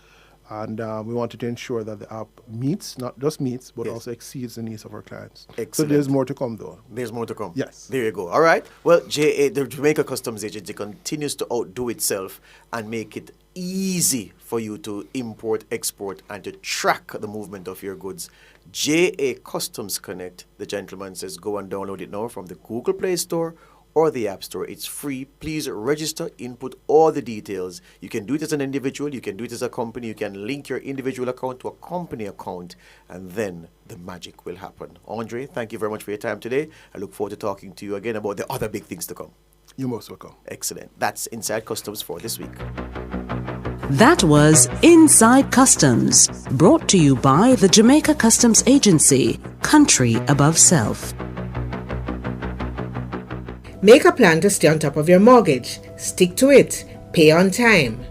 And we wanted to ensure that the app meets, not just meets, but also exceeds the needs of our clients. Excellent. So there's more to come, though. There's more to come. Yes. There you go. All right. Well, the Jamaica Customs Agency continues to outdo itself and make it easy for you to import, export, and to track the movement of your goods. JA Customs Connect, the gentleman says, go and download it now from the Google Play Store or the App Store. It's free. Please register, input all the details. You can do it as an individual, you can do it as a company, you can link your individual account to a company account, and then the magic will happen. Andre, thank you very much for your time today. I look forward to talking to you again about the other big things to come. You're most welcome. Excellent. That's Inside Customs for this week. That was Inside Customs, brought to you by the Jamaica Customs Agency, country above self. Make a plan to stay on top of your mortgage. Stick to it. Pay on time.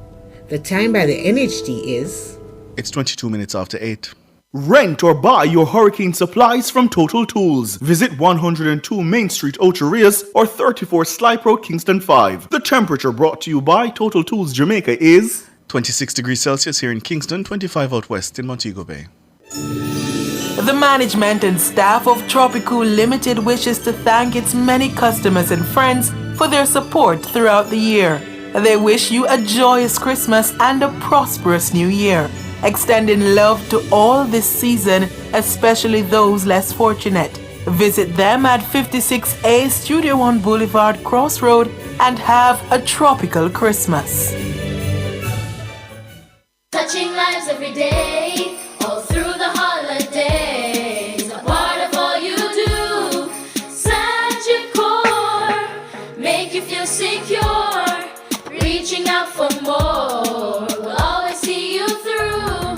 The time by the NHD is... It's 22 minutes after 8. Rent or buy your hurricane supplies from Total Tools. Visit 102 Main Street, Ocho Rios, or 34 Slipe Road, Kingston 5. The temperature brought to you by Total Tools Jamaica is... 26 degrees Celsius here in Kingston, 25 out west in Montego Bay. The management and staff of Tropicool Limited wishes to thank its many customers and friends for their support throughout the year. They wish you a joyous Christmas and a prosperous new year, extending love to all this season, especially those less fortunate. Visit them at 56A Studio One Boulevard Crossroad and have a tropical Christmas. Touching lives every day, all through the holidays, a part of all you do. Sagicor, make you feel secure, reaching out for more, we'll always see you through.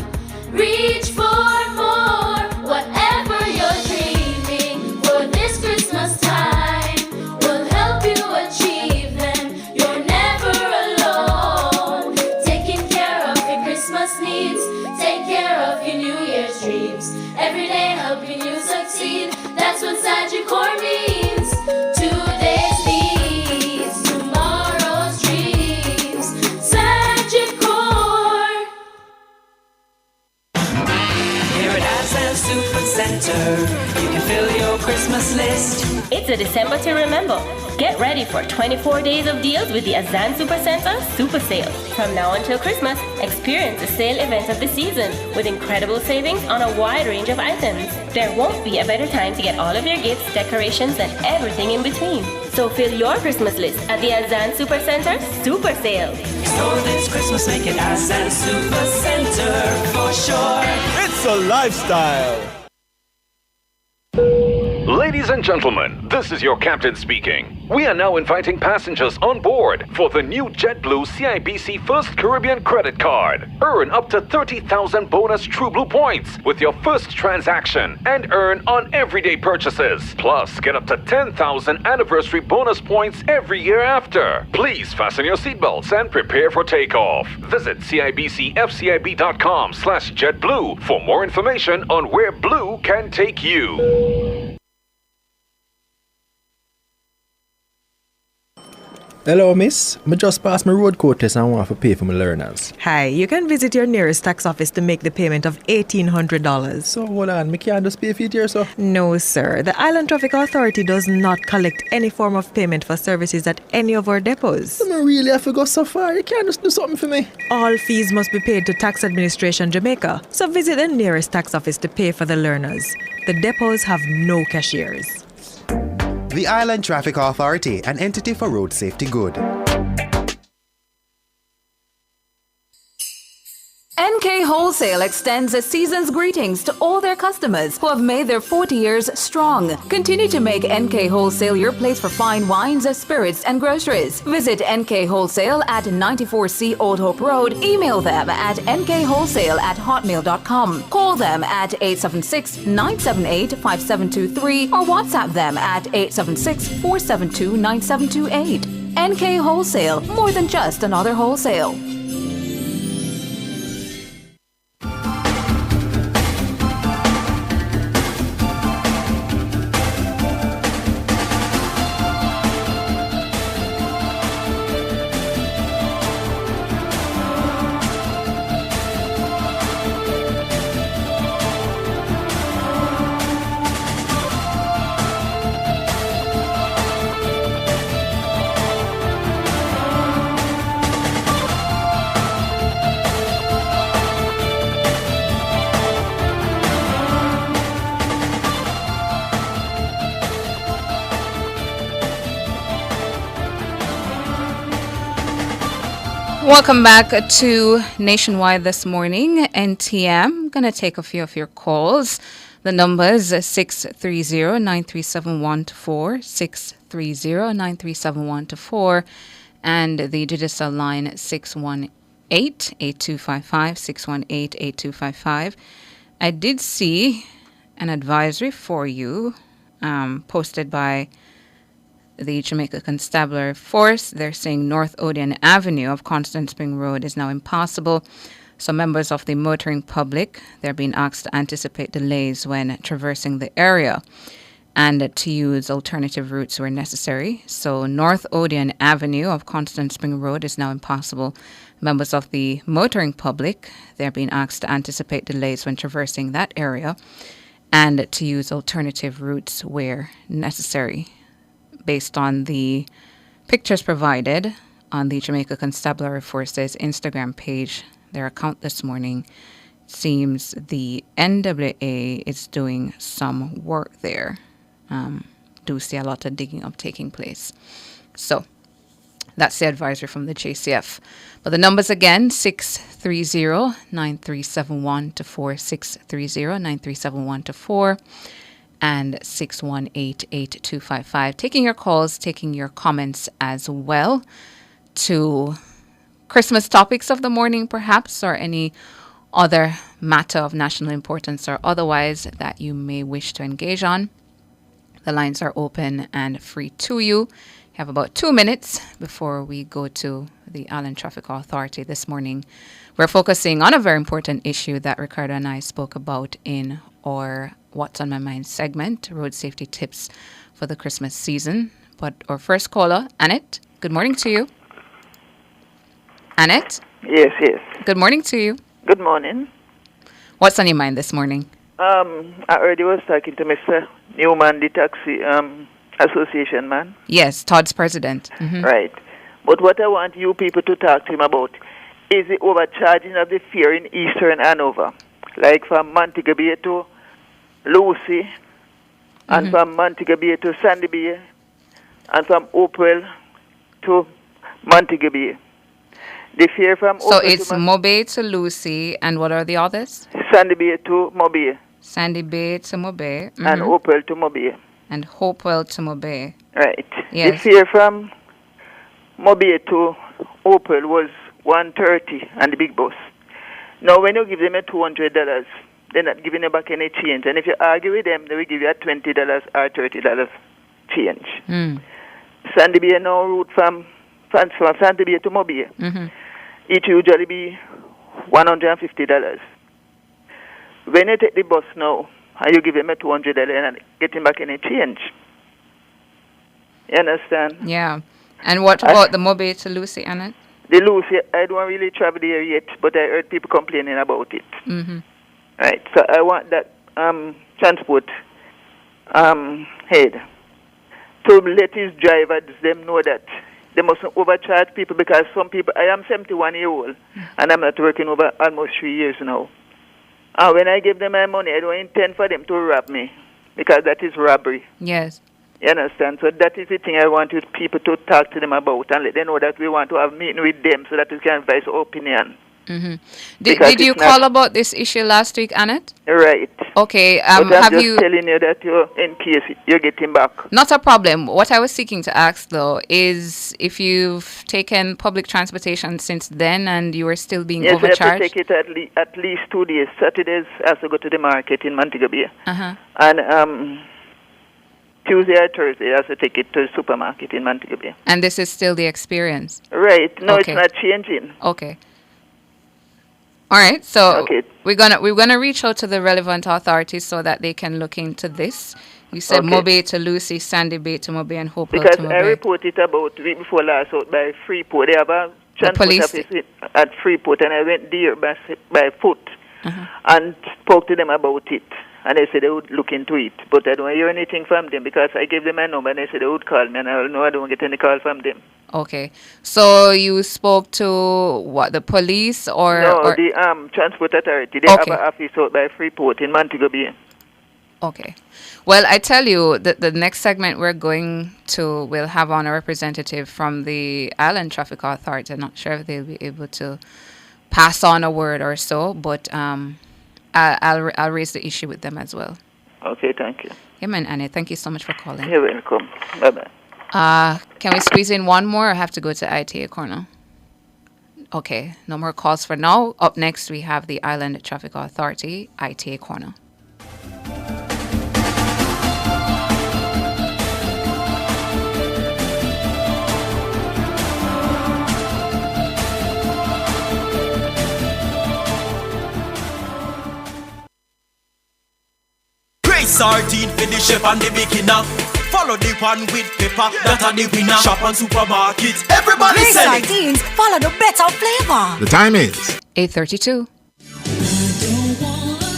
Reach for more, whatever you're dreaming, for this Christmas time, we'll help you achieve them. You're never alone, taking care of your Christmas needs, take care of your New Year's dreams, every day helping you succeed, that's what Sagicor means. Today's needs, tomorrow's dreams, Sagicor. Here at Ascent Super Center, you can fill your Christmas list It's a December to remember. Get ready for 24 days of deals with the Azan Supercenter Super Sale. From now until Christmas, experience the sale event of the season with incredible savings on a wide range of items. There won't be a better time to get all of your gifts, decorations, and everything in between. So fill your Christmas list at the Azan Supercenter Super Sale. So this Christmas, make it Azan Supercenter for sure. It's a lifestyle. Ladies and gentlemen, this is your captain speaking. We are now inviting passengers on board for the new JetBlue CIBC First Caribbean credit card. Earn up to 30,000 bonus TrueBlue points with your first transaction and earn on everyday purchases. Plus, get up to 10,000 anniversary bonus points every year after. Please fasten your seatbelts and prepare for takeoff. Visit CIBCFCIB.com/JetBlue for more information on where Blue can take you. Hello, miss. I just passed my road code test and I want to pay for my learners. Hi, you can visit your nearest tax office to make the payment of $1,800. So, hold on, me can't just pay for it here, so? No, sir. The Island Traffic Authority does not collect any form of payment for services at any of our depots. I really have to go so far. You can't just do something for me. All fees must be paid to Tax Administration Jamaica, so visit the nearest tax office to pay for the learners. The depots have no cashiers. The Island Traffic Authority, an entity for road safety good. NK Wholesale extends a season's greetings to all their customers who have made their 40 years strong. Continue to make NK Wholesale your place for fine wines, spirits, and groceries. Visit NK Wholesale at 94C Old Hope Road. Email them at nkwholesale@hotmail.com. Call them at 876-978-5723 or WhatsApp them at 876-472-9728. NK Wholesale, more than just another wholesale. Welcome back to Nationwide this morning. NTM, going to take a few of your calls. The number is 630-937-124, 630-937-124, and the digital line 618-8255, 618-8255. I did see an advisory for you posted by the Jamaica Constabulary Force. They're saying North Odeon Avenue of Constant Spring Road is now impassable. So members of the motoring public, they're being asked to anticipate delays when traversing the area and to use alternative routes where necessary. So North Odeon Avenue of Constant Spring Road is now impassable. Members of the motoring public, they're being asked to anticipate delays when traversing that area and to use alternative routes where necessary. Based on the pictures provided on the Jamaica Constabulary Force's Instagram page, their account this morning, seems the NWA is doing some work there. Do see a lot of digging up taking place. So that's the advisory from the JCF. But the numbers again, 630-9371-4, 630-9371-4. and 618-8255. Taking your calls, taking your comments as well to Christmas topics of the morning, perhaps, or any other matter of national importance or otherwise that you may wish to engage on. The lines are open and free to you. You have about 2 minutes before we go to the Island Traffic Authority this morning. We're focusing on a very important issue that Ricardo and I spoke about in our What's on My Mind segment, road safety tips for the Christmas season. But our first caller, Annette, good morning to you. Annette? Yes. Good morning to you. Good morning. What's on your mind this morning? I heard you was talking to Mr. Newman, the taxi association man. Yes, Todd's president. Right. But what I want you people to talk to him about is the overcharging of the fare in Eastern Hanover. Like from Montego Bay to Lucy, and from Montego Bay to Sandy Bay, and from Hopewell to Montego Bay. The fare from So it's Mobay to Lucy, and what are the others? Sandy Bay to Mobay. Sandy Bay to Mobay. And Hopewell to Mobay. And Hopewell to Mobay. Right. Yes. The fare from Mobay to Hopewell was $130 on the big bus. Now, when you give them a $200, they're not giving you back any change. And if you argue with them, they will give you a $20 or $30 change. Sandy Bay now route from Sandy Bay to Mobay. It usually be $150. When you take the bus now, and you give them a $200 and getting back any change. You understand? Yeah. And what about the Mobay to Lucy, Annette? The Lucy, I don't really travel there yet, but I heard people complaining about it. Right, so I want that transport head to let his drivers them know that they mustn't overcharge people, because some people, I am 71-year-old and I'm not working over almost 3 years now. And when I give them my money, I don't intend for them to rob me, because that is robbery. Yes. You understand? So that is the thing I want you people to talk to them about, and let them know that we want to have meeting with them so that we can voice our opinion. Did you call about this issue last week, Annette? Right. Okay. But I'm have just you? telling you that in case you're getting back. Not a problem. What I was seeking to ask, though, is if you've taken public transportation since then and you are still being Yes, overcharged. I have to take it at least 2 days. Saturdays, I have to go to the market in Montego Bay. And Tuesday or Thursday, I have to take it to the supermarket in Montego Bay. And this is still the experience. Right. No, Okay. it's not changing. Okay. All right. So we're gonna reach out to the relevant authorities so that they can look into this. You said Okay. Mobay to Lucy, Sandy Bay to Mobay, and Hopewell Because to I Mobay. reported about week before last out by Freeport. They have a transport police- office at Freeport, and I went there by foot and spoke to them about it. And they said they would look into it. But I don't hear anything from them, because I gave them my number and they said they would call me, and I know I don't get any call from them. Okay. So you spoke to what, the police or? No, or the transport authority. They have an office out by Freeport in Montego Bay. Okay. Well, I tell you that the next segment we're going to will have on a representative from the Island Traffic Authority. I'm not sure if they'll be able to pass on a word or so, but I'll raise the issue with them as well. Okay, thank you. Yeah, man, Annie, thank you so much for calling. You're welcome. Bye-bye. Can we squeeze in one more, or have to go to ITA Corner? Okay, no more calls for now. Up next, we have the Island Traffic Authority, ITA Corner. Praise sardine for the chef and the beginner. Follow the one with pepper, that are the winner. Shop on supermarkets, everybody Praise selling. sardines, follow the better flavor. The time is 8:32.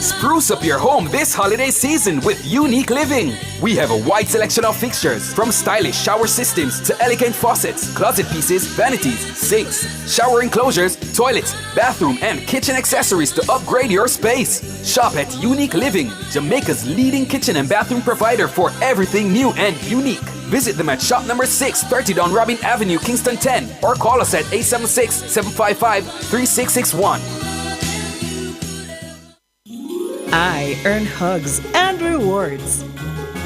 Spruce up your home this holiday season with Unique Living. We have a wide selection of fixtures, from stylish shower systems to elegant faucets, closet pieces, vanities, sinks, shower enclosures, toilets, bathroom, and kitchen accessories to upgrade your space. Shop at Unique Living, Jamaica's leading kitchen and bathroom provider for everything new and unique. Visit them at shop number 6, 30 Don Robin Avenue, Kingston 10, or call us at 876-755-3661. I earn hugs and rewards.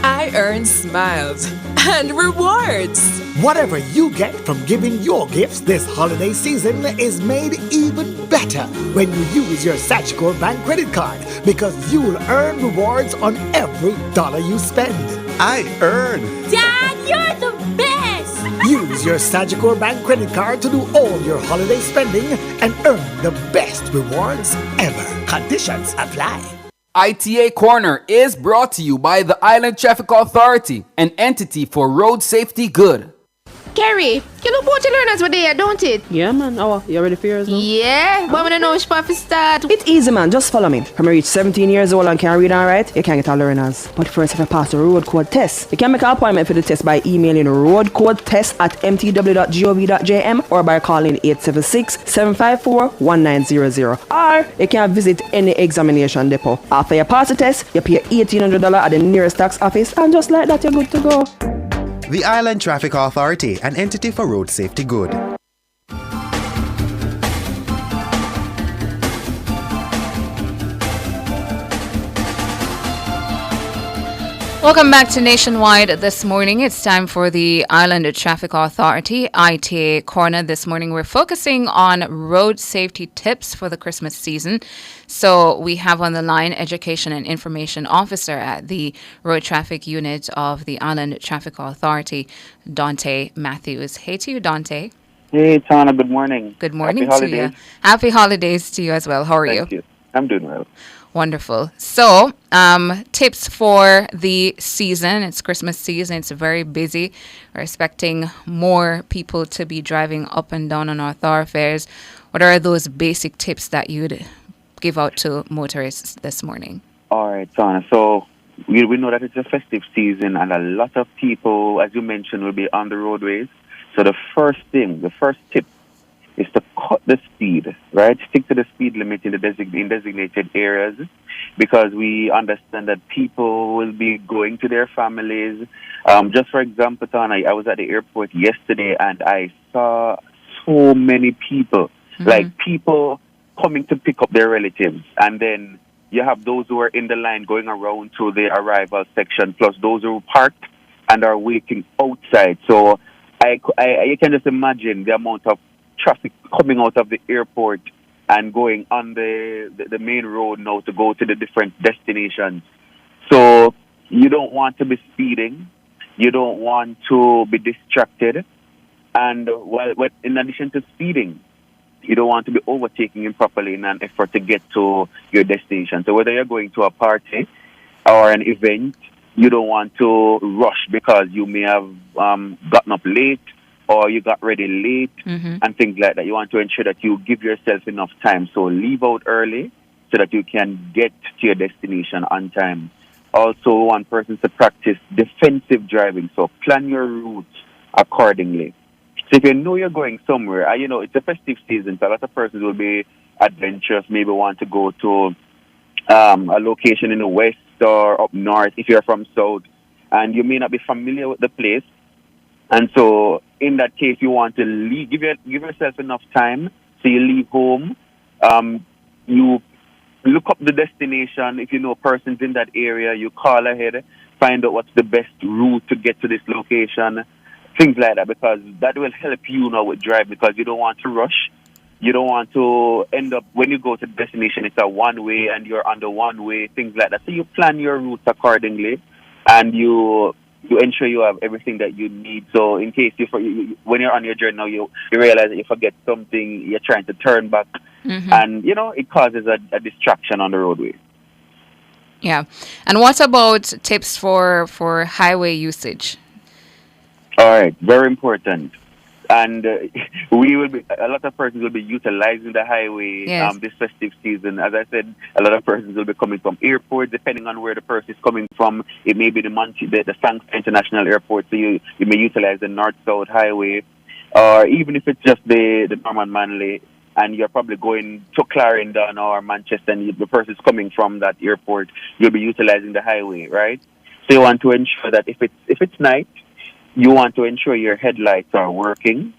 I earn smiles and rewards. Whatever you get from giving your gifts this holiday season is made even better when you use your Sagicor Bank credit card, because you'll earn rewards on every dollar you spend. I earn. Dad, you're the best! Use your Sagicor Bank credit card to do all your holiday spending and earn the best rewards ever. Conditions apply. ITA Corner is brought to you by the Island Traffic Authority, an entity for road safety good. Kerry, you know both the learners were there, don't it? Yeah, man. Oh, you ready for yours now? Yeah, but I want to know which part to start. It's easy, man. Just follow me. When you reach 17 years old and can read and write, you can get all learners. But first, if you pass the road code test, you can make an appointment for the test by emailing roadcodetest@mtw.gov.jm or by calling 876-754-1900. Or you can visit any examination depot. After you pass the test, you pay $1,800 at the nearest tax office, and just like that, you're good to go. The Island Traffic Authority, an entity for road safety good. Welcome back to Nationwide this morning. It's time for the Island Traffic Authority ITA Corner. This morning we're focusing on road safety tips for the Christmas season. So we have on the line Education and Information Officer at the Road Traffic Unit of the Island Traffic Authority, Dante Matthews. Hey to you, Dante. Hey, Tana. Good morning. Good morning Happy to you. holidays. Happy holidays to you as well. How are you? Thank you. I'm doing well. Wonderful. So, tips for the season. It's Christmas season. It's very busy. We're expecting more people to be driving up and down on our thoroughfares. What are those basic tips that you'd give out to motorists this morning? All right, Tana. So we know that it's a festive season and a lot of people, as you mentioned, will be on the roadways. So the first tip is to cut the speed, right? Stick to the speed limit in the designated areas, because we understand that people will be going to their families. Just for example, Tana, I was at the airport yesterday and I saw so many people, like people coming to pick up their relatives. And then you have those who are in the line going around to the arrival section, plus those who parked and are waiting outside. So you can just imagine the amount of traffic coming out of the airport and going on the main road now to go to the different destinations. So you don't want to be speeding. You don't want to be distracted. And in addition to speeding, you don't want to be overtaking improperly in an effort to get to your destination. So whether you're going to a party or an event, you don't want to rush because you may have gotten up late or you got ready late and things like that. You want to ensure that you give yourself enough time. So leave out early so that you can get to your destination on time. Also, one person to practice defensive driving. So plan your routes accordingly. So if you know you're going somewhere, it's a festive season, so a lot of persons will be adventurous, maybe want to go to a location in the west or up north if you're from south, and you may not be familiar with the place. And so in that case, you want to give yourself enough time. So you leave home, you look up the destination. If you know persons in that area, you call ahead, find out what's the best route to get to this location, things like that, because that will help you now with drive, because you don't want to rush. You don't want to end up, when you go to the destination, it's a one-way and you're on the one-way, things like that. So you plan your routes accordingly and you ensure you have everything that you need. So in case when you're on your journey now, you realize that you forget something, you're trying to turn back, and it causes a distraction on the roadway. Yeah. And what about tips for highway usage? All right, very important. And a lot of persons will be utilizing the highway this festive season. As I said, a lot of persons will be coming from airports, depending on where the person is coming from. It may be the Sankta International Airport, so you may utilize the North-South Highway, or even if it's just the Norman Manley, and you're probably going to Clarendon or Manchester, and the person is coming from that airport, you'll be utilizing the highway, right? So you want to ensure that if it's night, you want to ensure your headlights are working.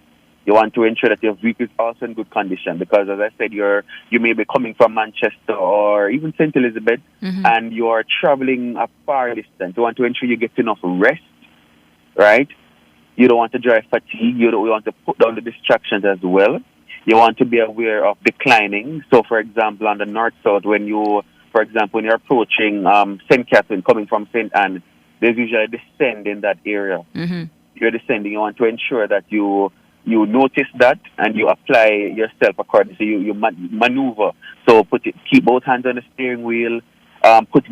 You want to ensure that your vehicle is also in good condition, because, as I said, you may be coming from Manchester or even St. Elizabeth, and you are traveling a far distance. You want to ensure you get enough rest, right? You don't want to drive fatigue. You want to put down the distractions as well. You want to be aware of declining. So, for example, on the north-south, when you're approaching St. Catherine, coming from St. Anne, there's usually a descend in that area. You're descending. You want to ensure that you notice that and you apply yourself accordingly. So you maneuver. So keep both hands on the steering wheel.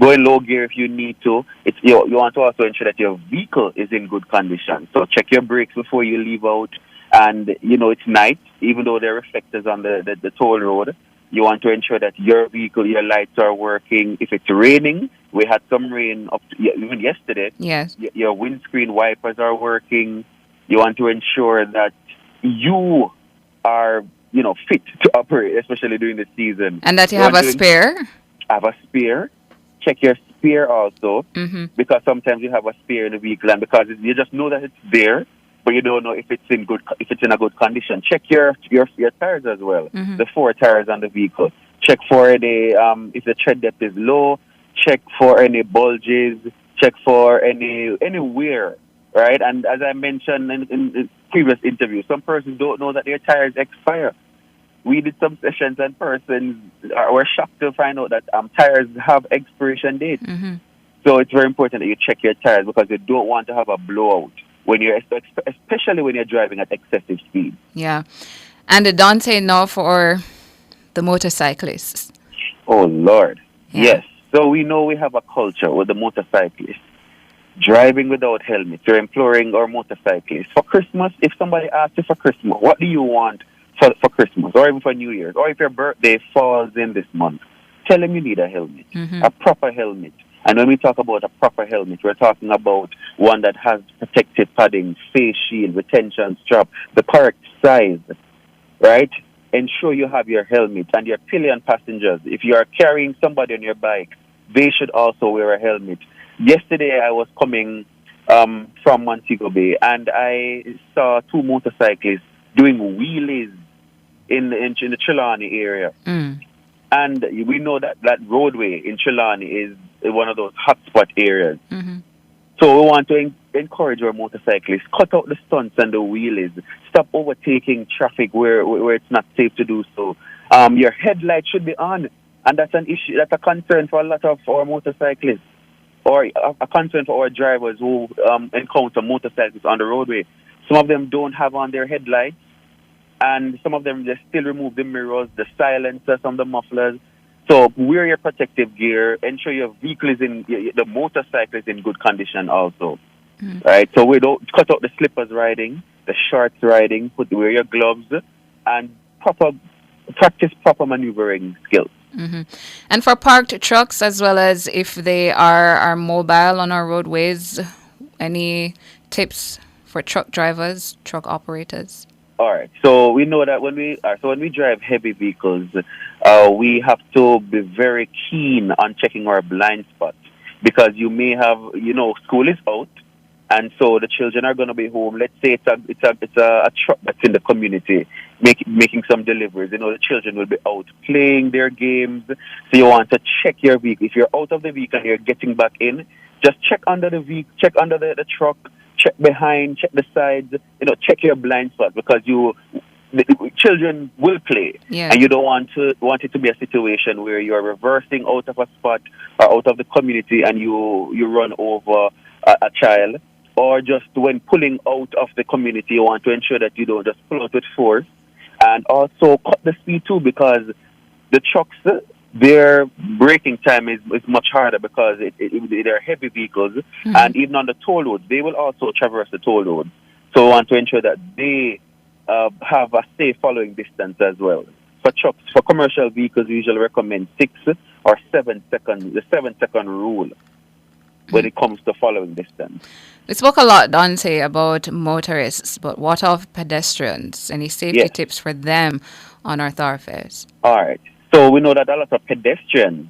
Go in low gear if you need to. You want to also ensure that your vehicle is in good condition. So check your brakes before you leave out. And, it's night, even though there are reflectors on the toll road. You want to ensure that your vehicle, your lights are working. If it's raining, we had some rain even yesterday. Yes. Your windscreen wipers are working. You want to ensure that you are, fit to operate, especially during the season. And that you have a spare? Have a spare. Check your spare also, because sometimes you have a spare in the vehicle, and because you just know that it's there, but you don't know if it's in a good condition. Check your tires as well. The 4 tires on the vehicle. Check for any if the tread depth is low. Check for any bulges. Check for any wear. Right, and as I mentioned in previous interviews, some persons don't know that their tires expire. We did some sessions and persons were shocked to find out that tires have expiration dates. So it's very important that you check your tires because you don't want to have a blowout especially when you're driving at excessive speed. Yeah. And Dante, now for the motorcyclists. Oh, Lord. Yeah. Yes. So we know we have a culture with the motorcyclists driving without helmets. You're imploring our motorcyclists. For Christmas, if somebody asks you for Christmas, what do you want for Christmas or even for New Year's, or if your birthday falls in this month, tell them you need a helmet, a proper helmet. And when we talk about a proper helmet, we're talking about one that has protective padding, face shield, retention strap, the correct size, right? Ensure you have your helmet and your pillion passengers. If you are carrying somebody on your bike, they should also wear a helmet. Yesterday, I was coming from Montego Bay, and I saw 2 motorcyclists doing wheelies in the Trelawney area. And we know that roadway in Trelawney is one of those hotspot areas. So we want to encourage our motorcyclists, cut out the stunts and the wheelies, stop overtaking traffic where it's not safe to do so. Your headlight should be on, and that's an issue, that's a concern for a lot of our motorcyclists, or a concern for our drivers who encounter motorcyclists on the roadway. Some of them don't have on their headlights, and some of them, they still remove the mirrors, the silencers, some of the mufflers. So wear your protective gear, ensure your vehicle is the motorcycle is in good condition also. Right? So we don't cut out the slippers riding, the shorts riding, wear your gloves, and practice proper maneuvering skills. And for parked trucks, as well as if they are mobile on our roadways, any tips for truck drivers, truck operators? All right. So we know that when we drive heavy vehicles, we have to be very keen on checking our blind spots, because you may have, school is out, and so the children are going to be home. Let's say it's a truck that's in the community making some deliveries. The children will be out playing their games. So you want to check your vehicle. If you're out of the vehicle and you're getting back in, just check under the vehicle, check under the truck, check behind, check the sides. Check your blind spot, because the children will play, and you don't want it to be a situation where you're reversing out of a spot or out of the community and you run over a child. Or just when pulling out of the community, you want to ensure that you don't just pull out with force. And also cut the speed too, because the trucks, their braking time is much harder, because they're heavy vehicles. And even on the toll roads, they will also traverse the toll road. So we want to ensure that they have a safe following distance as well. For trucks, for commercial vehicles, we usually recommend 6 or 7 seconds, the 7-second rule when it comes to following distance. We spoke a lot, Dante, about motorists, but what of pedestrians? Any safety tips for them on our thoroughfares? All right. So we know that a lot of pedestrians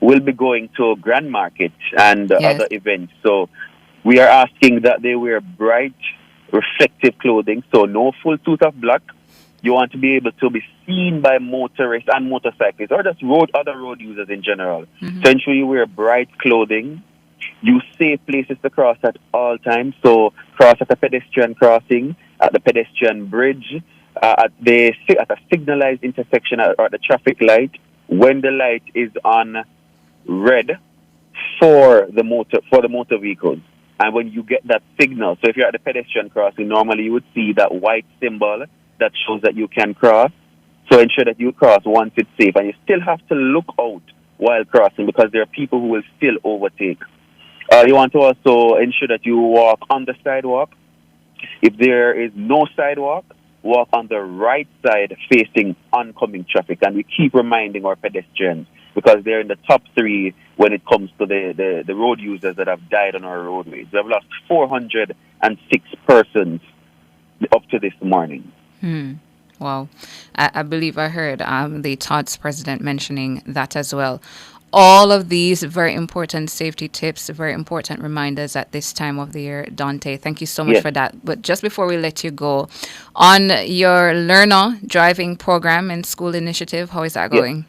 will be going to Grand Market and other events. So we are asking that they wear bright, reflective clothing, so no full suit of black. You want to be able to be seen by motorists and motorcyclists, or just other road users in general. So ensure you wear bright clothing. Use safe places to cross at all times. So cross at a pedestrian crossing, at the pedestrian bridge, at a signalized intersection or at the traffic light, when the light is on red for the motor vehicles. And when you get that signal, so if you're at the pedestrian crossing, normally you would see that white symbol that shows that you can cross. So ensure that you cross once it's safe. And you still have to look out while crossing because there are people who will still overtake. You want to also ensure that you walk on the sidewalk. If there is no sidewalk, walk on the right side facing oncoming traffic. And we keep reminding our pedestrians because they're in the top 3 when it comes to the road users that have died on our roadways. We have lost 406 persons up to this morning. Wow. I believe I heard the TOTS president mentioning that as well. All of these very important safety tips, very important reminders at this time of the year. Dante, thank you so much for that. But just before we let you go, on your Learner driving program and school initiative, how is that going?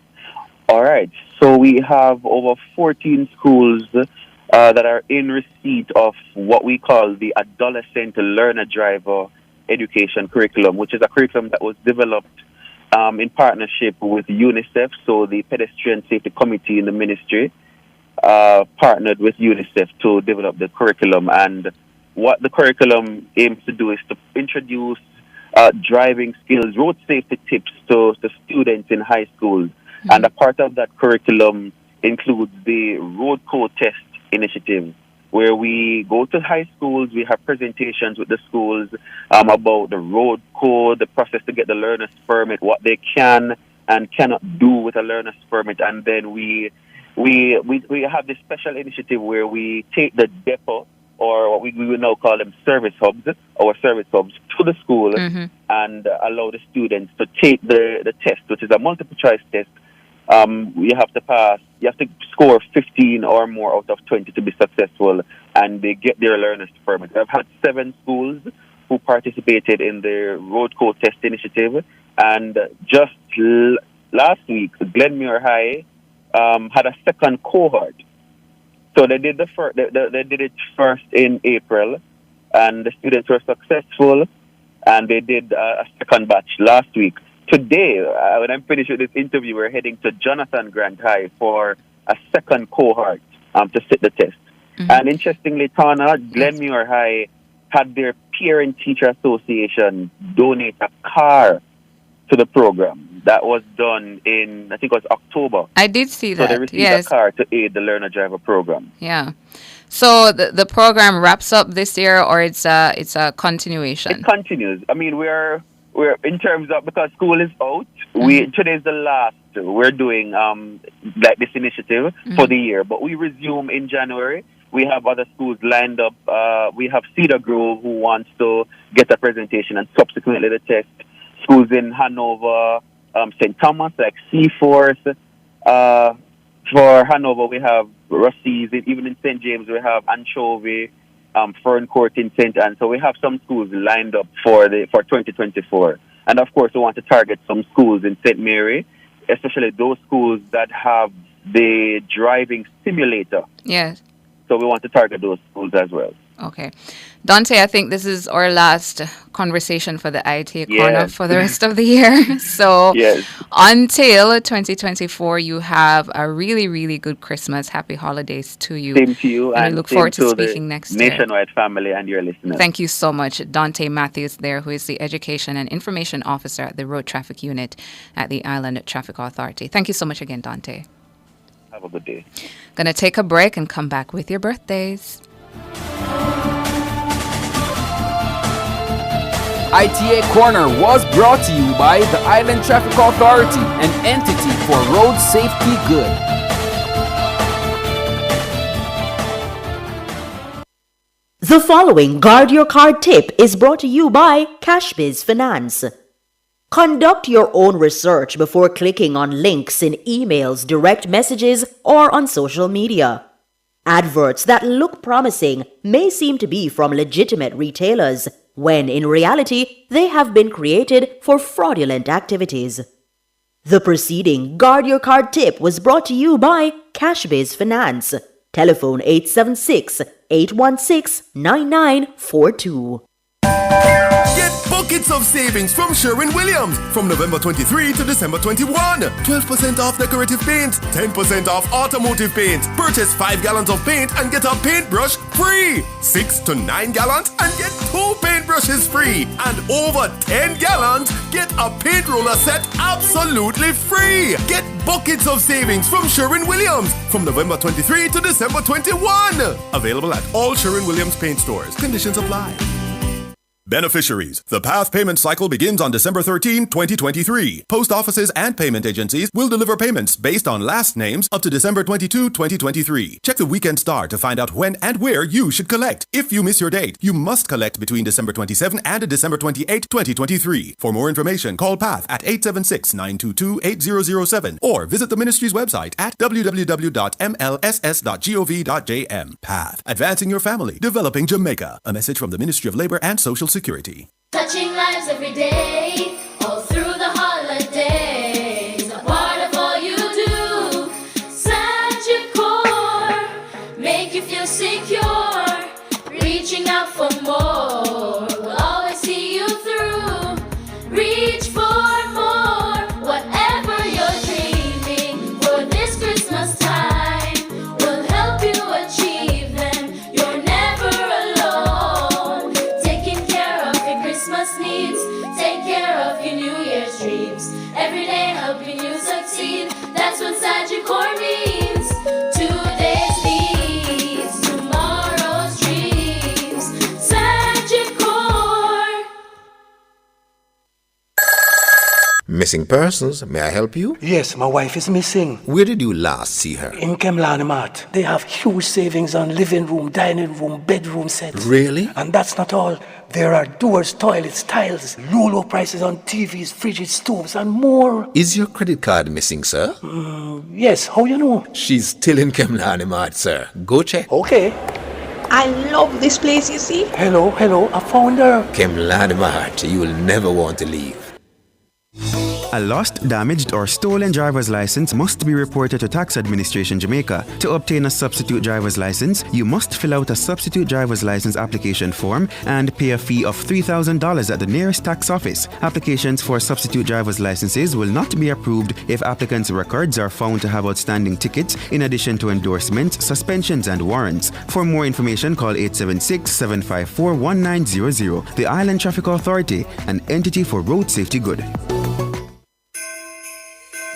All right. So we have over 14 schools that are in receipt of what we call the Adolescent Learner Driver Education Curriculum, which is a curriculum that was developed in partnership with UNICEF. So the Pedestrian Safety Committee in the ministry partnered with UNICEF to develop the curriculum. And what the curriculum aims to do is to introduce driving skills, road safety tips to students in high schools. And a part of that curriculum includes the Road Code Test Initiative, where we go to high schools, we have presentations with the schools about the road code, the process to get the learner's permit, what they can and cannot do with a learner's permit. And then we have this special initiative where we take the depot, or what we will now call them service hubs, to the school and allow the students to take the test, which is a multiple choice test. You have to score 15 or more out of 20 to be successful, and they get their learner's permit. I've had 7 schools who participated in the Road Code Test Initiative, and just last week, Glenmuir High had a second cohort. So they did they did it first in April, and the students were successful, and they did a second batch last week. Today, when I'm finished with this interview, we're heading to Jonathan Grant High for a second cohort to sit the test. And interestingly, Tana, Glenmuir High had their Parent-Teacher Association donate a car to the program. That was done in, I think it was October. I did see that. So they received a car to aid the Learner Driver program. Yeah. So the program wraps up this year, or it's a continuation? It continues. I mean, we're in terms of, because school is out, today's the last. We're doing like this initiative for the year, but we resume in January. We have other schools lined up. We have Cedar Grove who wants to get a presentation and subsequently the test. Schools in Hanover, St. Thomas, like Seaforth. For Hanover, we have Rossies. Even in St. James, we have Anchovy, Fern Court in St. Anne. So we have some schools lined up for 2024. And of course, we want to target some schools in St. Mary, especially those schools that have the driving simulator. Yes. So we want to target those schools as well. Okay. Dante, I think this is our last conversation for the ITA Corner for the rest of the year. So until 2024, you have a really, really good Christmas. Happy holidays to you. Same to you. And we look forward to speaking next year. Nationwide family and your listeners. Thank you so much. Dante Matthews there, who is the Education and Information Officer at the Road Traffic Unit at the Island Traffic Authority. Thank you so much again, Dante. Have a good day. Gonna take a break and come back with your birthdays. ITA Corner was brought to you by the Island Traffic Authority, an entity for road safety good. The following Guard Your Card tip is brought to you by Cashbiz Finance. Conduct your own research before clicking on links in emails, direct messages, or on social media. Adverts that look promising may seem to be from legitimate retailers, when in reality they have been created for fraudulent activities. The preceding Guard Your Card tip was brought to you by Cashbiz Finance. Telephone 876-816-9942. Get buckets of savings from Sherwin-Williams from November 23 to December 21. 12% off decorative paint, 10% off automotive paint. Purchase 5 gallons of paint and get a paintbrush free. 6 to 9 gallons and get 2 paintbrushes free. And over 10 gallons, get a paint roller set absolutely free. Get buckets of savings from Sherwin-Williams from November 23 to December 21. Available at all Sherwin-Williams paint stores. Conditions apply. Beneficiaries. The PATH payment cycle begins on December 13, 2023. Post offices and payment agencies will deliver payments based on last names up to December 22, 2023. Check the weekend star to find out when and where you should collect. If you miss your date, you must collect between December 27 and December 28, 2023. For more information, call PATH at 876-922-8007 or visit the ministry's website at www.mlss.gov.jm. PATH. Advancing your family. Developing Jamaica. A message from the Ministry of Labor and Social Security. Touching lives every day, all through the holidays. A part of all you do. Sagicor, make you feel secure. Reaching out for more, we'll always see you through. Reach for more, whatever you're dreaming. For this Christmas time, we'll help you achieve them. You're never alone. Taking care of your Christmas needs, take care of your New Year's dreams. Every day helping you succeed, that's what Sagicor means. Today's needs, tomorrow's dreams. Sagicor. Missing persons, may I help you? Yes, my wife is missing. Where did you last see her? In Kemlani Mart. They have huge savings on living room, dining room, bedroom sets. Really? And that's not all. There are doors, toilets, tiles, low prices on TVs, fridges, stoves, and more. Is your credit card missing, sir? Yes, how you know? She's still in Kemlani Mart, sir. Go check. Okay. I love this place, you see. Hello, I found her. Kemlani Mart, you will never want to leave. A lost, damaged, or stolen driver's license must be reported to Tax Administration Jamaica. To obtain a substitute driver's license, you must fill out a substitute driver's license application form and pay a fee of $3,000 at the nearest tax office. Applications for substitute driver's licenses will not be approved if applicants' records are found to have outstanding tickets, in addition to endorsements, suspensions, and warrants. For more information, call 876-754-1900. The Island Traffic Authority, an entity for road safety good.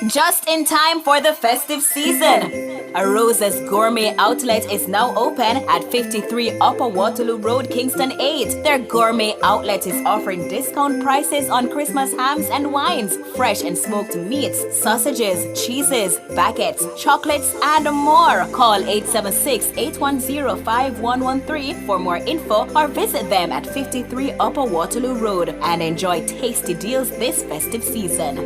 Just in time for the festive season. Arosa's Gourmet Outlet is now open at 53 Upper Waterloo Road, Kingston 8. Their gourmet outlet is offering discount prices on Christmas hams and wines, fresh and smoked meats, sausages, cheeses, baguettes, chocolates, and more. Call 876-810-5113 for more info or visit them at 53 Upper Waterloo Road and enjoy tasty deals this festive season.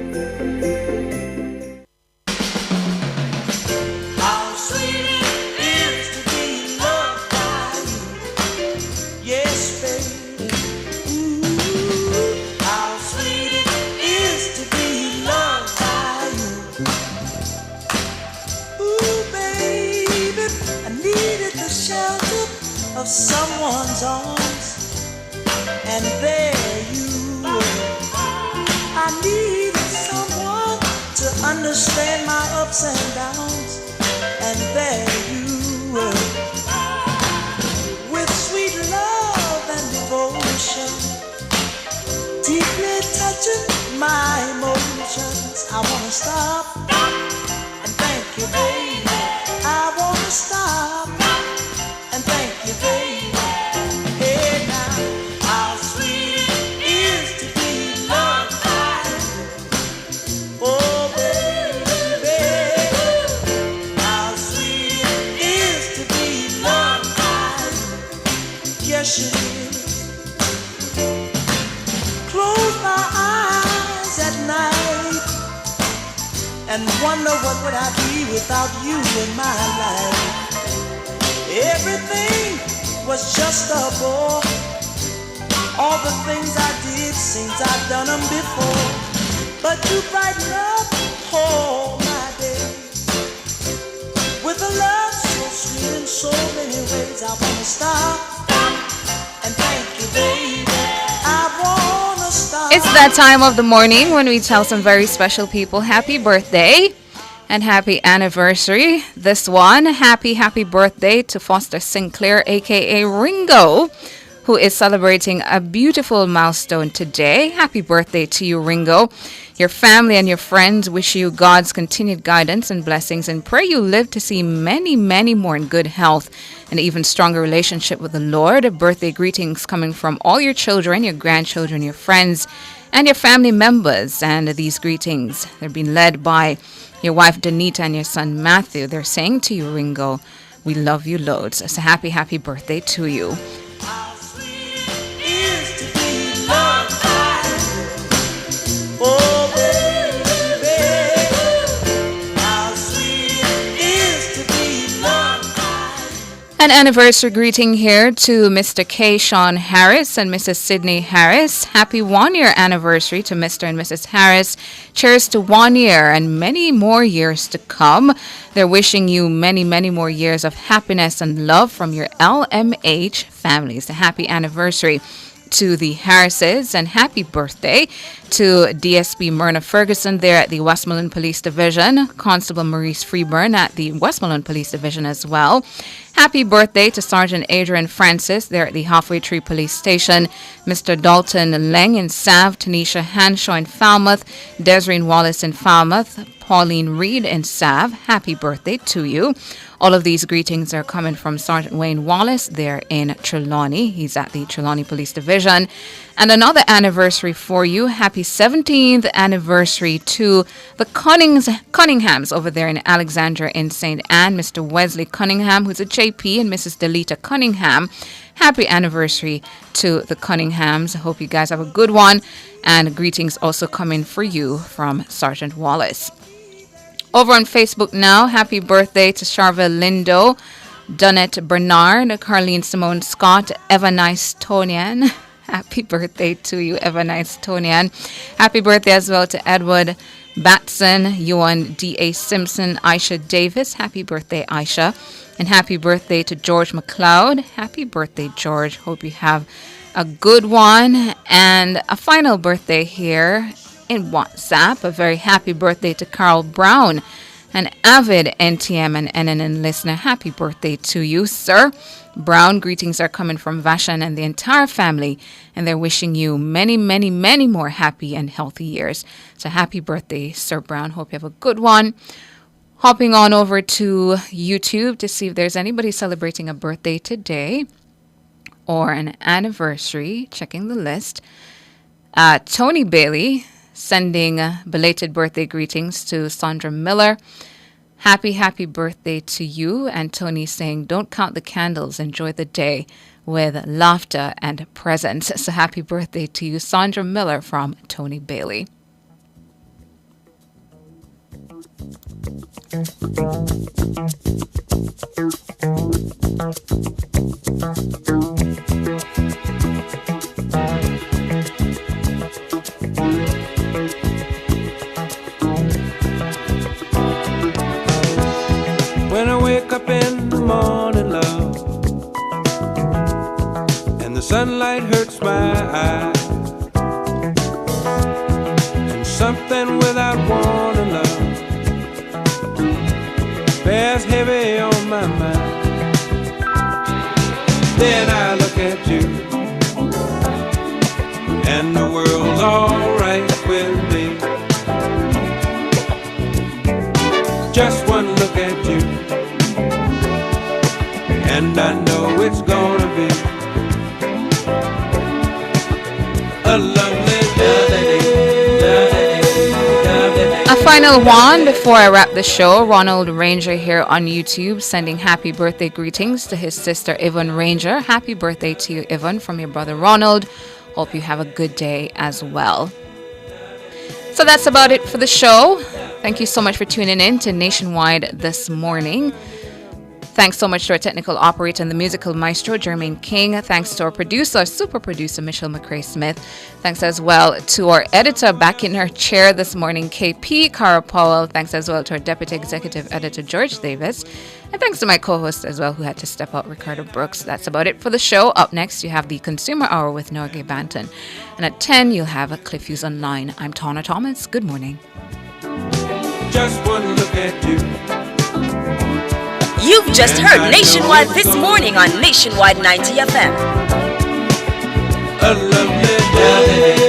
Of someone's arms, and there you were. I needed someone to understand my ups and downs, and there you were. With sweet love and devotion, deeply touching my emotions. I wanna stop and thank you, baby. I wanna stop and thank you, baby. Hey now, how sweet it is to be loved by you. Oh baby, how sweet it is to be loved by you. Yes it is. Close my eyes at night and wonder what would I be without you in my life. Everything was just a bore. All the things I did seems I've done them before. But you brighten up all my days with a love so sweet in so many ways. I wanna stop and thank you, baby. I wanna stop. It's that time of the morning when we tell some very special people happy birthday and happy anniversary. This one, happy birthday to Foster Sinclair, aka Ringo, who is celebrating a beautiful milestone today. Happy birthday to you, Ringo. Your family and your friends wish you God's continued guidance and blessings and pray you live to see many, many more in good health and even stronger relationship with the Lord. Birthday greetings coming from all your children, your grandchildren, your friends, and your family members. And these greetings, they're being led by your wife, Danita, and your son, Matthew. They're saying to you, Ringo, we love you loads. So happy, happy birthday to you. Oh, baby, how sweet it is to be loved. An anniversary greeting here to Mr. K. Sean Harris and Mrs. Sydney Harris. Happy 1 year anniversary to Mr. and Mrs. Harris. Cheers to 1 year and many more years to come. They're wishing you many, many more years of happiness and love from your LMH families. A happy anniversary to the Harrises and happy birthday to DSP Myrna Ferguson there at the Westmoreland Police Division, Constable Maurice Freeburn at the Westmoreland Police Division as well. Happy birthday to Sergeant Adrian Francis there at the Halfway Tree Police Station, Mr. Dalton Leng in Sav, Tanisha Hanshaw in Falmouth, Desireen Wallace in Falmouth, Pauline Reed in Sav. Happy birthday to you. All of these greetings are coming from Sergeant Wayne Wallace there in Trelawney. He's at the Trelawney Police Division. And another anniversary for you. Happy 17th anniversary to the Cunninghams over there in Alexandria in St. Anne. Mr. Wesley Cunningham, who's a JP, and Mrs. Delita Cunningham. Happy anniversary to the Cunninghams. I hope you guys have a good one. And greetings also coming for you from Sergeant Wallace. Over on Facebook now, happy birthday to Charvel Lindo, Donette Bernard, Carlene Simone Scott, Evanice Tonian. Happy birthday to you, Evanice Tonian. Happy birthday as well to Edward Batson, Yuan D.A. Simpson, Aisha Davis. Happy birthday, Aisha. And happy birthday to George McLeod. Happy birthday, George. Hope you have a good one. And a final birthday here in WhatsApp. A very happy birthday to Carl Brown, an avid NTM and NNN listener. Happy birthday to you, sir. Brown, greetings are coming from Vashan and the entire family, and they're wishing you many, many, many more happy and healthy years. So happy birthday, Sir Brown. Hope you have a good one. Hopping on over to YouTube to see if there's anybody celebrating a birthday today or an anniversary. Checking the list. Tony Bailey sending belated birthday greetings to Sandra Miller. Happy, happy birthday to you. And Tony saying, don't count the candles, enjoy the day with laughter and presents. So happy birthday to you, Sandra Miller from Tony Bailey. When I wake up in the morning, love, and the sunlight hurts my eyes, and something without warning, love, bears heavy on my mind. Then I look at you, and the world's alright with me. Just one look at you, and I know it's gonna be a lovely day. A final one before I wrap the show. Ronald Ranger here on YouTube sending happy birthday greetings to his sister Yvonne Ranger. Happy birthday to you, Yvonne, from your brother Ronald. Hope you have a good day as well. So that's about it for the show. Thank you so much for tuning in to Nationwide this morning. Thanks so much to our technical operator and the musical maestro, Jermaine King. Thanks to our producer, super producer, Michelle McCrae Smith. Thanks as well to our editor back in her chair this morning, KP Cara Powell. Thanks as well to our deputy executive editor, George Davis. And thanks to my co-host as well, who had to step out, Ricardo Brooks. That's about it for the show. Up next, you have the Consumer Hour with Norgay Banton. And at 10, you'll have a Cliff Hughes Online. I'm Tana Thomas. Good morning. Just one look at you. You've just heard Nationwide this morning on Nationwide 90 FM. a lovely day.